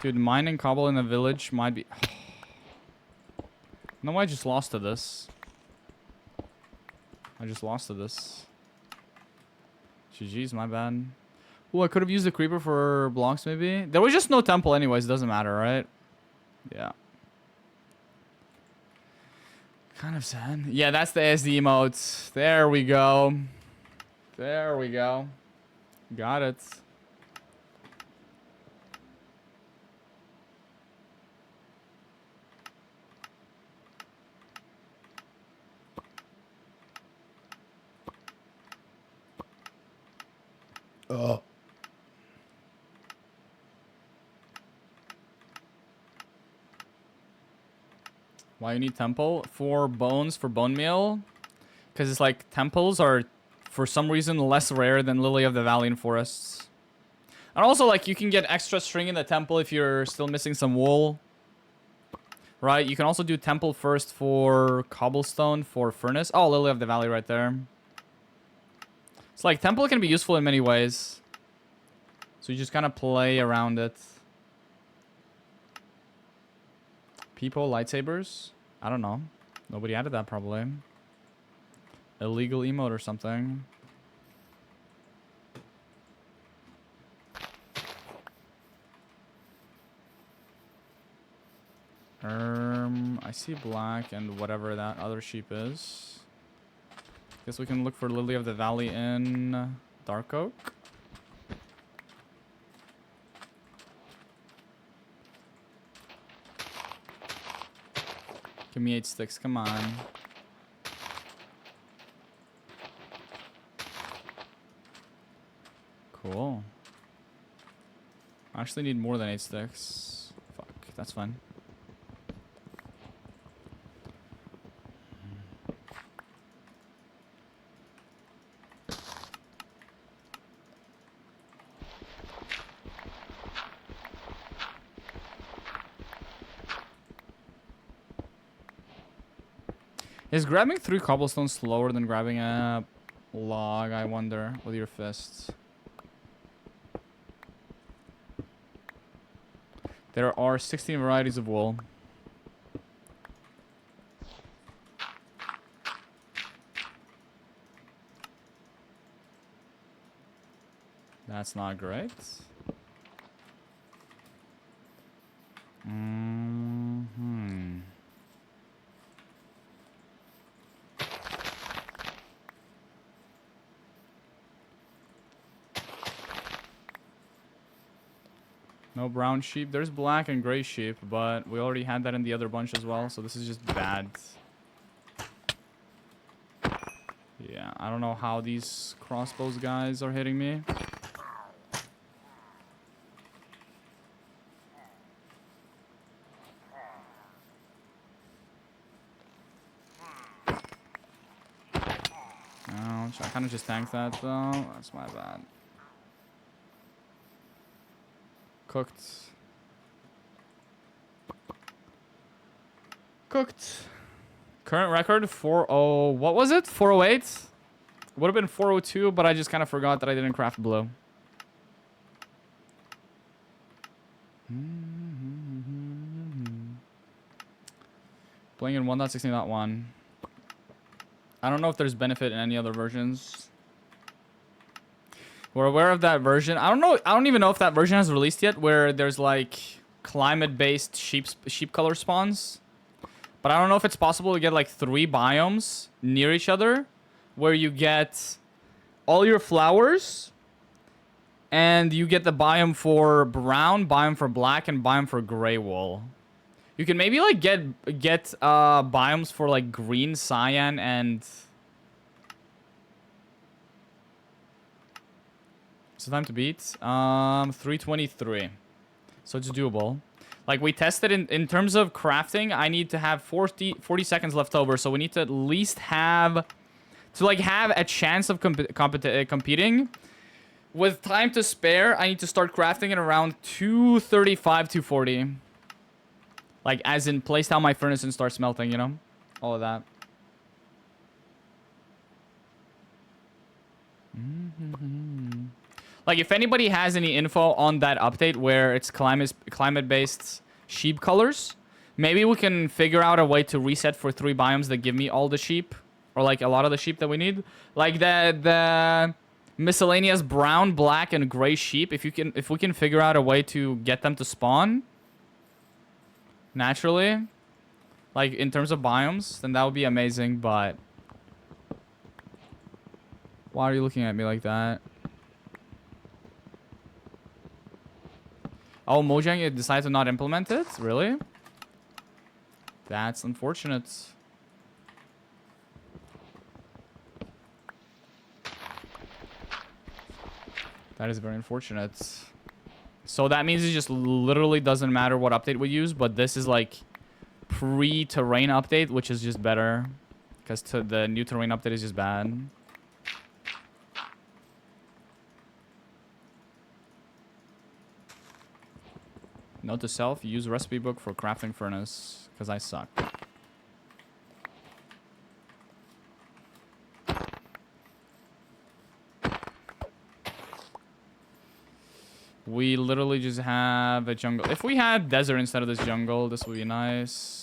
[SPEAKER 1] Dude, mining cobble in the village might be... No, I just lost to this. I just lost to this. GG's, my bad. Oh, I could have used the creeper for blocks, maybe. There was just no temple anyways. It doesn't matter, right? Yeah. Kind of sad. Yeah, that's the SD emotes. There we go. There we go. Got it. Oh. Why you need temple? For bones, for bone meal? Because it's like temples are, for some reason, less rare than Lily of the Valley and forests. And also, like, you can get extra string in the temple if you're still missing some wool. Right? You can also do temple first for cobblestone, for furnace. Oh, Lily of the Valley right there. It's like, temple can be useful in many ways. So you just kind of play around it. People, lightsabers? I don't know. Nobody added that, probably. Illegal emote or something. I see black and whatever that other sheep is. Guess we can look for Lily of the Valley in Dark Oak. Give me 8 sticks, come on. Cool. I actually need more than 8 sticks. Fuck, that's fine. Is grabbing 3 cobblestone slower than grabbing a log, I wonder, with your fists? There are 16 varieties of wool. That's not great. Mm-hmm. No brown sheep. There's black and gray sheep, but we already had that in the other bunch as well, so this is just bad. Yeah, I don't know how these crossbows guys are hitting me. Ouch, I kind of just tanked that though. That's my bad. Cooked. Cooked. Current record 4-0. What was it? 408? Would have been 402, but I just kind of forgot that I didn't craft blue. Playing in 1.16.1. I don't know if there's benefit in any other versions. We're aware of that version. I don't know. I don't even know if that version has released yet, where there's like climate-based sheep color spawns. But I don't know if it's possible to get like 3 biomes near each other, where you get all your flowers, and you get the biome for brown, biome for black, and biome for gray wool. You can maybe like get biomes for like green, cyan, and what's the time to beat? 3:23. So it's doable. Like we tested in terms of crafting, I need to have 40 seconds left over, so we need to at least have a chance of competing. With time to spare, I need to start crafting at around 2:35, 2:40. Like, as in, place down my furnace and start smelting, you know? All of that. Like, if anybody has any info on that update where it's climate-based sheep colors, maybe we can figure out a way to reset for 3 biomes that give me all the sheep. Or, like, a lot of the sheep that we need. Like, the miscellaneous brown, black, and gray sheep. If we can figure out a way to get them to spawn naturally, like in terms of biomes, then that would be amazing. But why are you looking at me like that? Oh, Mojang decided to not implement it? Really? That's unfortunate. That is very unfortunate. So that means it just literally doesn't matter what update we use, but this is like pre-terrain update, which is just better. Because the new terrain update is just bad. Note to self, use recipe book for crafting furnace, because I suck. We literally just have a jungle. If we had desert instead of this jungle, this would be nice.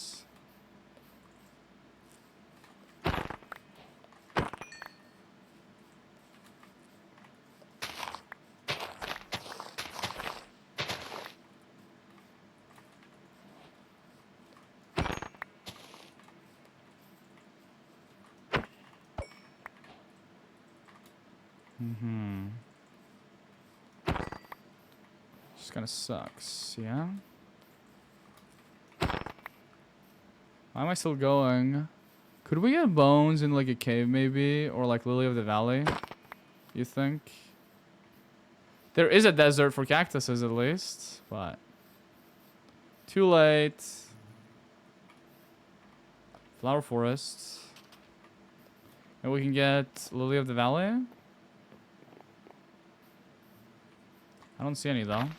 [SPEAKER 1] Just kind of sucks, yeah? Why am I still going? Could we get bones in like a cave maybe? Or like Lily of the Valley? You think? There is a desert for cactuses at least, but too late. Flower forests. And we can get Lily of the Valley. I don't see any though.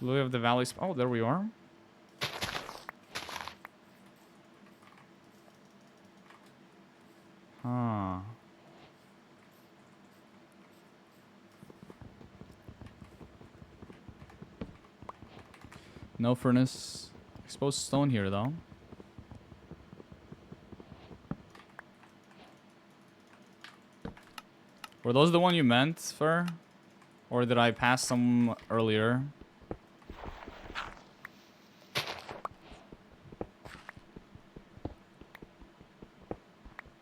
[SPEAKER 1] Lily of the Valley. Oh, there we are. Huh. No furnace. Exposed stone here, though. Were those the one you meant for? Or did I pass some earlier?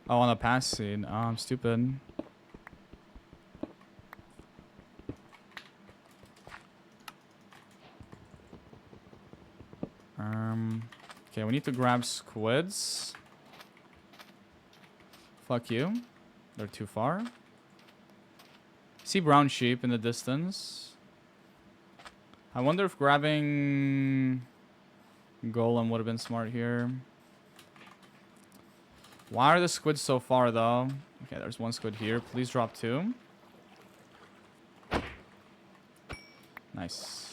[SPEAKER 1] Oh, on the pass scene. Oh, I'm stupid. Okay, we need to grab squids. Fuck you. They're too far. See brown sheep in the distance. I wonder if grabbing golem would have been smart here. Why are the squids so far, though? Okay, there's one squid here. Please drop 2. Nice.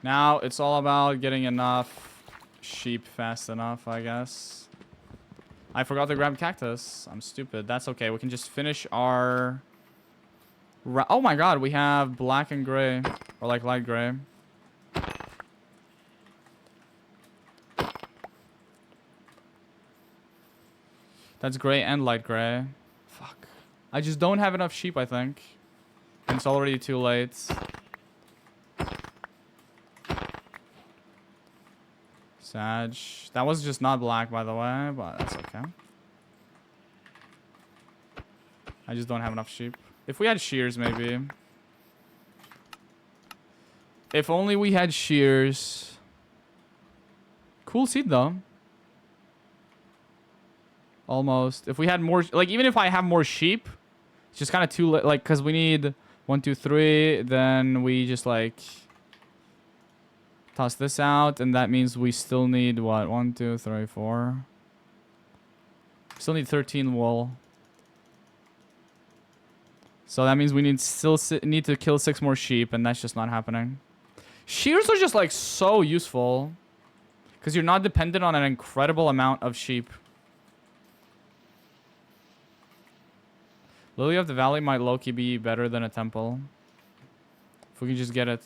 [SPEAKER 1] Now, it's all about getting enough sheep fast enough, I guess. I forgot to grab cactus. I'm stupid. That's okay. We can just finish our... Oh my god, we have black and gray. Or like light gray. That's gray and light gray. Fuck. I just don't have enough sheep, I think. And it's already too late. Sag. That was just not black, by the way, but that's okay. I just don't have enough sheep. If we had shears, maybe. If only we had shears. Cool seed, though. Almost. If we had more... Like, even if I have more sheep, it's just kind of too... Like, because we need 1, 2, 3. Then we just, like... Toss this out, and that means we still need, what? 1, 2, 3, 4. Still need 13 wool. So that means we need need to kill 6 more sheep, and that's just not happening. Shears are just, like, so useful. Because you're not dependent on an incredible amount of sheep. Lily of the Valley might low-key be better than a temple. If we can just get it.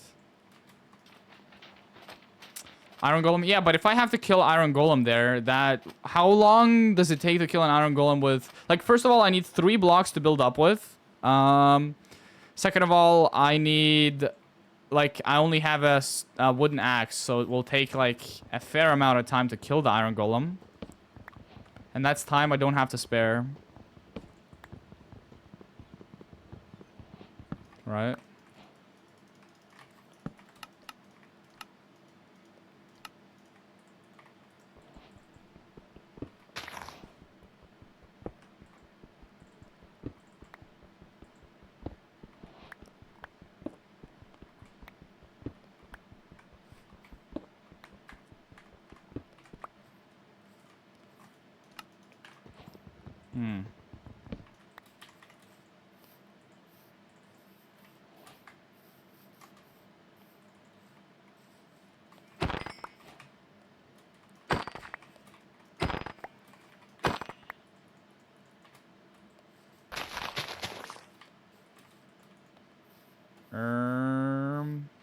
[SPEAKER 1] Iron Golem. Yeah, but if I have to kill Iron Golem there, how long does it take to kill an Iron Golem with... Like, first of all, I need 3 blocks to build up with. Second of all, I need... Like, I only have a wooden axe, so it will take, like, a fair amount of time to kill the Iron Golem. And that's time I don't have to spare. Right?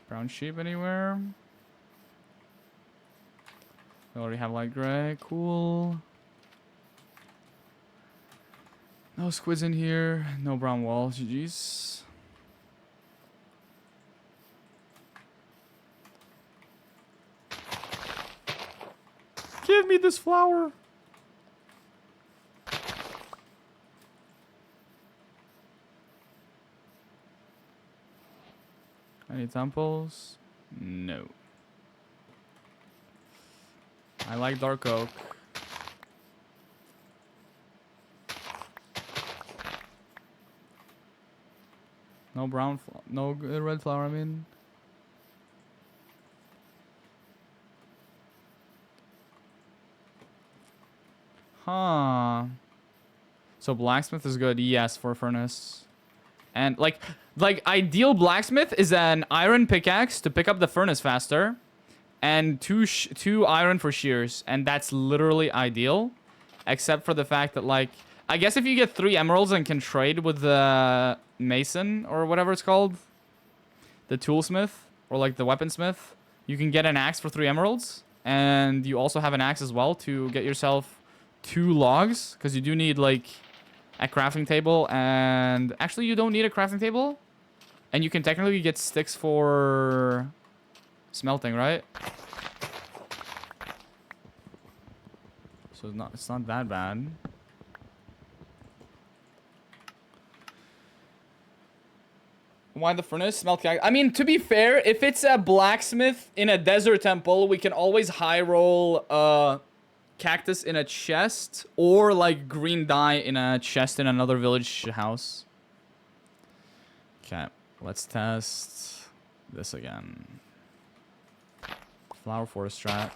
[SPEAKER 1] Brown sheep anywhere? We already have light gray. Cool. No squids in here. No brown wall. GG's. Give me this flower. Any temples? No. I like dark oak. No brown, no red flower, I mean. Huh. So blacksmith is good, yes, for furnace. And like ideal blacksmith is an iron pickaxe to pick up the furnace faster, and two iron for shears, and that's literally ideal, except for the fact that, like, I guess if you get 3 emeralds and can trade with the mason or whatever it's called, the toolsmith, or like the weaponsmith, you can get an axe for 3 emeralds. And you also have an axe as well to get yourself 2 logs. Because you do need like a crafting table. And actually you don't need a crafting table. And you can technically get sticks for smelting, right? So it's not that bad. Why the furnace? Smelt cactus. I mean, to be fair, if it's a blacksmith in a desert temple, we can always high roll cactus in a chest or like green dye in a chest in another village house. Okay, let's test this again. Flower forest strat.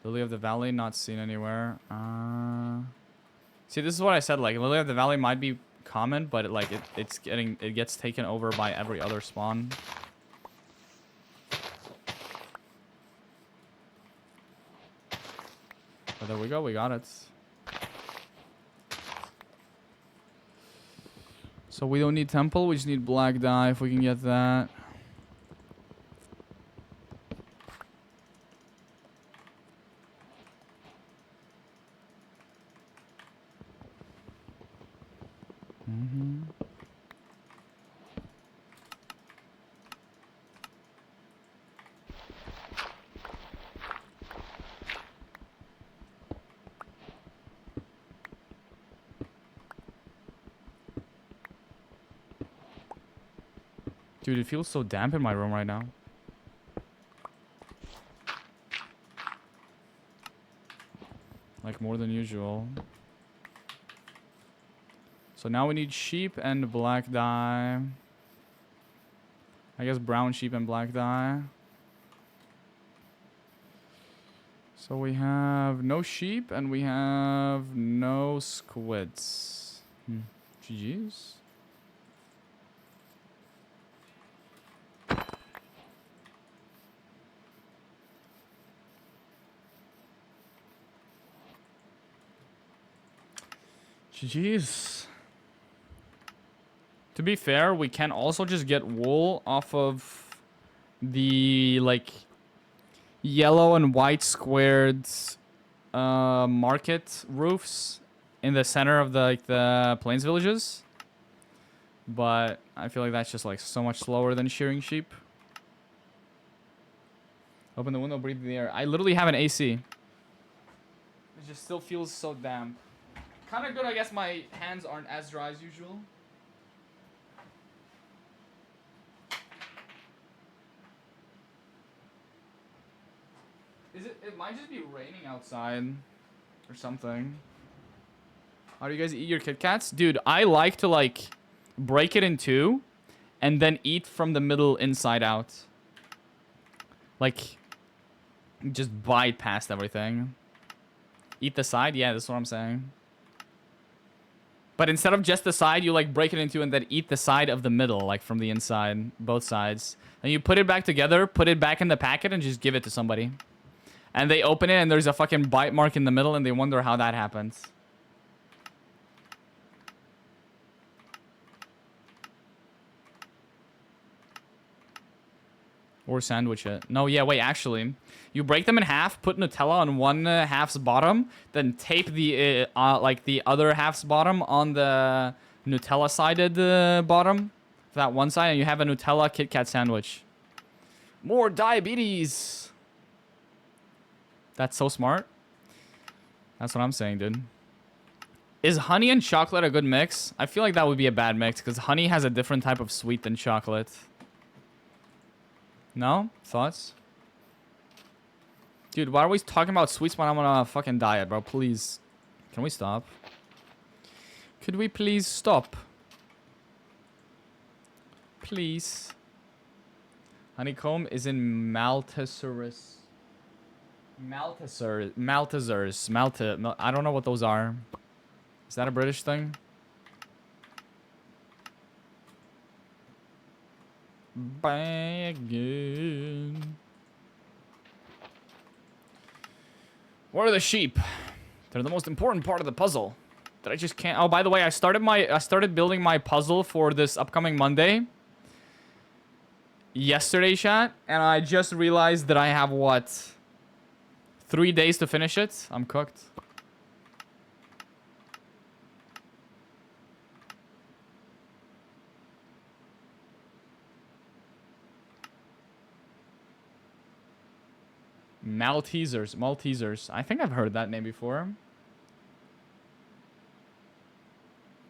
[SPEAKER 1] Lily of the Valley, not seen anywhere. See, this is what I said. Like, Lily of the Valley might be common, but it gets taken over by every other spawn. But there we go. We got it. So we don't need temple. We just need black dye if we can get that. Dude, it feels so damp in my room right now. Like more than usual. So now we need sheep and black dye. I guess brown sheep and black dye. So we have no sheep and we have no squids. GG's. GG's. To be fair, we can also just get wool off of the like yellow and white squared market roofs in the center of the plains villages. But I feel like that's just like so much slower than shearing sheep. Open the window, breathe the air. I literally have an AC. It just still feels so damp. Kind of good, I guess my hands aren't as dry as usual. It might just be raining outside or something. How do you guys eat your Kit Kats? Dude, I like to like break it in 2 and then eat from the middle inside out. Like just bite past everything. Eat the side? Yeah, that's what I'm saying. But instead of just the side, you like break it in 2 and then eat the side of the middle, like from the inside, both sides. And you put it back together, put it back in the packet, and just give it to somebody. And they open it, and there's a fucking bite mark in the middle, and they wonder how that happens. Or sandwich it. No, yeah, wait, actually. You break them in half, put Nutella on one half's bottom, then tape the like the other half's bottom on the Nutella-sided bottom. For that one side, and you have a Nutella Kit Kat sandwich. More diabetes! That's so smart. That's what I'm saying, dude. Is honey and chocolate a good mix? I feel like that would be a bad mix, because honey has a different type of sweet than chocolate. No? Thoughts? Dude, why are we talking about sweets when I'm on a fucking diet, bro? Please. Can we stop? Could we please stop? Please. Honeycomb is in Malteserus. Maltesers. I don't know what those are. Is that a British thing? Back again. Where are the sheep? They're the most important part of the puzzle. that I just can't. Oh, by the way, I started building my puzzle for this upcoming Monday. Yesterday, chat, and I just realized that I have what? 3 days to finish it. I'm cooked. Maltesers. I think I've heard that name before.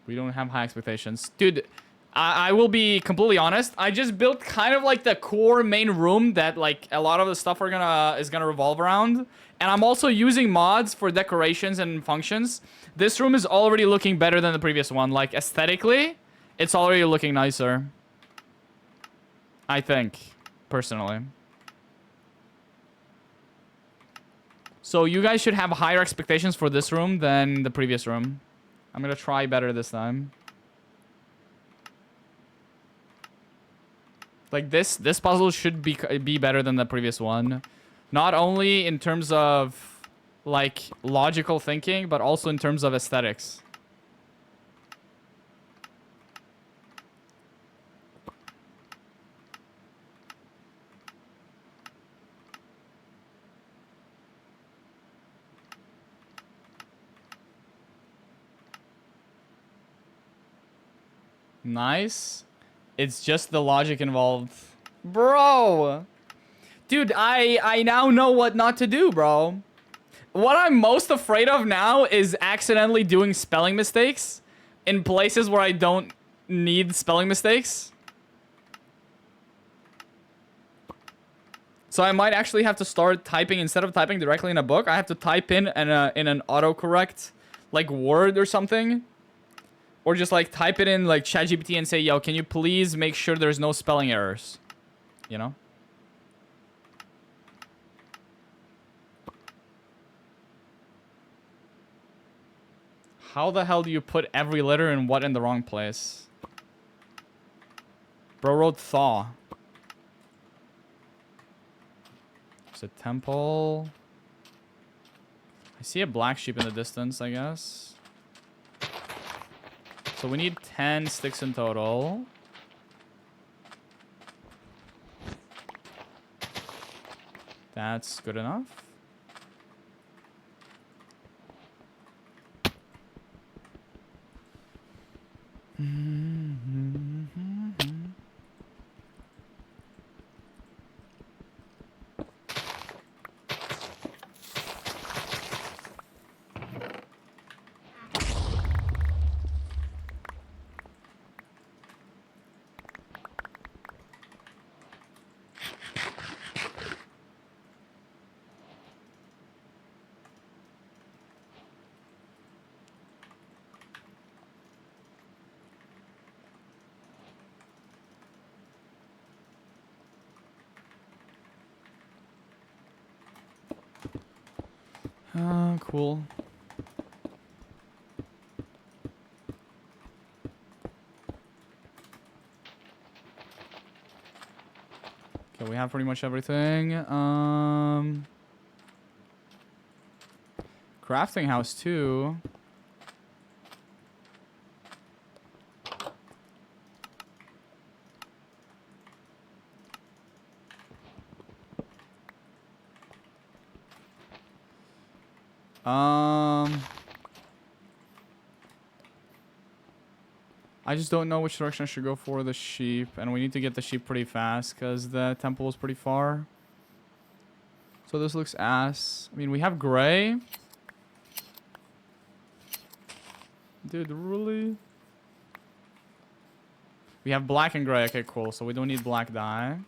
[SPEAKER 1] We don't have high expectations. Dude, I will be completely honest. I just built kind of like the core main room that like a lot of the stuff is gonna revolve around. And I'm also using mods for decorations and functions. This room is already looking better than the previous one. Like aesthetically, it's already looking nicer. I think, personally. So you guys should have higher expectations for this room than the previous room. I'm gonna try better this time. Like this puzzle should be better than the previous one. Not only in terms of like logical thinking, but also in terms of aesthetics. Nice. It's just the logic involved. Bro! Dude, I now know what not to do, bro. What I'm most afraid of now is accidentally doing spelling mistakes in places where I don't need spelling mistakes. So I might actually have to start typing, instead of typing directly in a book, I have to type in an autocorrect, like Word or something. Or just like type it in like ChatGPT and say, yo, can you please make sure there's no spelling errors? You know? How the hell do you put every letter and what in the wrong place? Bro wrote thaw. There's a temple. I see a black sheep in the distance, I guess. So we need 10 sticks in total. That's good enough. Cool. Okay, we have pretty much everything. Crafting house too. I just don't know which direction I should go for the sheep, and we need to get the sheep pretty fast because the temple is pretty far. So this looks ass. I mean, we have gray. Dude, really? We have black and gray. Okay, cool. So we don't need black dye.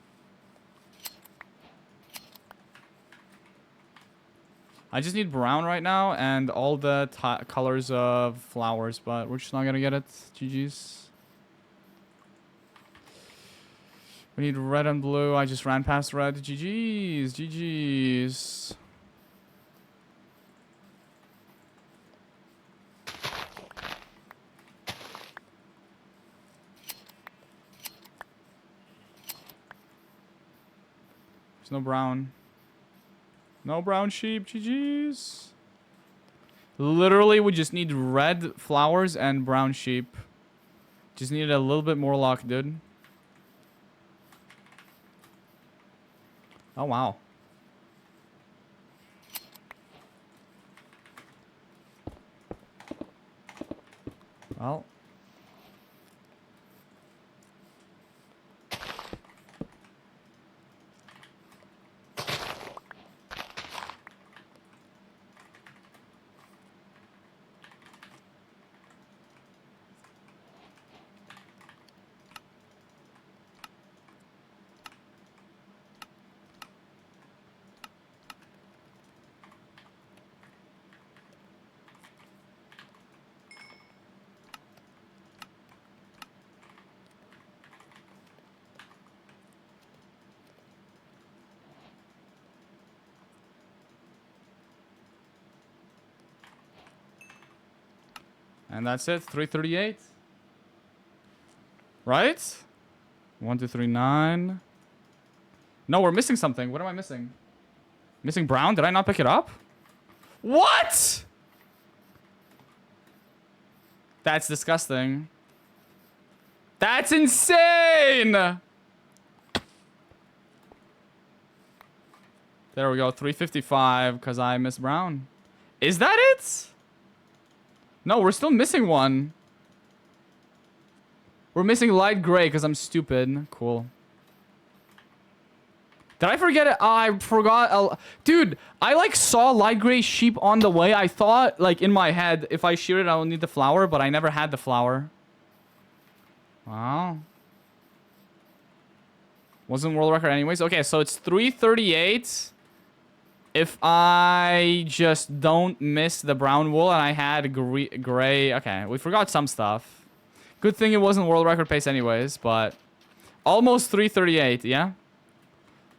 [SPEAKER 1] I just need brown right now and all the colors of flowers, but we're just not gonna get it. GG's. We need red and blue. I just ran past red. GG's. GG's. There's no brown. No brown sheep. GG's. Literally, we just need red flowers and brown sheep. Just needed a little bit more luck, dude. Oh, wow. Well. And that's it. 338. Right? 1, 2, 3, 9. No, we're missing something. What am I missing? Missing brown? Did I not pick it up? What? That's disgusting. That's insane! There we go. 355 because I missed brown. Is that it? No, we're still missing one. We're missing light gray because I'm stupid. Cool. Did I forget it? I forgot. Dude, I like saw light gray sheep on the way. I thought, like, in my head, if I shoot it, I will need the flower, but I never had the flower. Wow. Wasn't world record anyways. Okay, so it's 338. If I just don't miss the brown wool and I had gray. Okay, we forgot some stuff. Good thing it wasn't world record pace anyways, but almost 338, yeah?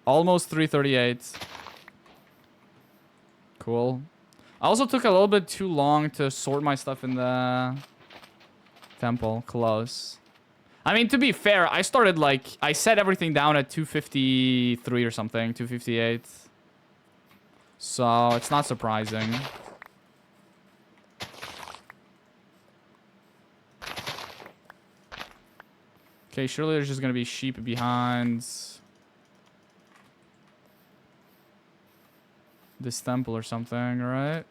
[SPEAKER 1] Almost 338. Cool. I also took a little bit too long to sort my stuff in the temple. Close. I mean, to be fair, I started like... I set everything down at 253 or something. 258. So, it's not surprising. Okay, surely there's just gonna be sheep behind this temple or something, right?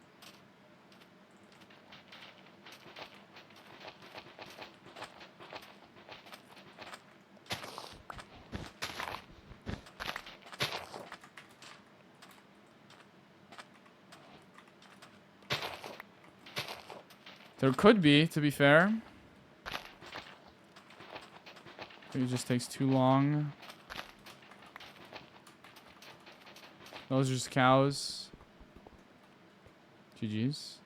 [SPEAKER 1] There could be, to be fair. It just takes too long. Those are just cows. GG's.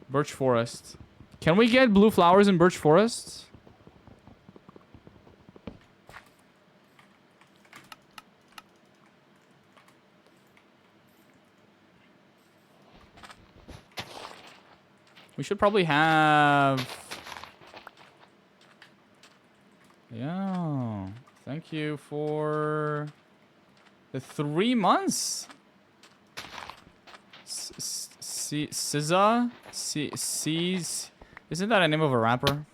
[SPEAKER 1] Birch forest. Can we get blue flowers in birch forest? We should probably have... Yeah. Thank you for the 3 months. SZA? C's? Isn't that a name of a rapper?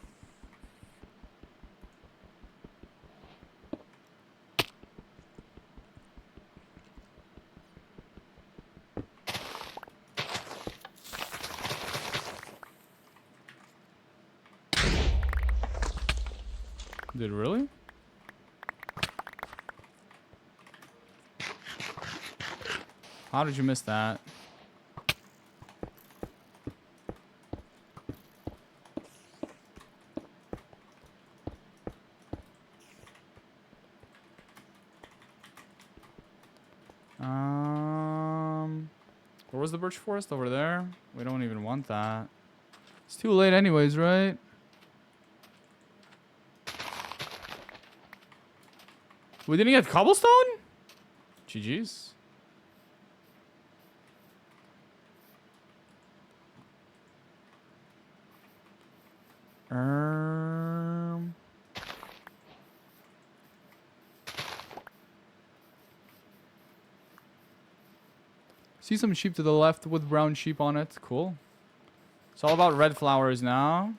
[SPEAKER 1] Did it really? How did you miss that? Where was the birch forest? Over there? We don't even want that. It's too late anyways, right? We didn't get cobblestone? GG's. See some sheep to the left with brown sheep on it. Cool. It's all about red flowers now.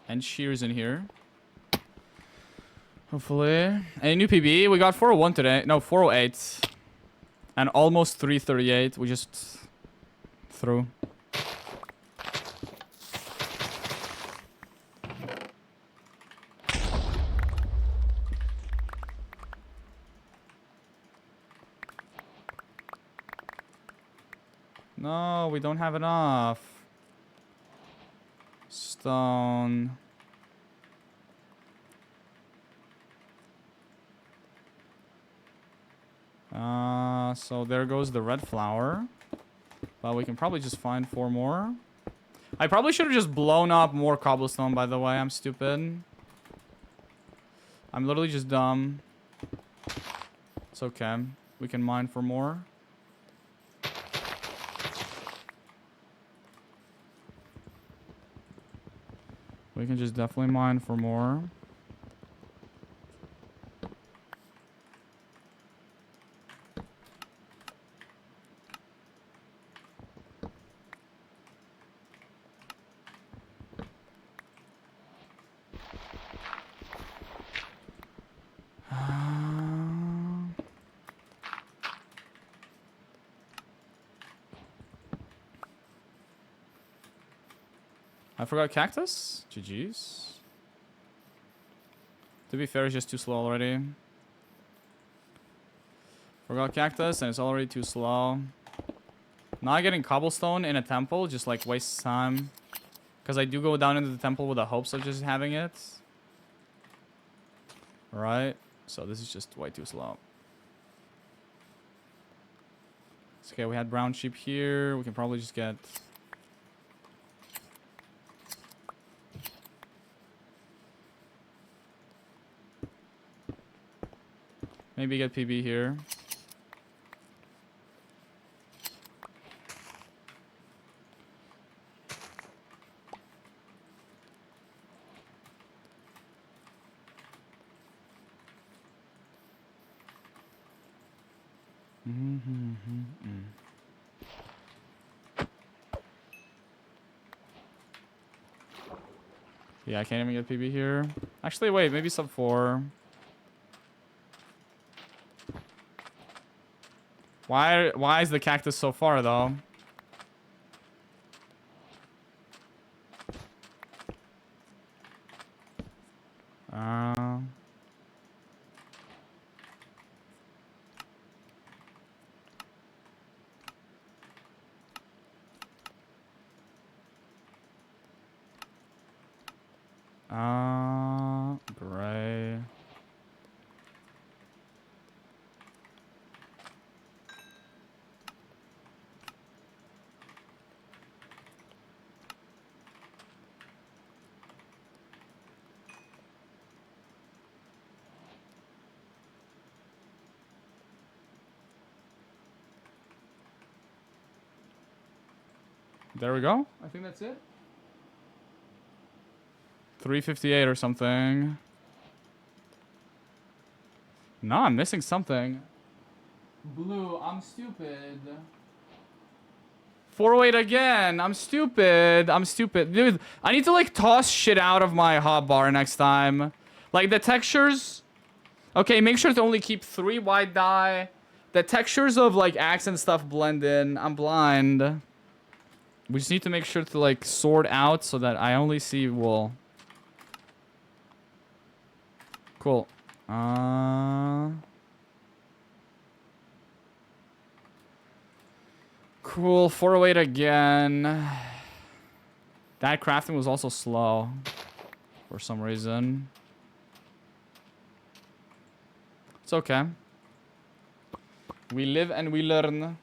[SPEAKER 1] And shears in here. Hopefully. Any new PB? We got 401 today. No, 408. And almost 338. We just threw. No, we don't have enough. Stone. So there goes the red flower. But we can probably just find 4 more. I probably should have just blown up more cobblestone, by the way. I'm stupid. I'm literally just dumb. It's okay. We can mine for more. We can just definitely mine for more. I forgot cactus. GG's. To be fair, it's just too slow already. Forgot cactus and it's already too slow. Not getting cobblestone in a temple just like wastes time. Because I do go down into the temple with the hopes of just having it. Right? So this is just way too slow. It's okay, we had brown sheep here. We can probably just get... Maybe get PB here. Yeah, I can't even get PB here. Actually, wait, maybe sub 4. Why is the cactus so far though? Gray. There we go. I think that's it. 358 or something. No, I'm missing something. Blue, I'm stupid. 408 again. I'm stupid. I'm stupid. Dude, I need to like toss shit out of my hotbar next time. Like the textures. Okay, make sure to only keep 3 white dye. The textures of like axe and stuff blend in. I'm blind. We just need to make sure to like sort out so that I only see wool. Cool. Cool. 408 again. That crafting was also slow for some reason. It's okay. We live and we learn.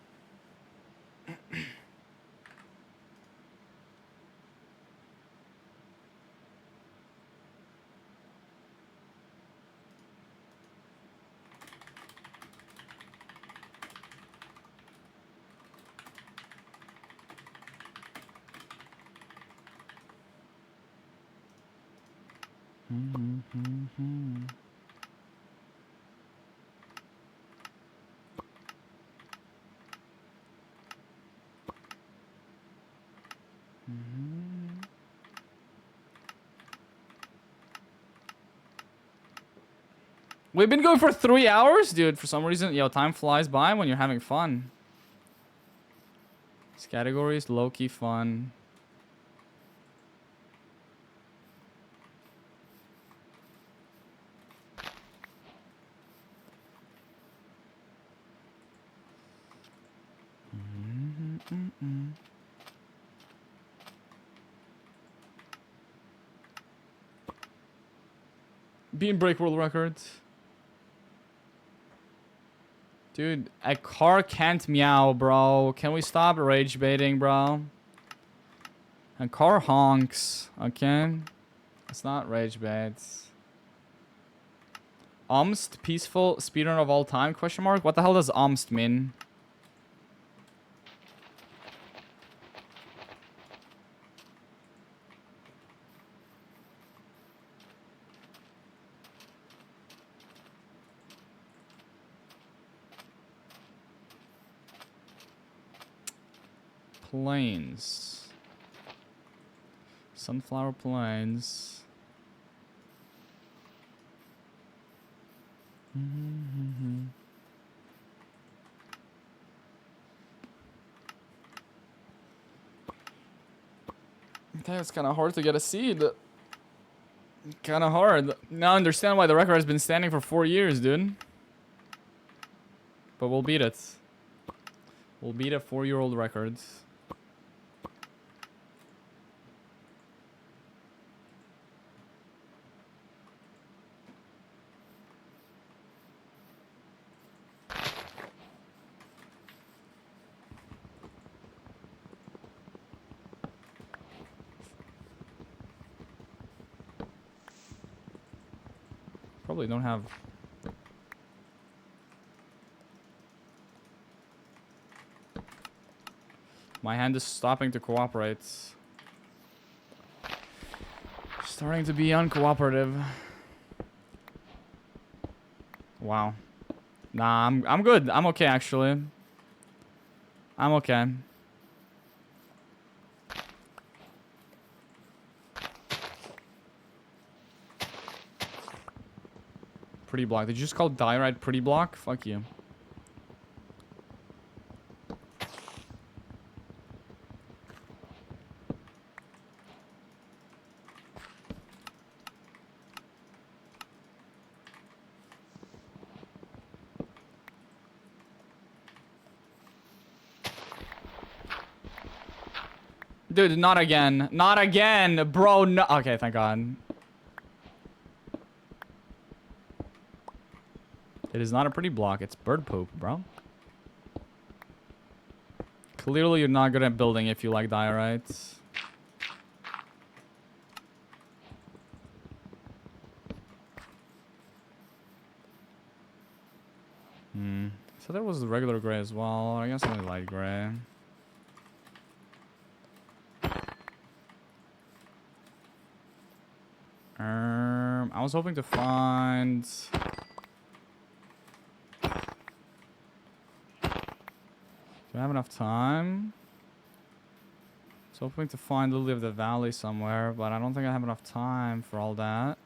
[SPEAKER 2] We've been going for 3 hours, dude. For some reason, yo, time flies by when you're having fun. This category is low-key fun. Being break world records. Dude, a car can't meow, bro. Can we stop rage baiting, bro? A car honks, okay? It's not rage baits. Omst, peaceful speedrun of all time, question mark? What the hell does Omst mean? Plains. Sunflower Plains. Okay, it's kind of hard to get a seed. Kind of hard. Now I understand why the record has been standing for 4 years, dude. But we'll beat it. We'll beat a 4-year-old record. Probably don't have... My hand is stopping to cooperate. Starting to be uncooperative. Wow. Nah, I'm good. I'm okay, actually. I'm okay. Pretty block. Did you just call diorite pretty block? Fuck you. Dude, not again. Not again, bro. No. Okay, thank God. It is not a pretty block. It's bird poop, bro. Clearly, you're not good at building if you like diorites. So there was the regular gray as well. I guess only light gray. I was hoping to find... Do I have enough time? I was hoping to find Lily of the Valley somewhere, but I don't think I have enough time for all that.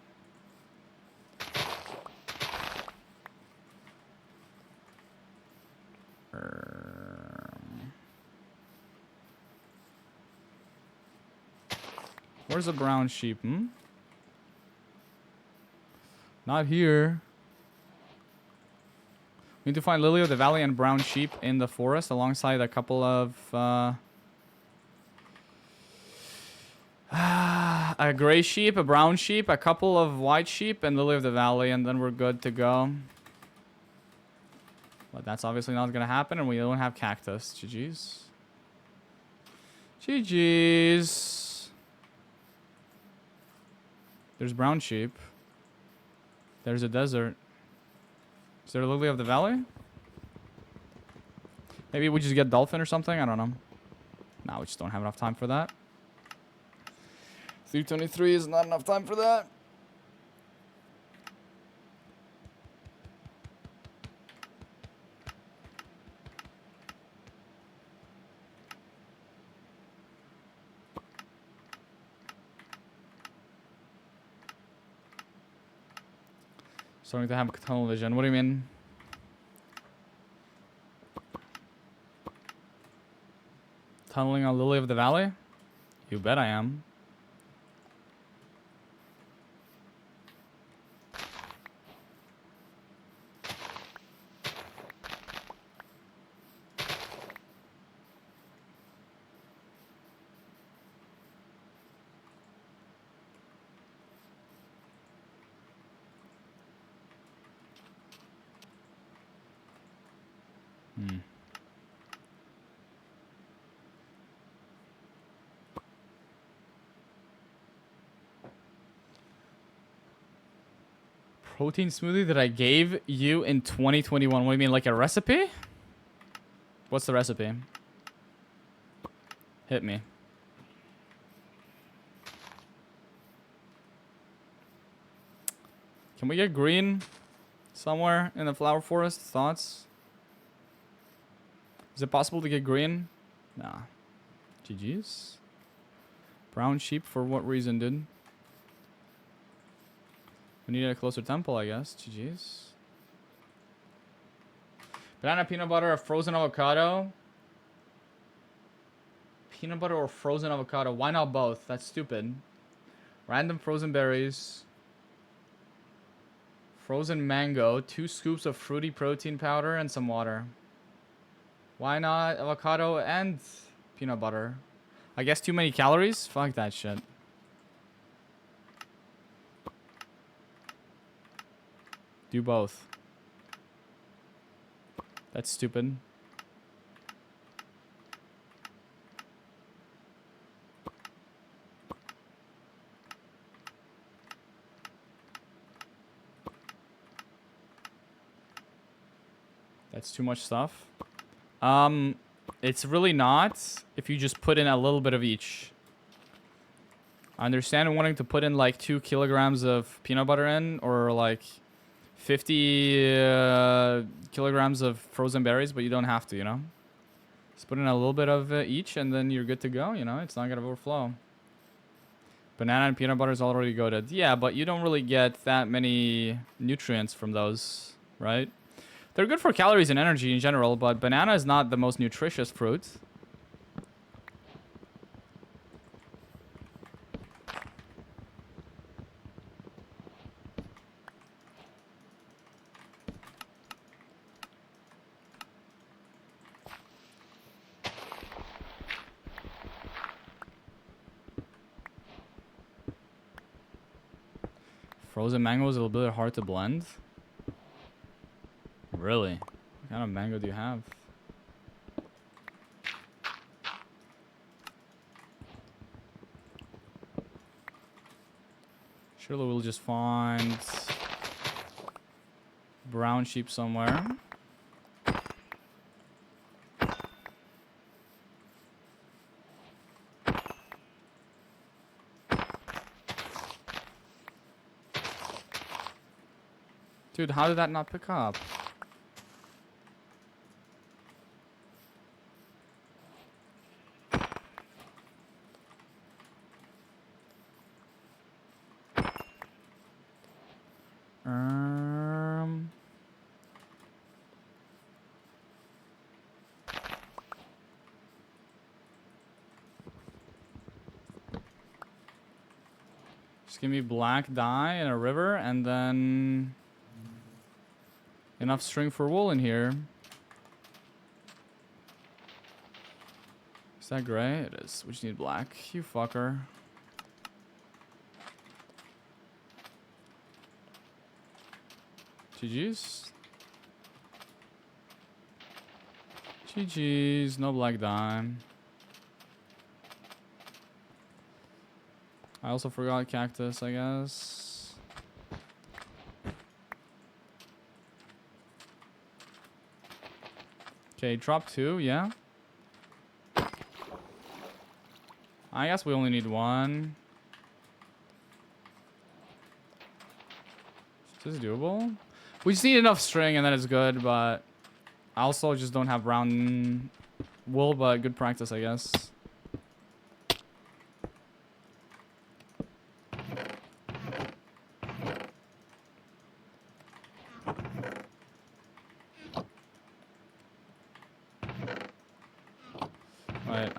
[SPEAKER 2] Where's the brown sheep, Not here. We need to find Lily of the Valley and brown sheep in the forest alongside a couple of... a gray sheep, a brown sheep, a couple of white sheep, and Lily of the Valley, and then we're good to go. But that's obviously not going to happen, and we don't have cactus. GG's. GG's. There's brown sheep. There's a desert. Is there a Lily of the Valley? Maybe we just get dolphin or something? I don't know. Nah, we just don't have enough time for that. 323 is not enough time for that. Starting to have tunnel vision. What do you mean? Tunneling on Lily of the Valley? You bet I am. Protein smoothie that I gave you in 2021. What do you mean, like a recipe? What's the recipe? Hit me. Can we get green somewhere in the flower forest? Thoughts? Is it possible to get green? Nah. GG's. Brown sheep for what reason, dude? We need a closer temple, I guess. GG's. Banana, peanut butter, or frozen avocado? Peanut butter or frozen avocado? Why not both? That's stupid. Random frozen berries. Frozen mango. 2 scoops of fruity protein powder and some water. Why not avocado and peanut butter? I guess too many calories? Fuck that shit. Do both. That's stupid. That's too much stuff. It's really not if you just put in a little bit of each. I understand wanting to put in like 2 kilograms of peanut butter in, or like 50 kilograms of frozen berries, but you don't have to, you know? Just put in a little bit of each and then you're good to go, you know? It's not gonna overflow. Banana and peanut butter is already goated. Yeah, but you don't really get that many nutrients from those, right? They're good for calories and energy in general, but banana is not the most nutritious fruit. Frozen mango is a little bit hard to blend. Really? What kind of mango do you have? Surely we'll just find brown sheep somewhere. Dude, how did that not pick up? Just give me black dye and a river, and then enough string for wool in here. Is that gray? It is. We just need black. You fucker. GG's. GG's. No black dye. I also forgot cactus, I guess. Okay, drop 2, yeah. I guess we only need 1. Is this doable? We just need enough string and then it's good, but I also just don't have brown wool, but good practice, I guess. Wait,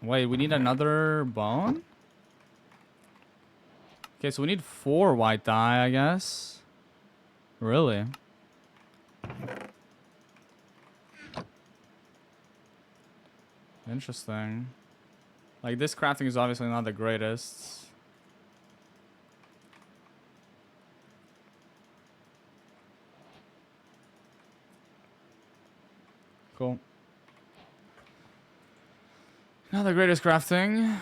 [SPEAKER 2] wait, we need another bone? Okay, so we need 4 white dye, I guess. Really? Interesting. Like, this crafting is obviously not the greatest. Cool. Not the greatest crafting.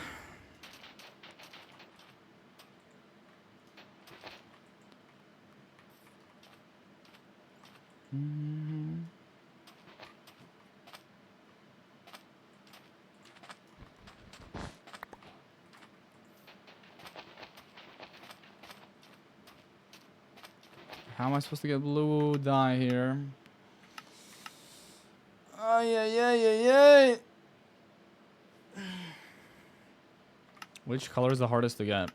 [SPEAKER 2] How am I supposed to get blue dye here? Oh, yeah. Which color is the hardest to get?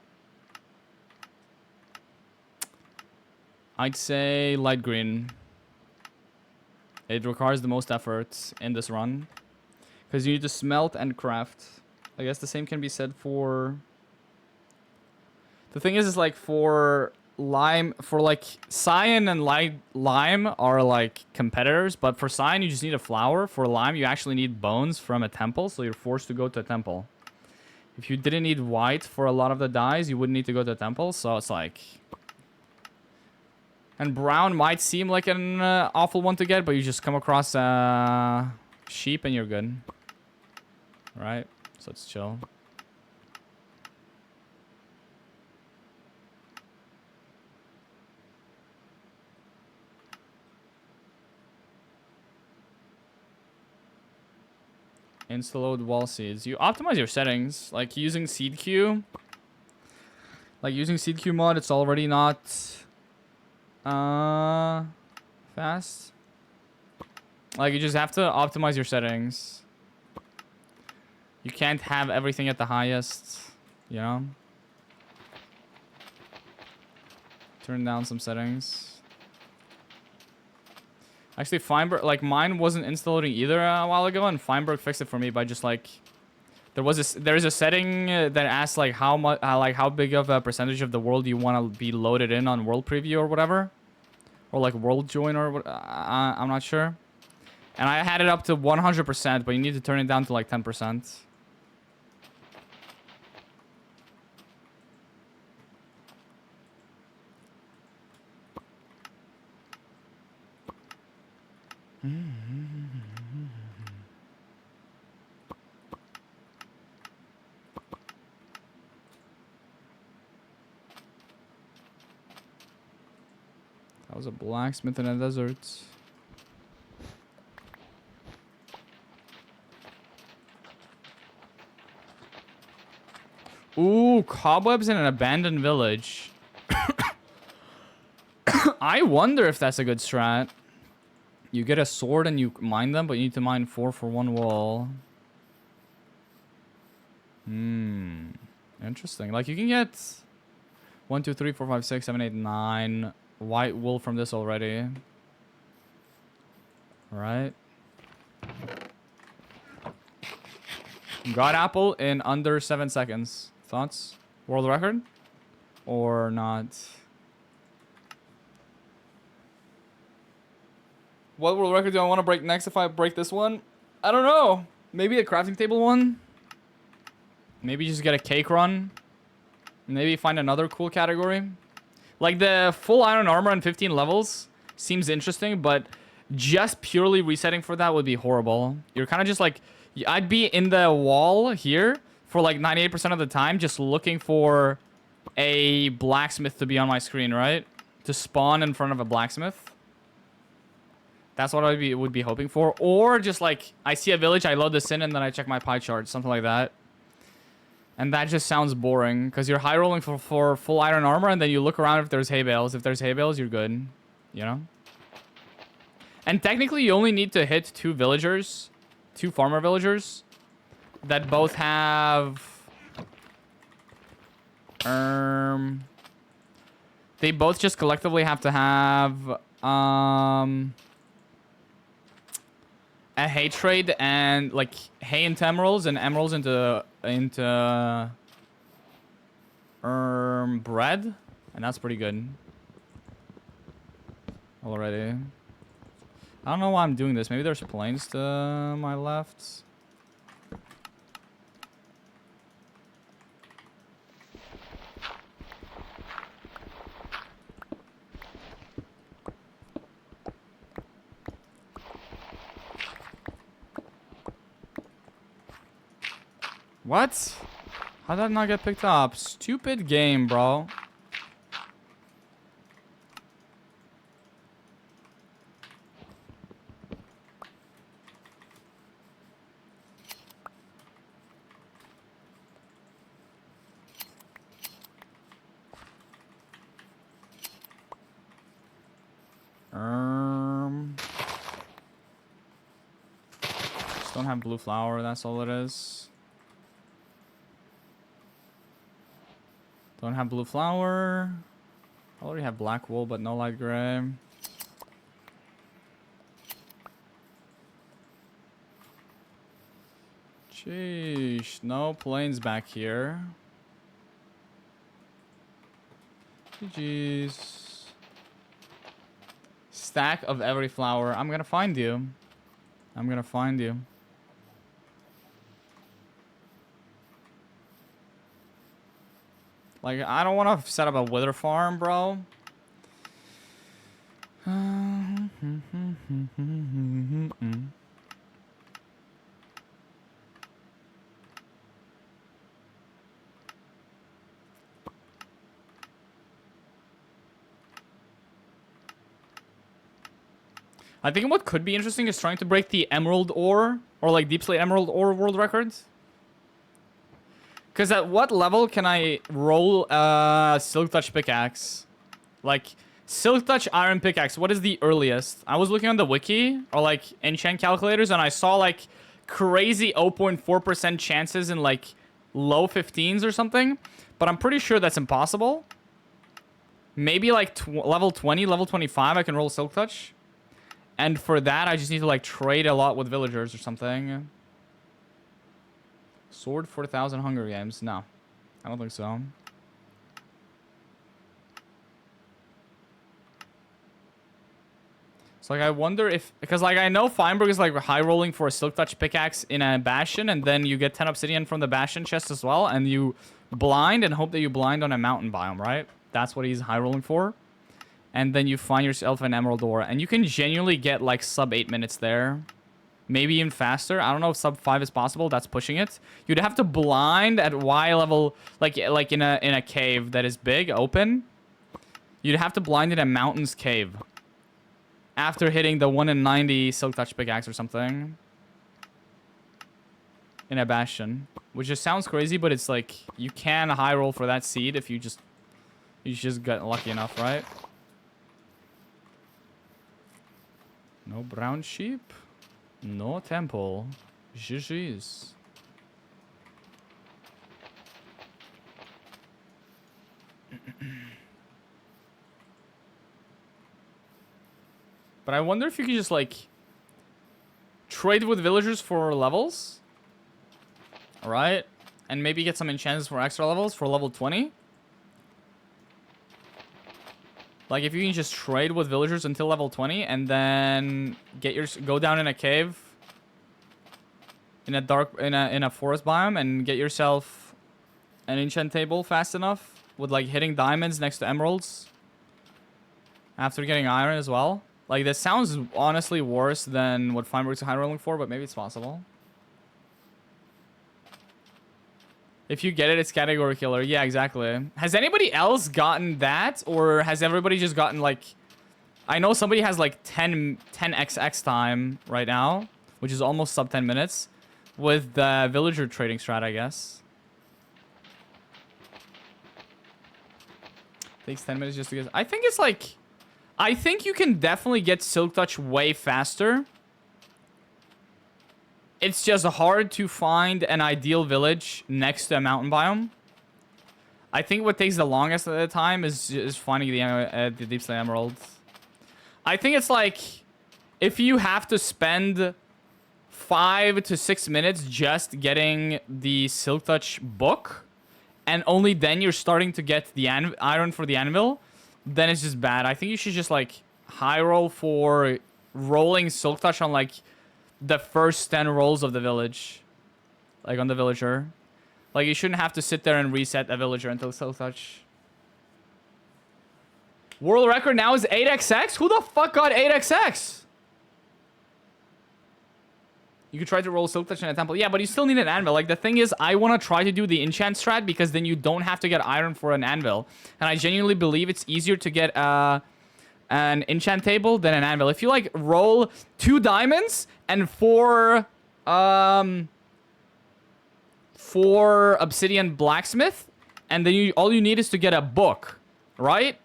[SPEAKER 2] I'd say light green. It requires the most effort in this run. Because you need to smelt and craft. I guess the same can be said for... The thing is like for lime, for like cyan and lime are like competitors, but for cyan you just need a flower. For lime you actually need bones from a temple, so you're forced to go to a temple. If you didn't need white for a lot of the dyes, you wouldn't need to go to a temple, so it's like... And brown might seem like an awful one to get, but you just come across sheep and you're good. Right? So it's chill. Insta-load wall seeds. You optimize your settings. Like using seed queue. Like using seed queue mod, it's already not fast. Like you just have to optimize your settings. You can't have everything at the highest, you know? Turn down some settings. Actually, Feinberg, like mine wasn't insta-loading either a while ago, and Feinberg fixed it for me by just like there's a setting that asks like how much like how big of a percentage of the world you want to be loaded in on world preview or whatever, or like world join or what. I'm not sure. And I had it up to 100%, but you need to turn it down to like 10%. That was a blacksmith in a desert. Ooh, cobwebs in an abandoned village. I wonder if that's a good strat. You get a sword and you mine them, but you need to mine 4 for 1 wall. Interesting. Like you can get 1, 2, 3, 4, 5, 6, 7, 8, 9 white wool from this already. Right? Got apple in under 7 seconds. Thoughts? World record? Or not? What world record do I want to break next if I break this one? I don't know. Maybe a crafting table one? Maybe just get a cake run? Maybe find another cool category? Like the full iron armor on 15 levels seems interesting, but just purely resetting for that would be horrible. You're kind of just like... I'd be in the wall here for like 98% of the time just looking for a blacksmith to be on my screen, right? To spawn in front of a blacksmith. That's what I would be hoping for. Or just like, I see a village, I load this in, and then I check my pie chart. Something like that. And that just sounds boring because you're high rolling for full iron armor and then you look around if there's hay bales. If there's hay bales, you're good. You know? And technically, you only need to hit 2 villagers. 2 farmer villagers. That both have... They both just collectively have to have... a hay trade and like hay into emeralds and emeralds into bread, and that's pretty good already. I don't know why I'm doing this. Maybe there's planes to my left. What? How did that not get picked up? Stupid game, bro. Just don't have blue flower, that's all it is. Don't have blue flower. I already have black wool, but no light gray. Sheesh, no planes back here. GG's. Stack of every flower. I'm gonna find you. I'm gonna find you. Like, I don't want to set up a wither farm, bro. I think what could be interesting is trying to break the emerald ore, or like deep slate emerald ore world records. Because at what level can I roll a silk touch pickaxe? Like, silk touch iron pickaxe, what is the earliest? I was looking on the wiki, or like enchant calculators, and I saw like crazy 0.4% chances in like low 15s or something. But I'm pretty sure that's impossible. Maybe like level 20, level 25, I can roll silk touch. And for that, I just need to like trade a lot with villagers or something. Sword 4,000 Hunger Games. No, I don't think so. So like, I wonder if, because like I know Feinberg is like high rolling for a silk touch pickaxe in a bastion, and then you get 10 obsidian from the bastion chest as well, and you blind and hope that you blind on a mountain biome, right? That's what he's high rolling for. And then you find yourself an emerald ore, and you can genuinely get like sub 8 minutes there. Maybe even faster. I don't know if sub 5 is possible. That's pushing it. You'd have to blind at Y level, like in a cave that is big, open. You'd have to blind in a mountain's cave after hitting the 1 in 90 silk touch pickaxe or something in a bastion, which just sounds crazy, but it's like you can high roll for that seed if you just get lucky enough, right? No brown sheep. No temple. GG's. But I wonder if you could just like trade with villagers for levels. Alright. And maybe get some enchants for extra levels for level 20. Like, if you can just trade with villagers until level 20 and then go down in a cave in a forest biome and get yourself an enchant table fast enough with like hitting diamonds next to emeralds after getting iron as well. Like, this sounds honestly worse than what Feinberg's high rolling for, but maybe it's possible. If you get it, it's category killer. Yeah, exactly. Has anybody else gotten that? Or has everybody just gotten, like... I know somebody has, like, 10xx time right now, which is almost sub 10 minutes, with the villager trading strat, I guess. Takes 10 minutes just to get... I think it's like... I think you can definitely get Silk Touch way faster. It's just hard to find an ideal village next to a mountain biome. I think what takes the longest at the time is finding the Deep Slate Emeralds. I think it's like... If you have to spend 5 to 6 minutes just getting the Silk Touch book, and only then you're starting to get the iron for the anvil, then it's just bad. I think you should just like high roll for rolling Silk Touch on like the first 10 rolls of the village. Like on the villager. Like you shouldn't have to sit there and reset a villager until Silk Touch. World record now is 8xx? Who the fuck got 8xx? You could try to roll Silk Touch in a temple. Yeah, but you still need an anvil. Like, the thing is, I want to try to do the enchant strat because then you don't have to get iron for an anvil. And I genuinely believe it's easier to get an enchant table than an anvil. If you, like, roll 2 diamonds and 4 obsidian blacksmith, and then all you need is to get a book, right?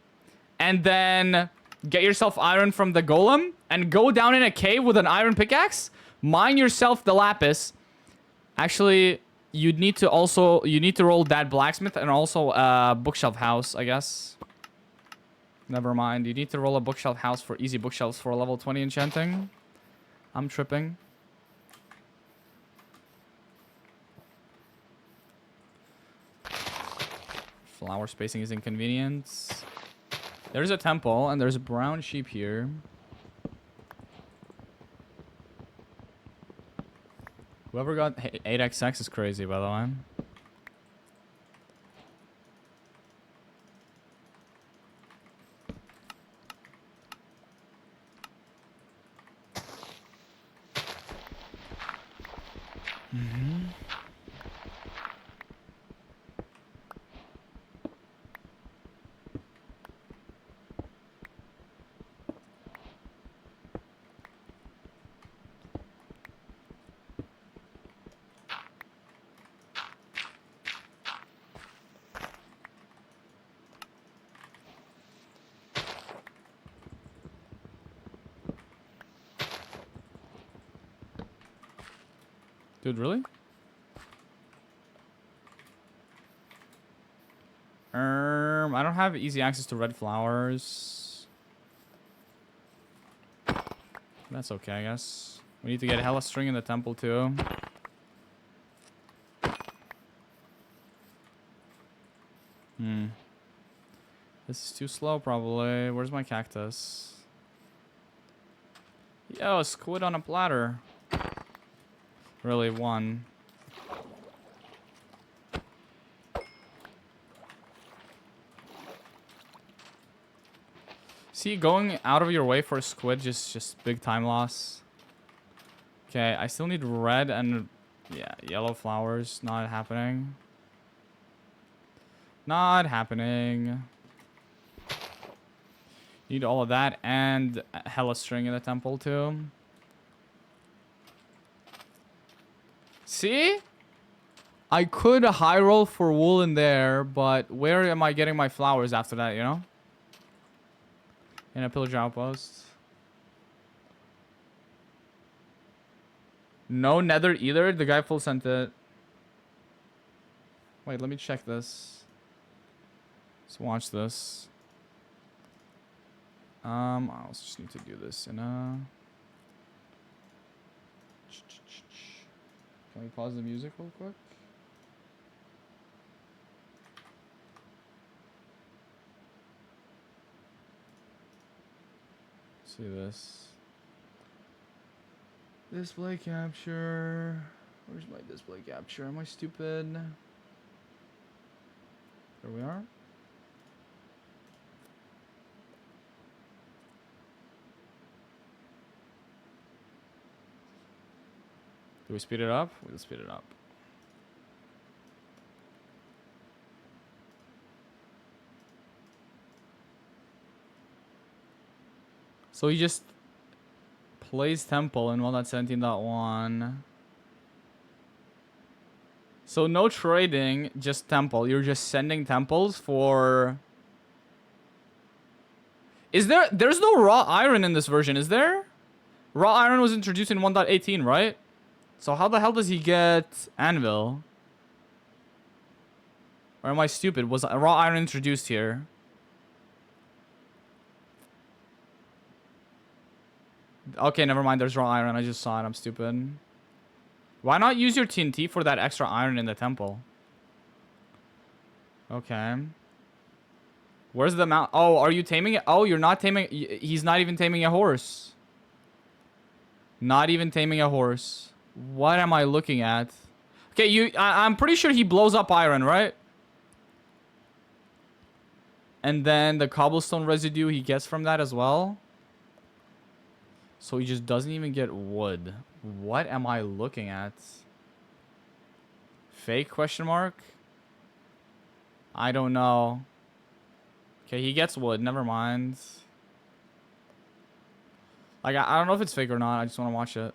[SPEAKER 2] And then get yourself iron from the golem and go down in a cave with an iron pickaxe. Mine yourself the lapis. Actually, you need to roll that blacksmith and also a bookshelf house, I guess. Never mind. You need to roll a bookshelf house for easy bookshelves for level 20 enchanting. I'm tripping. Flower spacing is inconvenient. There's a temple and there's a brown sheep here. Whoever got 8xx is crazy, by the way. Dude, really? I don't have easy access to red flowers. That's okay, I guess. We need to get hella string in the temple, too. This is too slow, probably. Where's my cactus? Yo, squid on a platter. Really, one. See, going out of your way for a squid, just big time loss. Okay, I still need red and, yeah, yellow flowers. Not happening. Not happening. Need all of that and hella string in the temple, too. See? I could high roll for wool in there, but where am I getting my flowers after that, you know? In a pillager outpost. No nether either? The guy full sent it. Wait, let me check this. Let's watch this. I also just need to do this in a... Can we pause the music real quick? See this. Display capture. Where's my display capture? Am I stupid? There we are. Do we speed it up? We'll speed it up. So he just plays temple in 1.17.1. So no trading, just temple. You're just sending temples for There's no raw iron in this version, is there? Raw iron was introduced in 1.18, right? So how the hell does he get anvil? Or am I stupid? Was raw iron introduced here? Okay, never mind. There's raw iron. I just saw it. I'm stupid. Why not use your TNT for that extra iron in the temple? Okay. Where's the mount? Oh, are you taming it? Oh, you're not taming. He's not even taming a horse. Not even taming a horse. What am I looking at? Okay, I'm pretty sure he blows up iron, right? And then the cobblestone residue he gets from that as well. So he just doesn't even get wood. What am I looking at? Fake question mark? I don't know. Okay, he gets wood. Never mind. Like, I don't know if it's fake or not. I just want to watch it.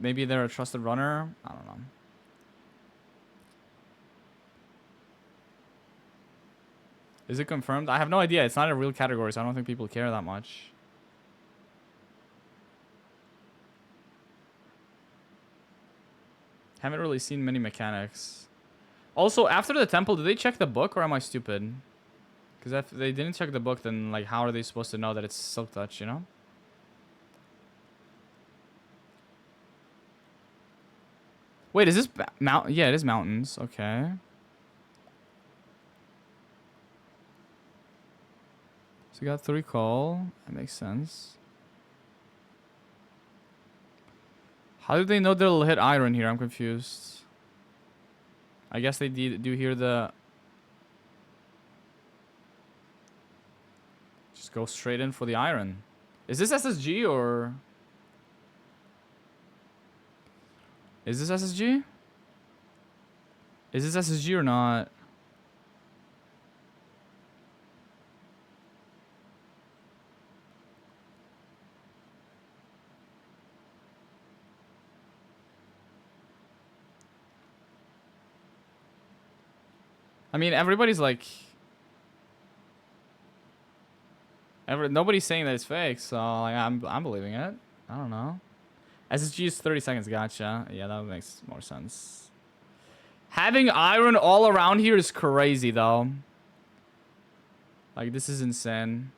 [SPEAKER 2] Maybe they're a trusted runner. I don't know. Is it confirmed? I have no idea. It's not a real category, so I don't think people care that much. Haven't really seen many mechanics. Also, after the temple, did they check the book or am I stupid? Because if they didn't check the book, then like, how are they supposed to know that it's silk touch, you know? Wait, is this mountain? Yeah, it is mountains. Okay. So we got 3 coal. That makes sense. How do they know they'll hit iron here? I'm confused. I guess they do hear the... Just go straight in for the iron. Is this SSG or... Is this SSG? Is this SSG or not? I mean, everybody's like... Nobody's saying that it's fake, so like, I'm believing it. I don't know. SSG is 30 seconds, gotcha. Yeah, that makes more sense. Having iron all around here is crazy, though. Like, this is insane.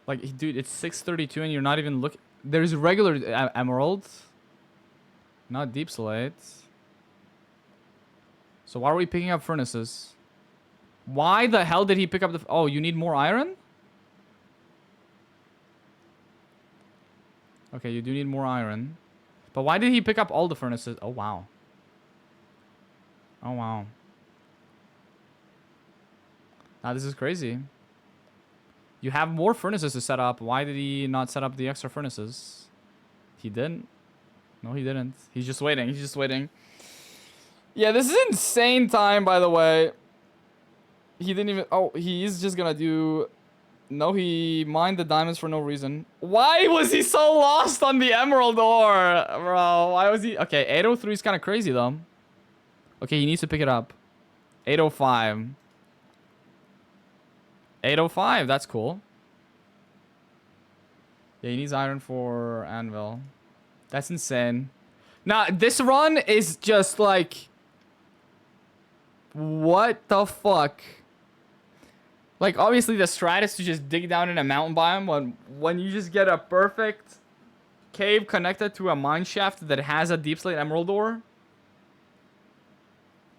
[SPEAKER 2] Like, dude, it's 6:32 and you're not even looking. There's regular emerald, not deep slate. So why are we picking up furnaces? Why the hell did he pick up the... Oh, you need more iron? Okay, you do need more iron. But why did he pick up all the furnaces? Oh, wow. Oh, wow. Now, this is crazy. You have more furnaces to set up. Why did he not set up the extra furnaces? He didn't. No, he didn't. He's just waiting. He's just waiting. Yeah, this is insane time, by the way. He didn't even... Oh, he's just gonna do... No, he mined the diamonds for no reason. Why was he so lost on the emerald ore? Bro, why was he... Okay, 803 is kind of crazy, though. Okay, he needs to pick it up. 805. 805, that's cool. Yeah, he needs iron for anvil. That's insane. Now, this run is just like... What the fuck? Like, obviously the strat is to just dig down in a mountain biome when you just get a perfect cave connected to a mine shaft that has a deep slate emerald ore.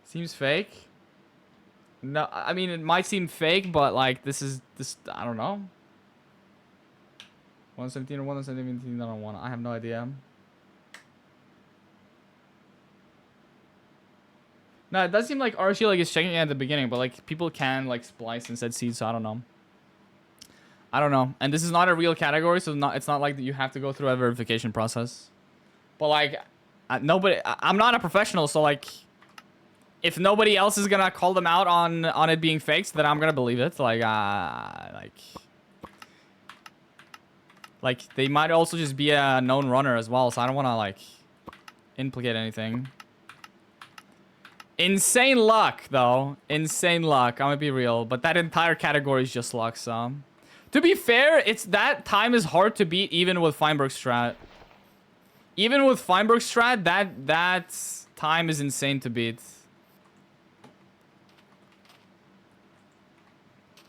[SPEAKER 2] Seems fake. No, I mean, it might seem fake, but like, this, I don't know. 117 or 117, I don't want. I have no idea. No, it does seem like Archie like is checking it at the beginning, but like people can like splice and set seeds, so I don't know. I don't know. And this is not a real category, so it's not like that you have to go through a verification process. But like nobody, I'm not a professional, so like if nobody else is gonna call them out on it being faked, then I'm gonna believe it. Like Like, they might also just be a known runner as well, so I don't want to, like, implicate anything. Insane luck, though. Insane luck. I'm gonna be real. But that entire category is just luck, so... To be fair, it's that time is hard to beat even with Feinberg's strat. Even with Feinberg's strat, that time is insane to beat.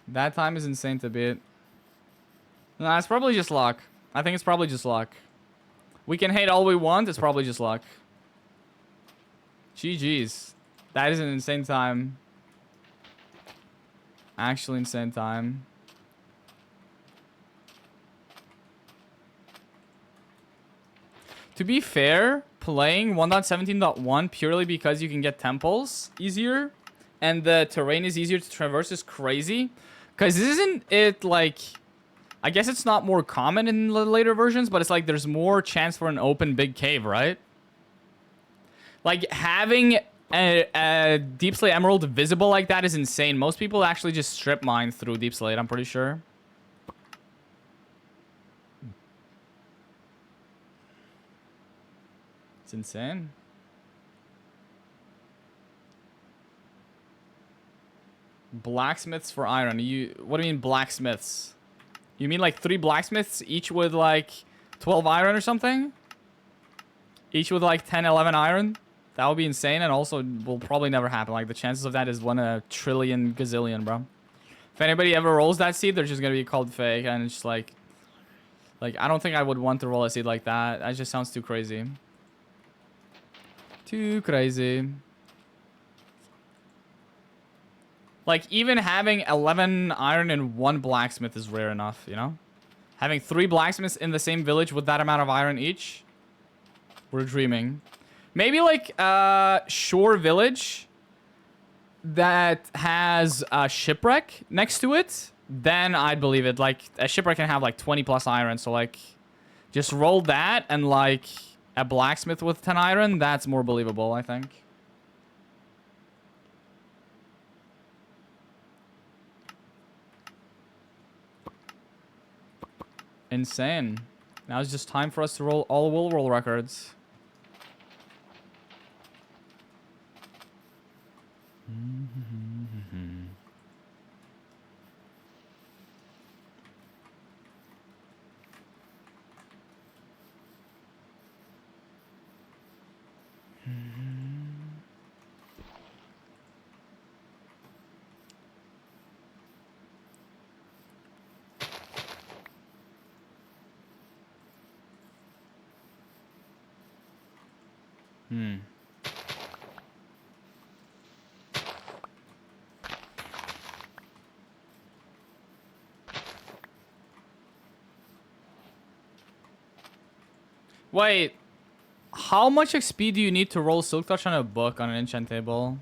[SPEAKER 2] That time is insane to beat. Nah, it's probably just luck. I think it's probably just luck. We can hate all we want, it's probably just luck. GG's. That is an insane time. Actually insane time. To be fair, playing 1.17.1 purely because you can get temples easier and the terrain is easier to traverse is crazy. Because isn't it like... I guess it's not more common in the later versions, but it's like there's more chance for an open big cave, right? Like having a Deep Slate Emerald visible like that is insane. Most people actually just strip mine through Deep Slate, I'm pretty sure. It's insane. Blacksmiths for iron. What do you mean blacksmiths? You mean like 3 blacksmiths, each with like 12 iron or something? Each with like 10, 11 iron? That would be insane and also will probably never happen. Like the chances of that is 1 in a trillion gazillion, bro. If anybody ever rolls that seed, they're just gonna be called fake and it's just like I don't think I would want to roll a seed like that. That just sounds too crazy. Too crazy. Like, even having 11 iron and 1 blacksmith is rare enough, you know? Having 3 blacksmiths in the same village with that amount of iron each. We're dreaming. Maybe, like, Shore Village that has a shipwreck next to it. Then I'd believe it. Like, a shipwreck can have, like, 20 plus iron. So, like, just roll that and, like... A blacksmith with 10 iron, that's more believable, I think. Insane. Now it's just time for us to roll all will roll records. Wait, how much XP do you need to roll Silk Touch on a book on an enchant table?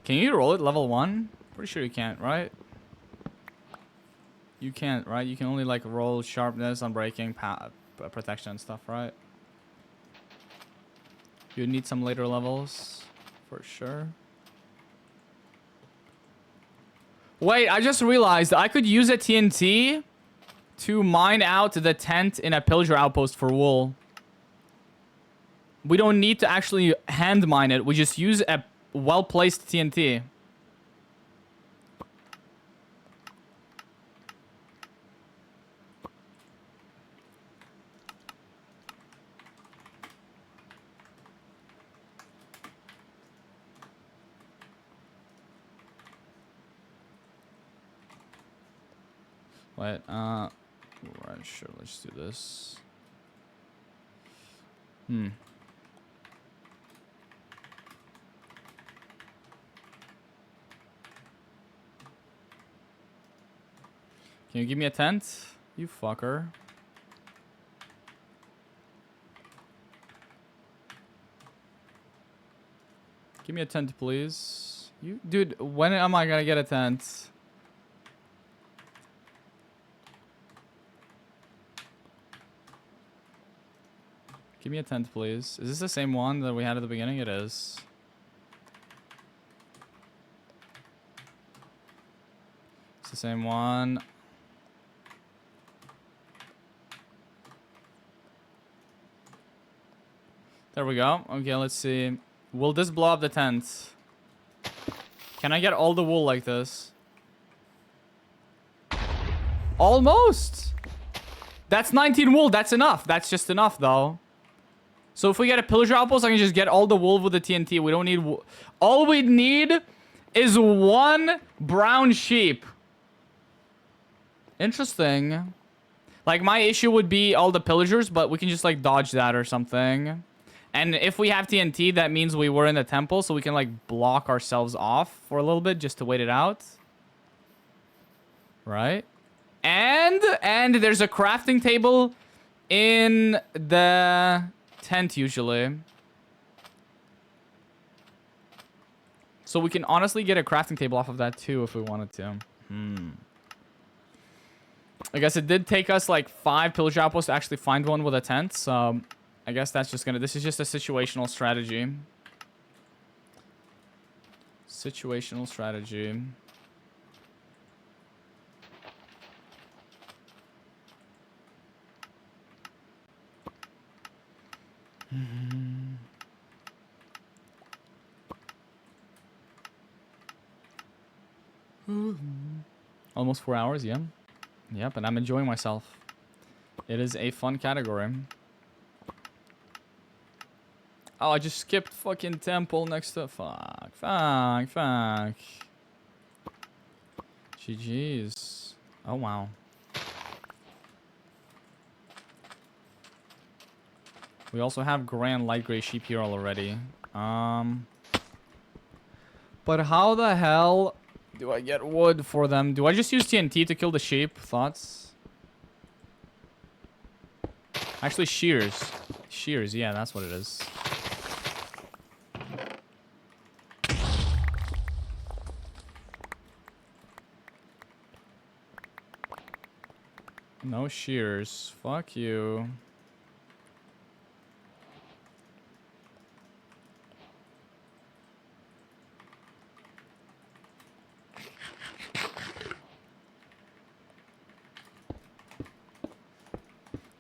[SPEAKER 2] Can you roll it level 1? Pretty sure you can't, right? You can't, right? You can only like roll sharpness, unbreaking, protection and stuff, right? You need some later levels for sure. Wait, I just realized I could use a TNT to mine out the tent in a pillager outpost for wool. We don't need to actually hand mine it. We just use a well-placed TNT. Wait, right, sure, let's do this. Can you give me a tent? You fucker. Give me a tent, please. You, dude, when am I gonna get a tent? Give me a tent, please. Is this the same one that we had at the beginning? It is. It's the same one. There we go. Okay, let's see. Will this blow up the tent? Can I get all the wool like this? Almost! That's 19 wool. That's enough. That's just enough, though. So if we get a pillager outpost, I can just get all the wool with the TNT. We don't need... All we need is one brown sheep. Interesting. Like, my issue would be all the pillagers, but we can just, like, dodge that or something. And if we have TNT, that means we were in the temple, so we can, like, block ourselves off for a little bit just to wait it out. Right? And there's a crafting table in the tent, usually. So we can honestly get a crafting table off of that, too, if we wanted to. I guess it did take us, like, 5 pillager outposts to actually find one with a tent, so... I guess that's just gonna... This is just a situational strategy. Situational strategy. Almost 4 hours, yeah. Yep, and I'm enjoying myself. It is a fun category. Oh, I just skipped fucking temple next to... Fuck. GG's. Oh, wow. We also have grand light gray sheep here already. But how the hell do I get wood for them? Do I just use TNT to kill the sheep? Thoughts? Actually, shears. Shears, yeah, that's what it is. No shears. Fuck you.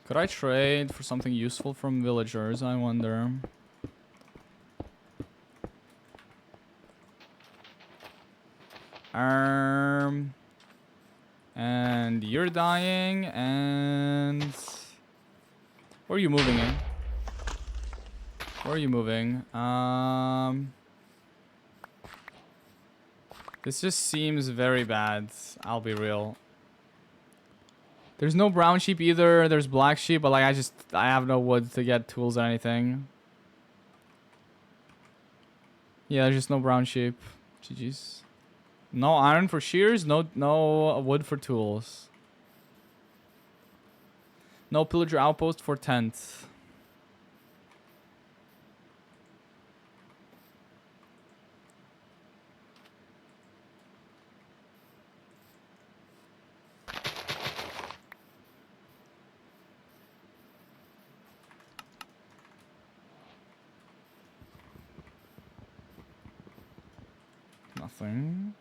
[SPEAKER 2] Could I trade for something useful from villagers, I wonder? And you're dying, and... Where are you moving in? Where are you moving? This just seems very bad, I'll be real. There's no brown sheep either, there's black sheep, but like I have no wood to get tools or anything. Yeah, there's just no brown sheep. GG's. No iron for shears, no wood for tools. No pillager outpost for tent. Nothing.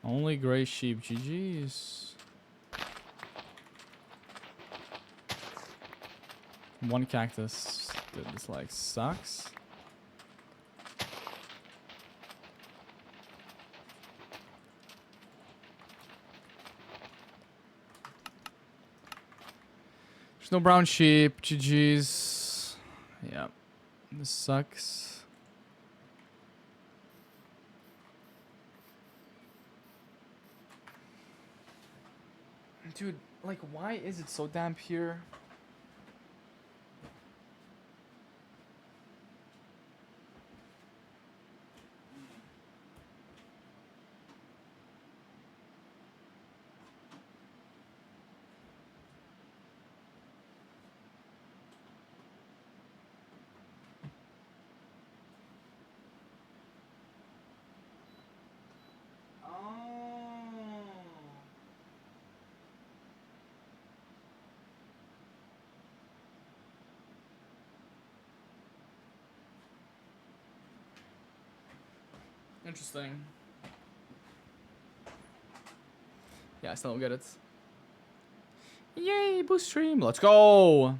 [SPEAKER 2] Only gray sheep, GG's. One cactus. Dude, this like sucks. There's no brown sheep, GG's. Yep. This sucks. Dude, like, why is it so damp here? Interesting. Yeah, I still don't get it. Yay, boost stream. Let's go.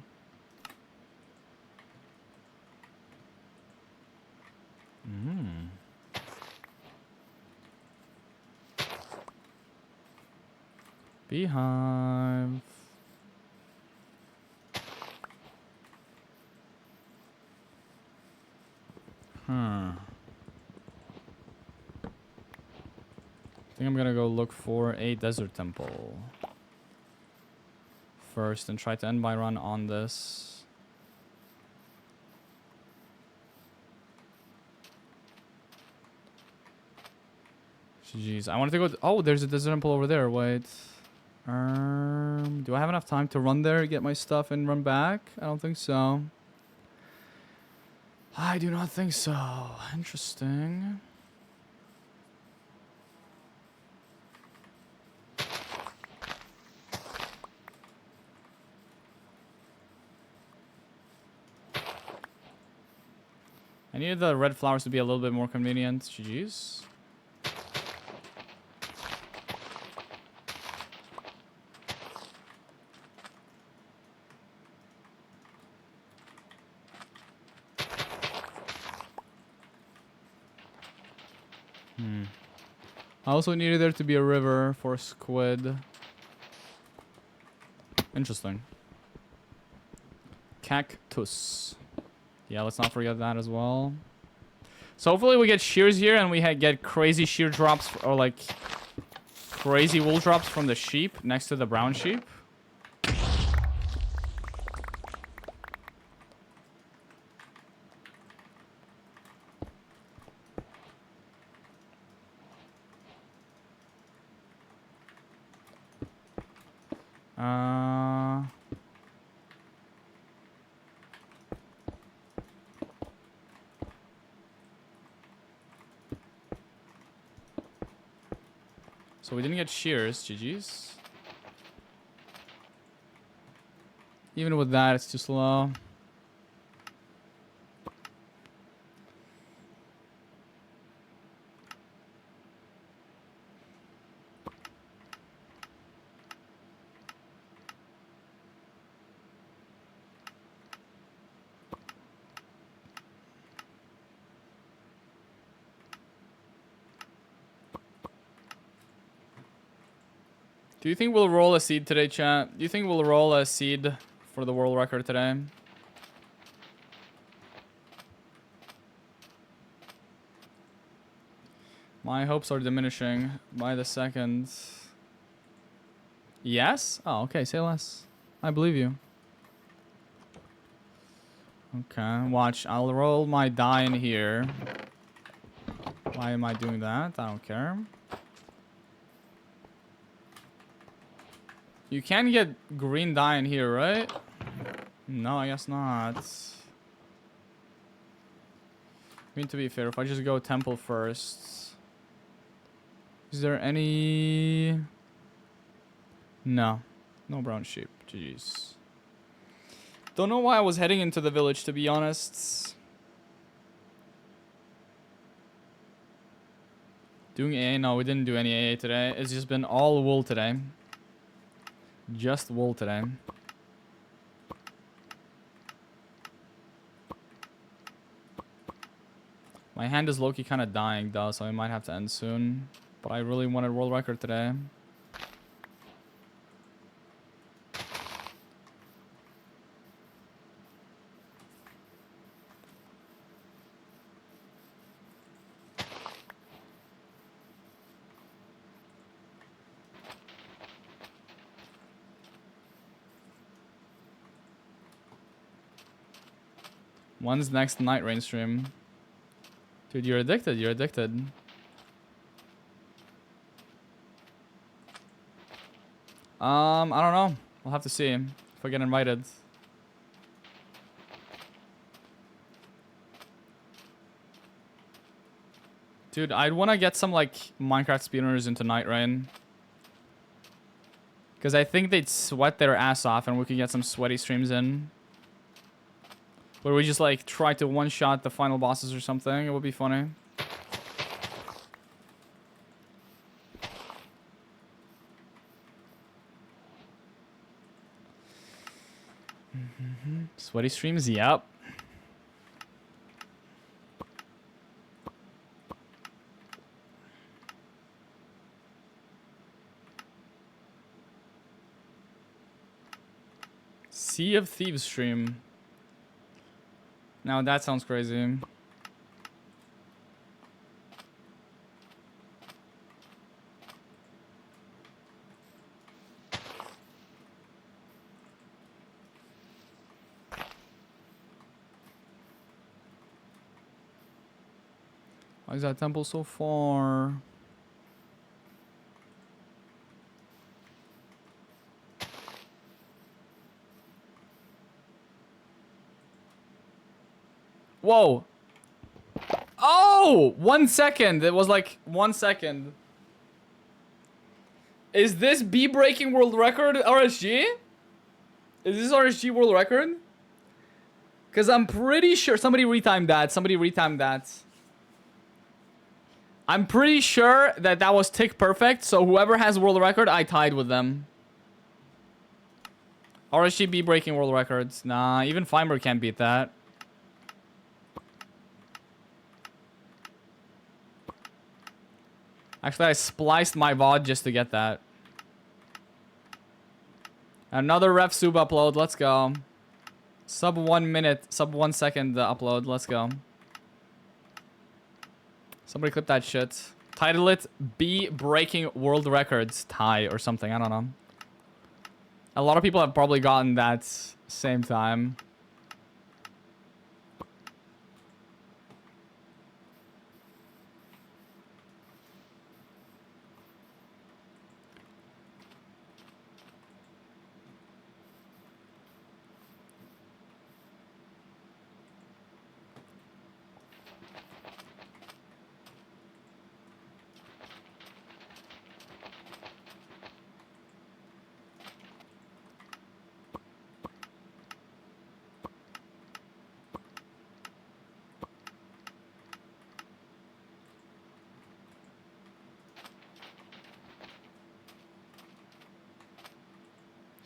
[SPEAKER 2] Beehive. I think I'm gonna go look for a desert temple first and try to end my run on this. Jeez, I wanted to go. Oh, there's a desert temple over there. Wait. Do I have enough time to run there, get my stuff, and run back? I don't think so. I do not think so. Interesting. I needed the red flowers to be a little bit more convenient. GG's. I also needed there to be a river for squid. Interesting. Cactus. Yeah, let's not forget that as well. So hopefully we get shears here and we get crazy shear drops or like crazy wool drops from the sheep next to the brown sheep. So we didn't get shears, GG's. Even with that, it's too slow. Do you think we'll roll a seed today, chat? Do you think we'll roll a seed for the world record today? My hopes are diminishing by the second. Yes? Oh, okay. Say less. I believe you. Okay. Watch. I'll roll my die in here. Why am I doing that? I don't care. You can get green dye in here, right? No, I guess not. I mean, to be fair, if I just go temple first. Is there any... No. No brown sheep. GG's. Don't know why I was heading into the village, to be honest. Doing AA? No, we didn't do any AA today. It's just been all wool today. Just wool today. My hand is low-key kind of dying though, so I might have to end soon. But I really wanted world record today. When's next night rain stream? Dude, you're addicted. You're addicted. I don't know. We'll have to see if I get invited. Dude, I'd want to get some like Minecraft speedrunners into night rain. Because I think they'd sweat their ass off and we could get some sweaty streams in. Where we just like try to one-shot the final bosses or something. It would be funny. Sweaty streams, yep. Sea of Thieves stream. Now that sounds crazy. Why is that temple so far? Whoa. Oh! 1 second. It was like 1 second. Is this B breaking world record RSG? Is this RSG world record? Because I'm pretty sure somebody retimed that. Somebody retimed that. I'm pretty sure that that was tick perfect. So whoever has world record, I tied with them. RSG B breaking world records. Nah, even Feinberg can't beat that. Actually, I spliced my VOD just to get that. Another ref sub upload. Let's go. Sub 1 minute, sub 1 second upload. Let's go. Somebody clip that shit. Title it B breaking world records tie or something. I don't know. A lot of people have probably gotten that same time.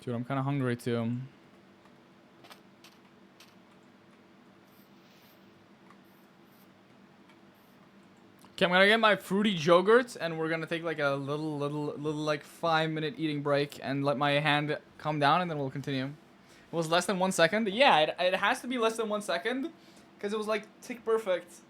[SPEAKER 2] Dude, I'm kind of hungry too. Okay, I'm gonna get my fruity yogurt and we're gonna take like a little like 5-minute eating break and let my hand calm down and then we'll continue. It was less than 1 second. Yeah, it has to be less than 1 second because it was like tick perfect.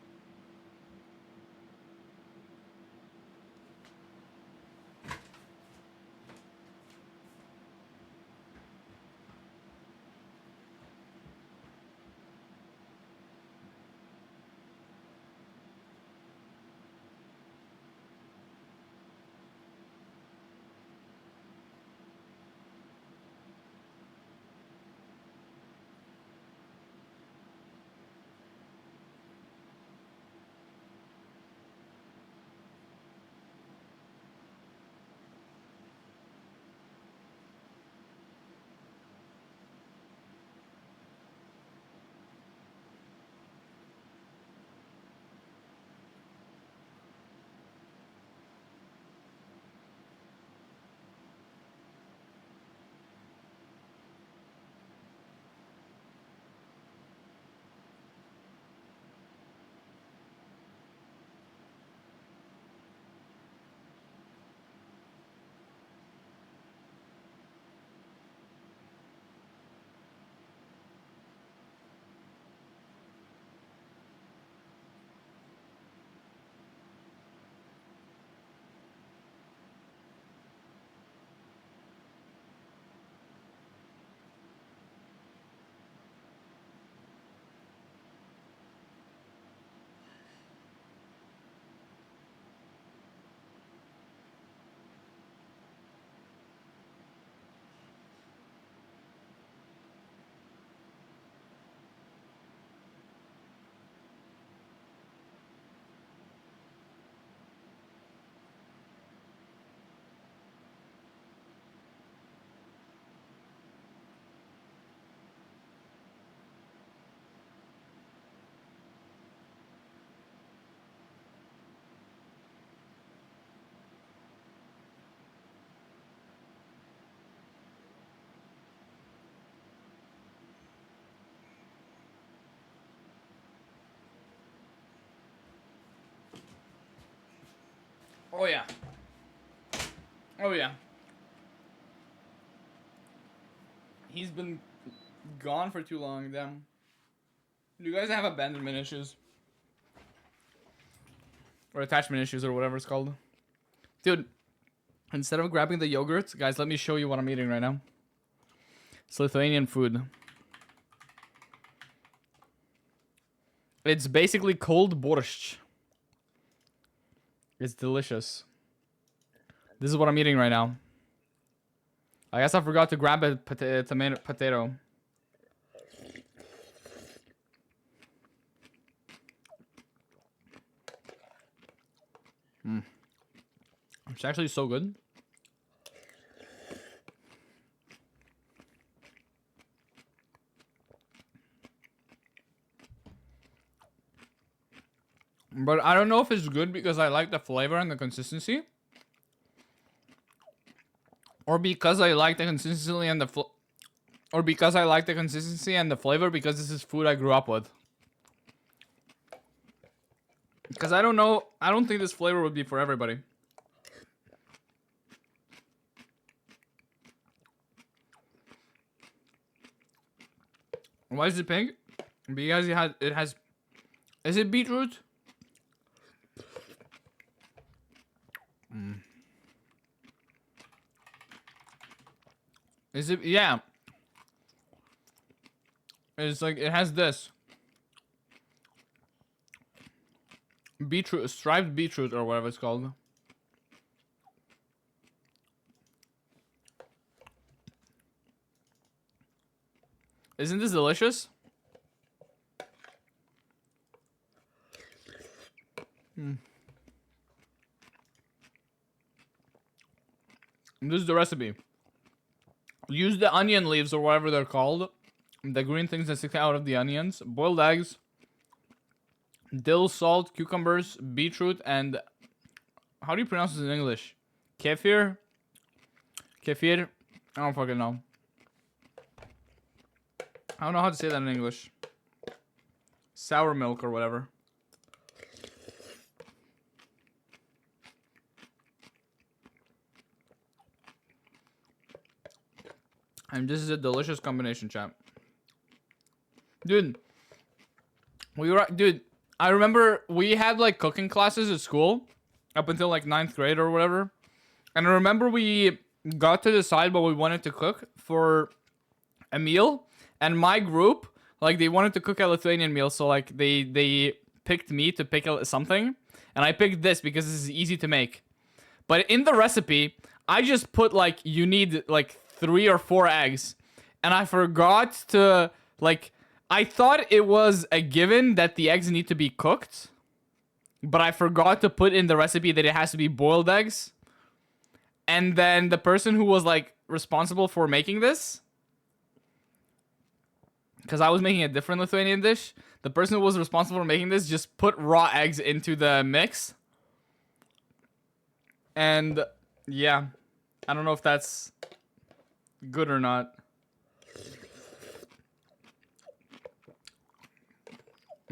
[SPEAKER 2] Oh yeah. Oh yeah. He's been gone for too long, damn. You guys have abandonment issues. Or attachment issues or whatever it's called. Dude, instead of grabbing the yogurt, guys, let me show you what I'm eating right now. It's Lithuanian food. It's basically cold borscht. It's delicious. This is what I'm eating right now. I guess I forgot to grab a potato. It's actually so good. But I don't know if it's good because I like the flavor and the consistency. Or because I like the consistency and the flavor because this is food I grew up with. Because I don't know, I don't think this flavor would be for everybody. Why is it pink? Because it has is it beetroot? Is it? Yeah. It's like, it has this. Beetroot, striped beetroot or whatever it's called. Isn't this delicious? This is the recipe. Use the onion leaves or whatever they're called. The green things that stick out of the onions. Boiled eggs. Dill, salt, cucumbers, beetroot, and... How do you pronounce this in English? Kefir? Kefir? I don't fucking know. I don't know how to say that in English. Sour milk or whatever. And this is a delicious combination, champ. Dude. Dude, I remember we had like cooking classes at school. Up until like 9th grade or whatever. And I remember we got to decide what we wanted to cook for a meal. And my group, like, they wanted to cook a Lithuanian meal. So like they picked me to pick something. And I picked this because this is easy to make. But in the recipe, I just put like, you need like 3 or 4 eggs. And I forgot to, like, I thought it was a given that the eggs need to be cooked. But I forgot to put in the recipe that it has to be boiled eggs. And then the person who was like responsible for making this, because I was making a different Lithuanian dish, the person who was responsible for making this just put raw eggs into the mix. And yeah, I don't know if that's good or not.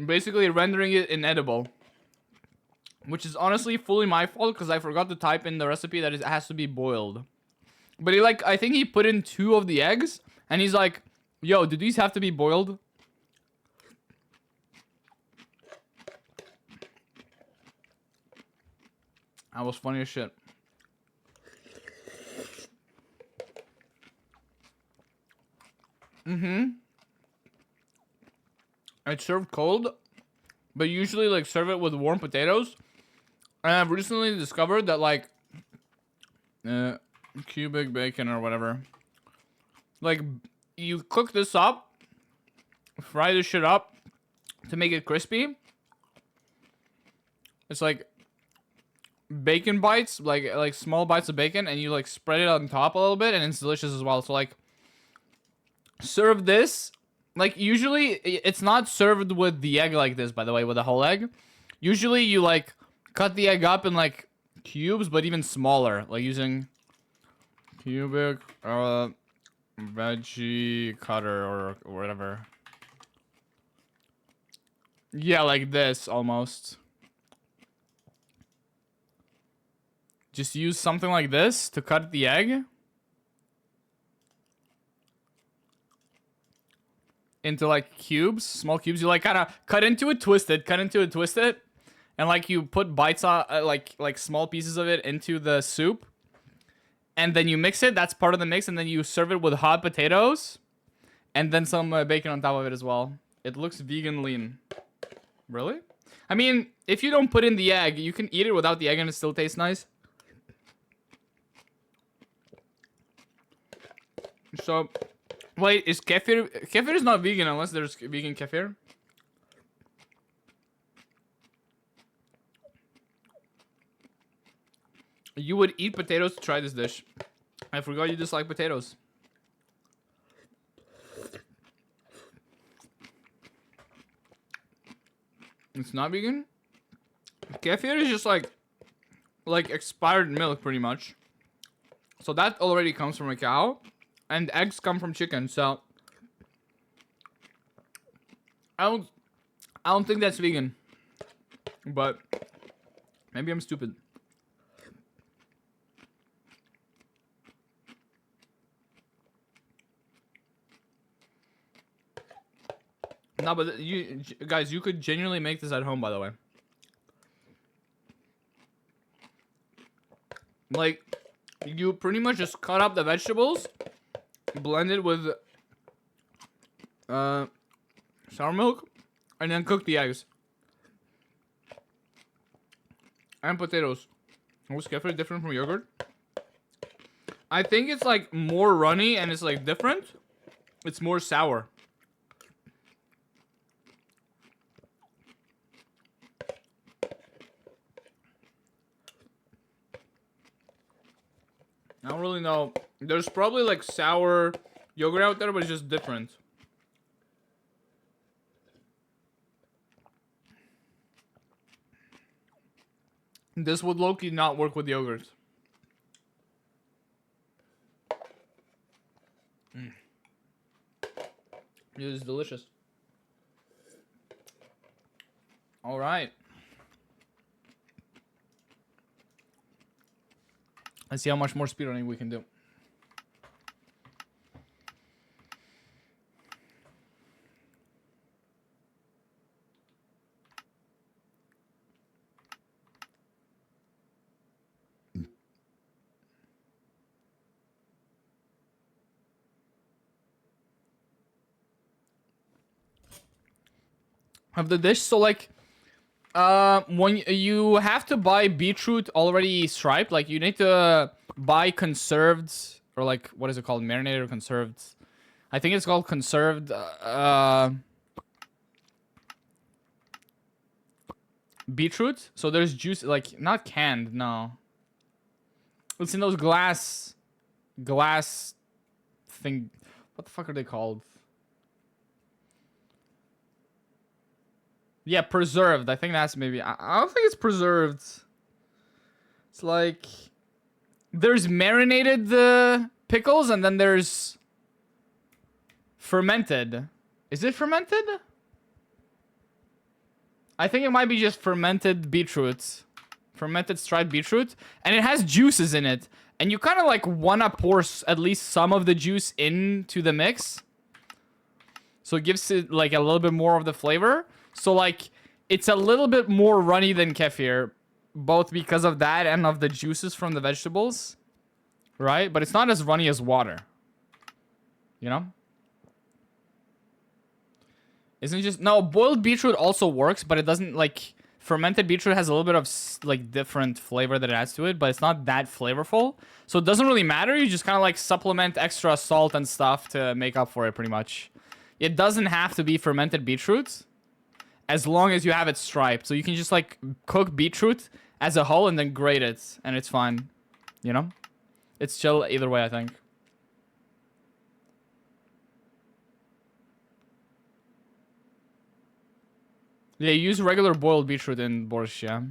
[SPEAKER 2] Basically rendering it inedible. Which is honestly fully my fault because I forgot to type in the recipe that it has to be boiled. But he like, I think he put in 2 of the eggs and he's like, yo, do these have to be boiled? That was funny as shit. It's served cold, but usually like serve it with warm potatoes. And I've recently discovered that like cubic bacon or whatever, like you cook this up, fry this shit up to make it crispy. It's like bacon bites, like small bites of bacon, and you like spread it on top a little bit, and it's delicious as well. So like serve this, like usually it's not served with the egg like this, by the way, with a whole egg. Usually you like cut the egg up in like cubes, but even smaller, like using cubic veggie cutter or whatever. Yeah, like this almost. Just use something like this to cut the egg into like cubes, small cubes. You like kind of cut into it, twist it, and like you put bites on like small pieces of it into the soup, and then you mix it. That's part of the mix, and then you serve it with hot potatoes, and then some bacon on top of it as well. It looks vegan lean. Really? I mean, if you don't put in the egg, you can eat it without the egg and it still tastes nice. So, wait, is kefir... Kefir is not vegan unless there's vegan kefir. You would eat potatoes to try this dish. I forgot you dislike potatoes. It's not vegan? Kefir is just like expired milk pretty much. So that already comes from a cow. And eggs come from chicken, so I don't think that's vegan. But maybe I'm stupid. No, but you guys, you could genuinely make this at home, by the way. Like, you pretty much just cut up the vegetables, blend it with sour milk, and then cook the eggs. And potatoes. Was kefir different from yogurt? I think it's like more runny and it's like different. It's more sour. I don't really know. There's probably like sour yogurt out there, but it's just different. This would low-key not work with yogurt. It is delicious. All right. Let's see how much more speedrunning we can do. Of the dish, so like when you have to buy beetroot already striped, like you need to buy conserved, or like what is it called, marinated or conserved? I think it's called conserved beetroot. So there's juice, like not canned, no. It's in those glass thing. What the fuck are they called? Yeah, preserved. I think that's maybe... I don't think it's preserved. It's like... There's marinated pickles, and then there's... fermented. Is it fermented? I think it might be just fermented beetroot. Fermented striped beetroot. And it has juices in it. And you kind of like want to pour at least some of the juice into the mix. So it gives it like a little bit more of the flavor. So, like, it's a little bit more runny than kefir, both because of that and of the juices from the vegetables, right? But it's not as runny as water, you know? Isn't it just... No, boiled beetroot also works, but it doesn't, like... Fermented beetroot has a little bit of, like, different flavor that it adds to it, but it's not that flavorful. So it doesn't really matter. You just kind of, like, supplement extra salt and stuff to make up for it, pretty much. It doesn't have to be fermented beetroot, as long as you have it striped. So you can just like cook beetroot as a whole and then grate it, and it's fine. You know? It's chill either way, I think. Yeah, use regular boiled beetroot in borscht, yeah.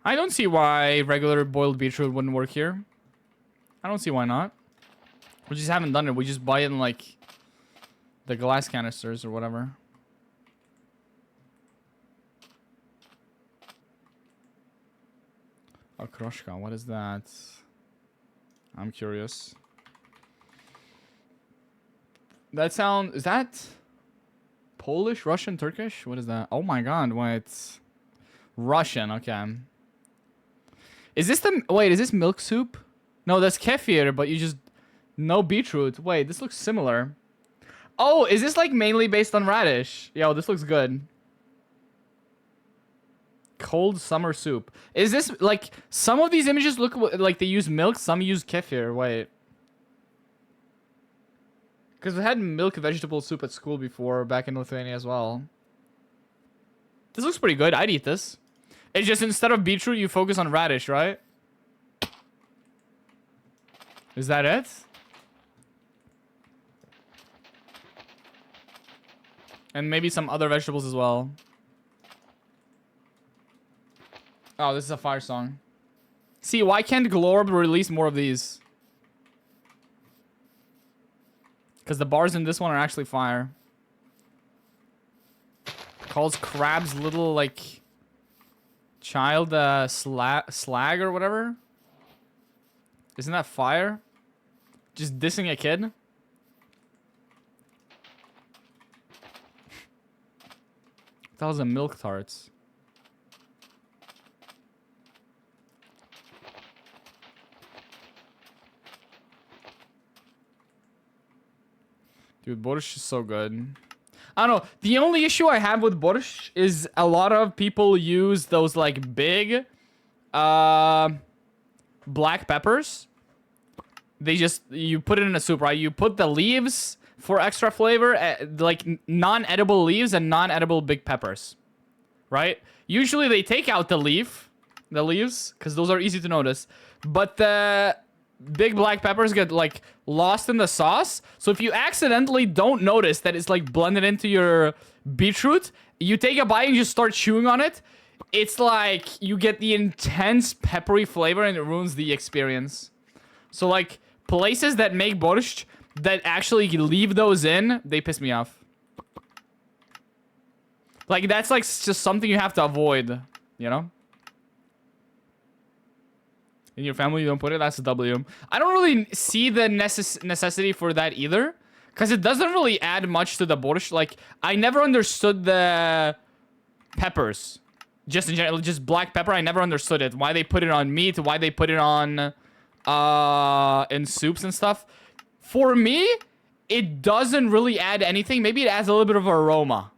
[SPEAKER 2] I don't see why regular boiled beetroot wouldn't work here. I don't see why not. We just haven't done it. We just buy it in like... the glass canisters or whatever. Okroshka, what is that? I'm curious. That sound... Is that... Polish, Russian, Turkish? What is that? Oh my god, wait. Russian, okay. Is this the... Wait, is this milk soup? No, that's kefir, but you just... No beetroot. Wait, this looks similar. Oh, is this like mainly based on radish? Yo, this looks good. Cold summer soup. Is this like... Some of these images look like they use milk, some use kefir. Wait. Because we had milk vegetable soup at school before, back in Lithuania as well. This looks pretty good. I'd eat this. It's just instead of beetroot, you focus on radish, right? Is that it? And maybe some other vegetables as well. Oh, this is a fire song. See, why can't Glorb release more of these? Because the bars in this one are actually fire. Calls crabs little, like... Child, slag or whatever? Isn't that fire? Just dissing a kid? That was a milk tarts. Dude, borscht is so good. I don't know. The only issue I have with borscht is a lot of people use those like big black peppers. They just, you put it in a soup, right? You put the leaves for extra flavor, like non-edible leaves and non-edible big peppers, right? Usually they take out the leaves, because those are easy to notice. But the big black peppers get like lost in the sauce. So if you accidentally don't notice that it's like blended into your beetroot, you take a bite and just start chewing on it. It's like you get the intense peppery flavor and it ruins the experience. So like places that make borscht that actually leave those in, they piss me off. Like that's like just something you have to avoid, you know? In your family, you don't put it? That's a W. I don't really see the necessity for that either. Because it doesn't really add much to the borscht. Like, I never understood the peppers. Just in general, just black pepper, I never understood it. Why they put it on meat, why they put it on in soups and stuff. For me, it doesn't really add anything. Maybe it adds a little bit of aroma.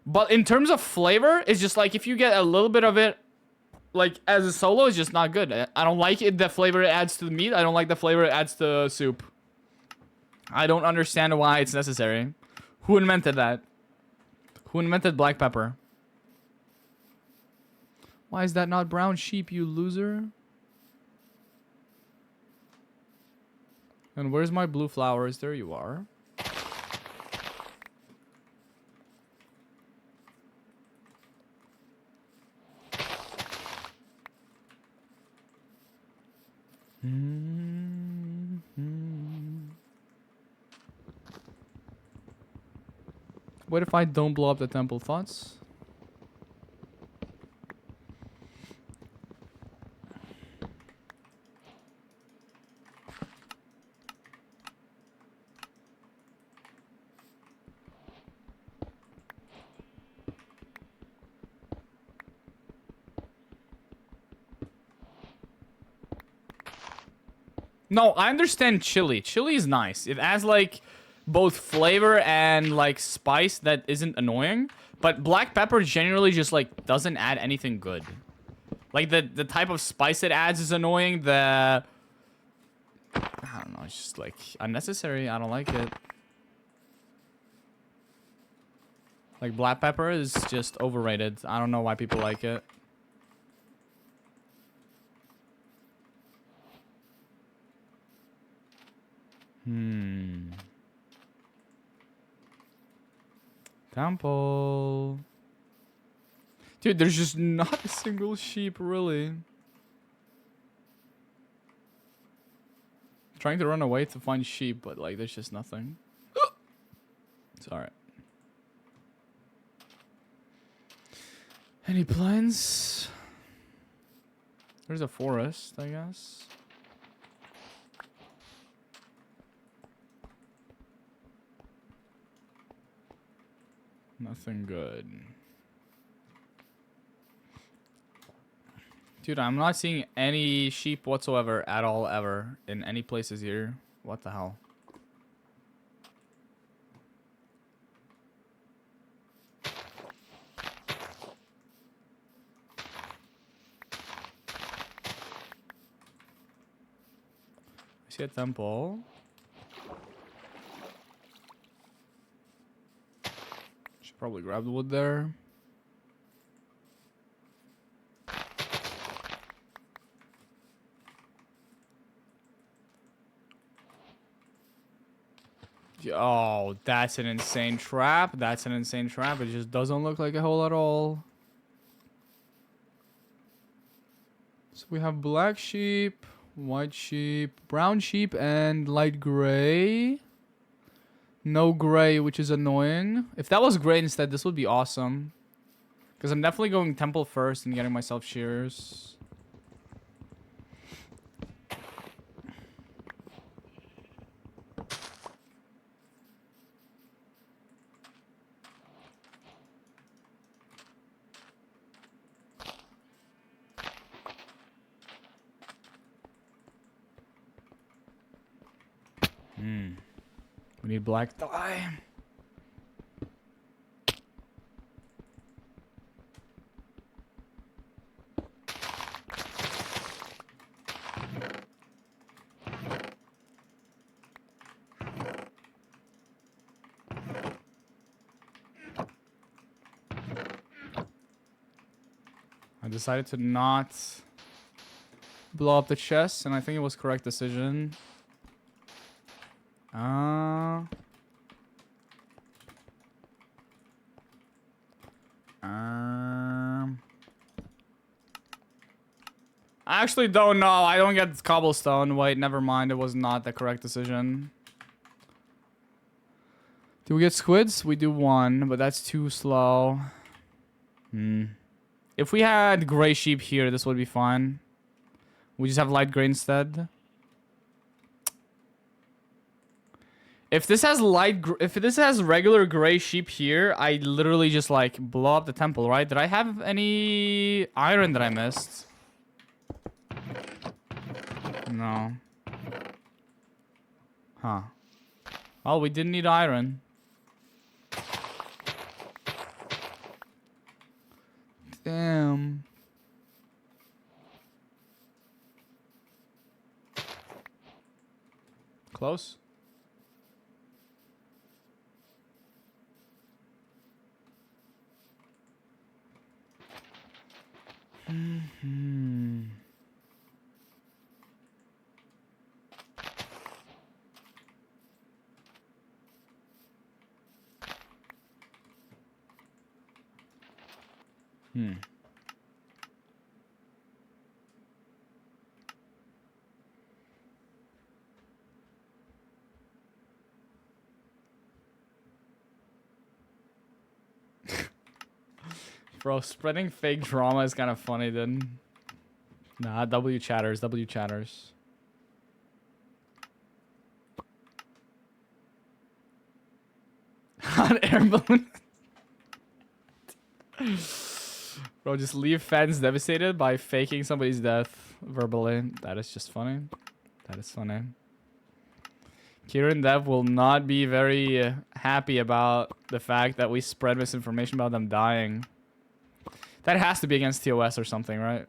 [SPEAKER 2] But in terms of flavor, it's just like if you get a little bit of it, like as a solo, it's just not good. I don't like it, the flavor it adds to the meat. I don't like the flavor it adds to soup. I don't understand why it's necessary. Who invented that? Who invented black pepper? Why is that not brown sheep, you loser? And where's my blue flowers? There you are. What if I don't blow up the temple? Thoughts? No, I understand chili. Chili is nice. It adds like both flavor and like spice that isn't annoying. But black pepper generally just like doesn't add anything good. Like the type of spice it adds is annoying. I don't know, it's just like unnecessary. I don't like it. Like black pepper is just overrated. I don't know why people like it. Temple. Dude, there's just not a single sheep, really. Trying to run away to find sheep, but like there's just nothing. It's alright. Any plans? There's a forest, I guess. Nothing good. Dude, I'm not seeing any sheep whatsoever at all ever in any places here. What the hell? I see a temple. Should probably grab the wood there. Oh, that's an insane trap. That's an insane trap. It just doesn't look like a hole at all. So we have black sheep, white sheep, brown sheep, and light gray. No gray, which is annoying. If that was gray instead, this would be awesome. Because I'm definitely going temple first and getting myself shears. We need black dye. I decided to not blow up the chest, and I think it was correct decision. I actually don't know. I don't get cobblestone. Wait, never mind. It was not the correct decision. Do we get squids? We do one, but that's too slow. If we had gray sheep here, this would be fine. We just have light gray instead. If this has if this has regular gray sheep here, I literally just like blow up the temple, right? Did I have any iron that I missed? No. Huh. Well, we didn't need iron. Damn. Close. Bro, spreading fake drama is kind of funny then. Nah, W chatters, W chatters. Hot air balloon. Bro, just leave fans devastated by faking somebody's death verbally. That is just funny. That is funny. Kieran Dev will not be very happy about the fact that we spread misinformation about them dying. That has to be against TOS or something, right?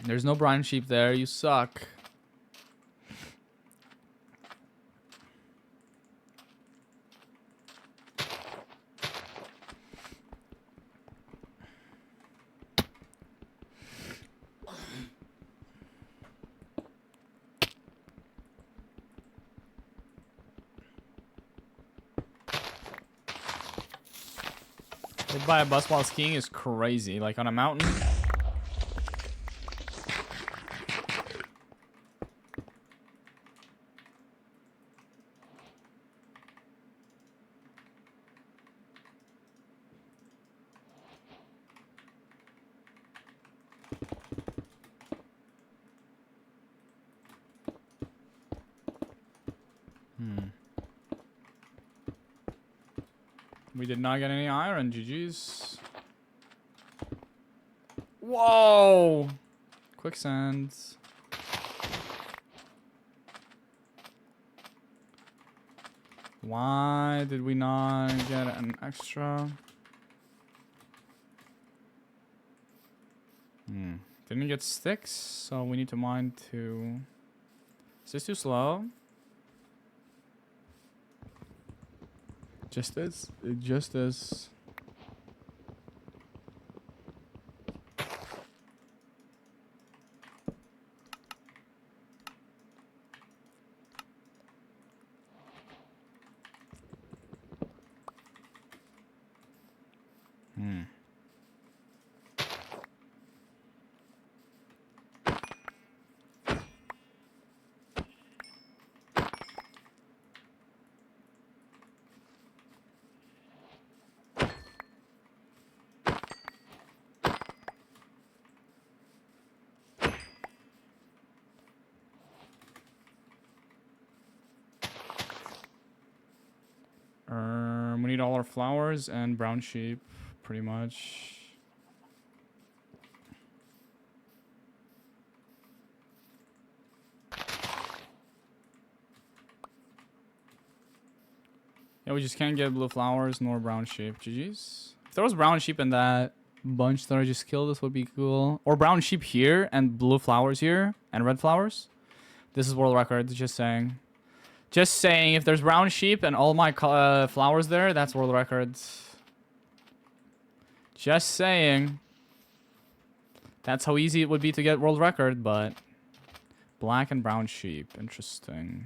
[SPEAKER 2] There's no brine sheep there. You suck. Hit by a bus while skiing is crazy. Like on a mountain. We did not get any iron. GG's. Whoa! Quicksand. Why did we not get an extra? Didn't get sticks, so we need to mine 2. Is this too slow? Just is. It just is. We need all our flowers and brown sheep, pretty much. Yeah, we just can't get blue flowers nor brown sheep. GG's. If there was brown sheep in that bunch that I just killed, this would be cool. Or brown sheep here and blue flowers here and red flowers. This is world record, just saying. Just saying, if there's brown sheep and all my flowers there, that's world records. Just saying. That's how easy it would be to get world record, but... Black and brown sheep. Interesting.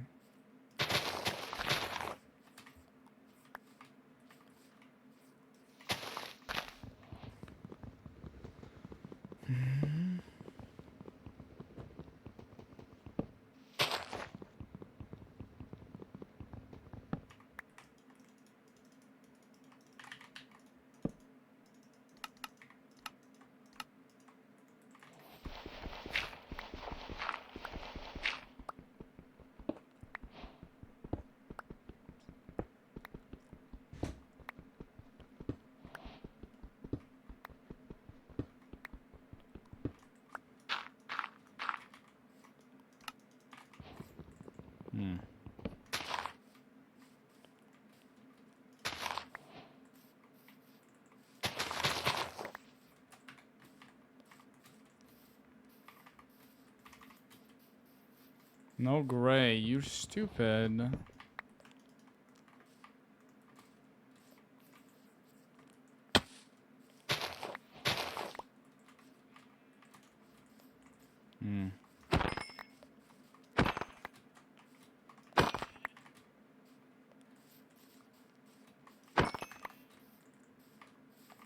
[SPEAKER 2] No gray, you stupid.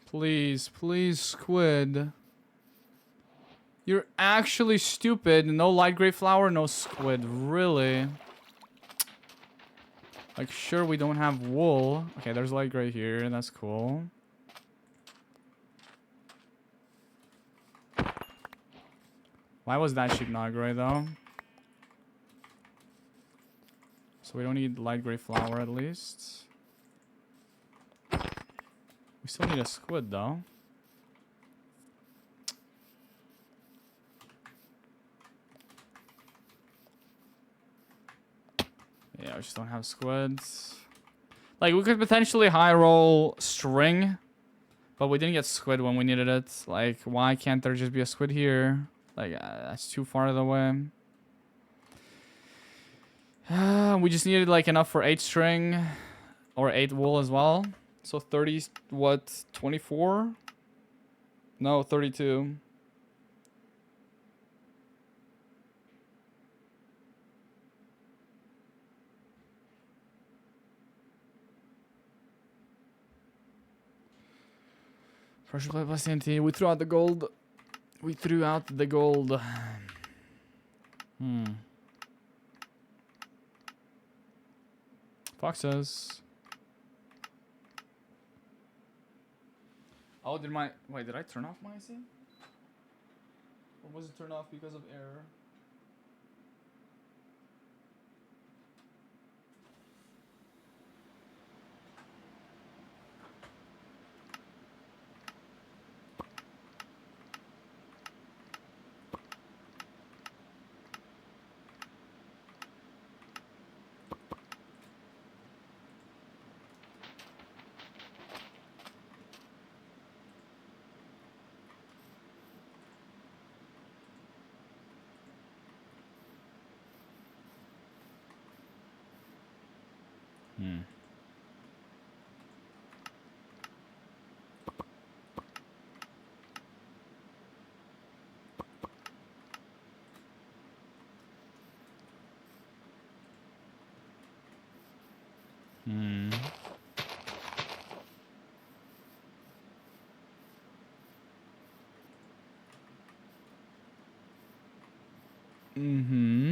[SPEAKER 2] Please, please, squid. You're actually stupid. No light gray flower, no squid. Really? Like, sure, we don't have wool. Okay, there's light gray here. That's cool. Why was that sheep not gray, though? So we don't need light gray flower, at least. We still need a squid, though. Yeah, we just don't have squids. Like, we could potentially high roll string, but we didn't get squid when we needed it. Like, why can't there just be a squid here? Like, that's too far of the way. We just needed, like, enough for 8 string or 8 wool as well. So 30, what, 24? No, 32. Pressure plate plus TNT. We threw out the gold. We threw out the gold. Foxes. Oh, wait, did I turn off my AC? Or was it turned off because of error? Mm-hmm.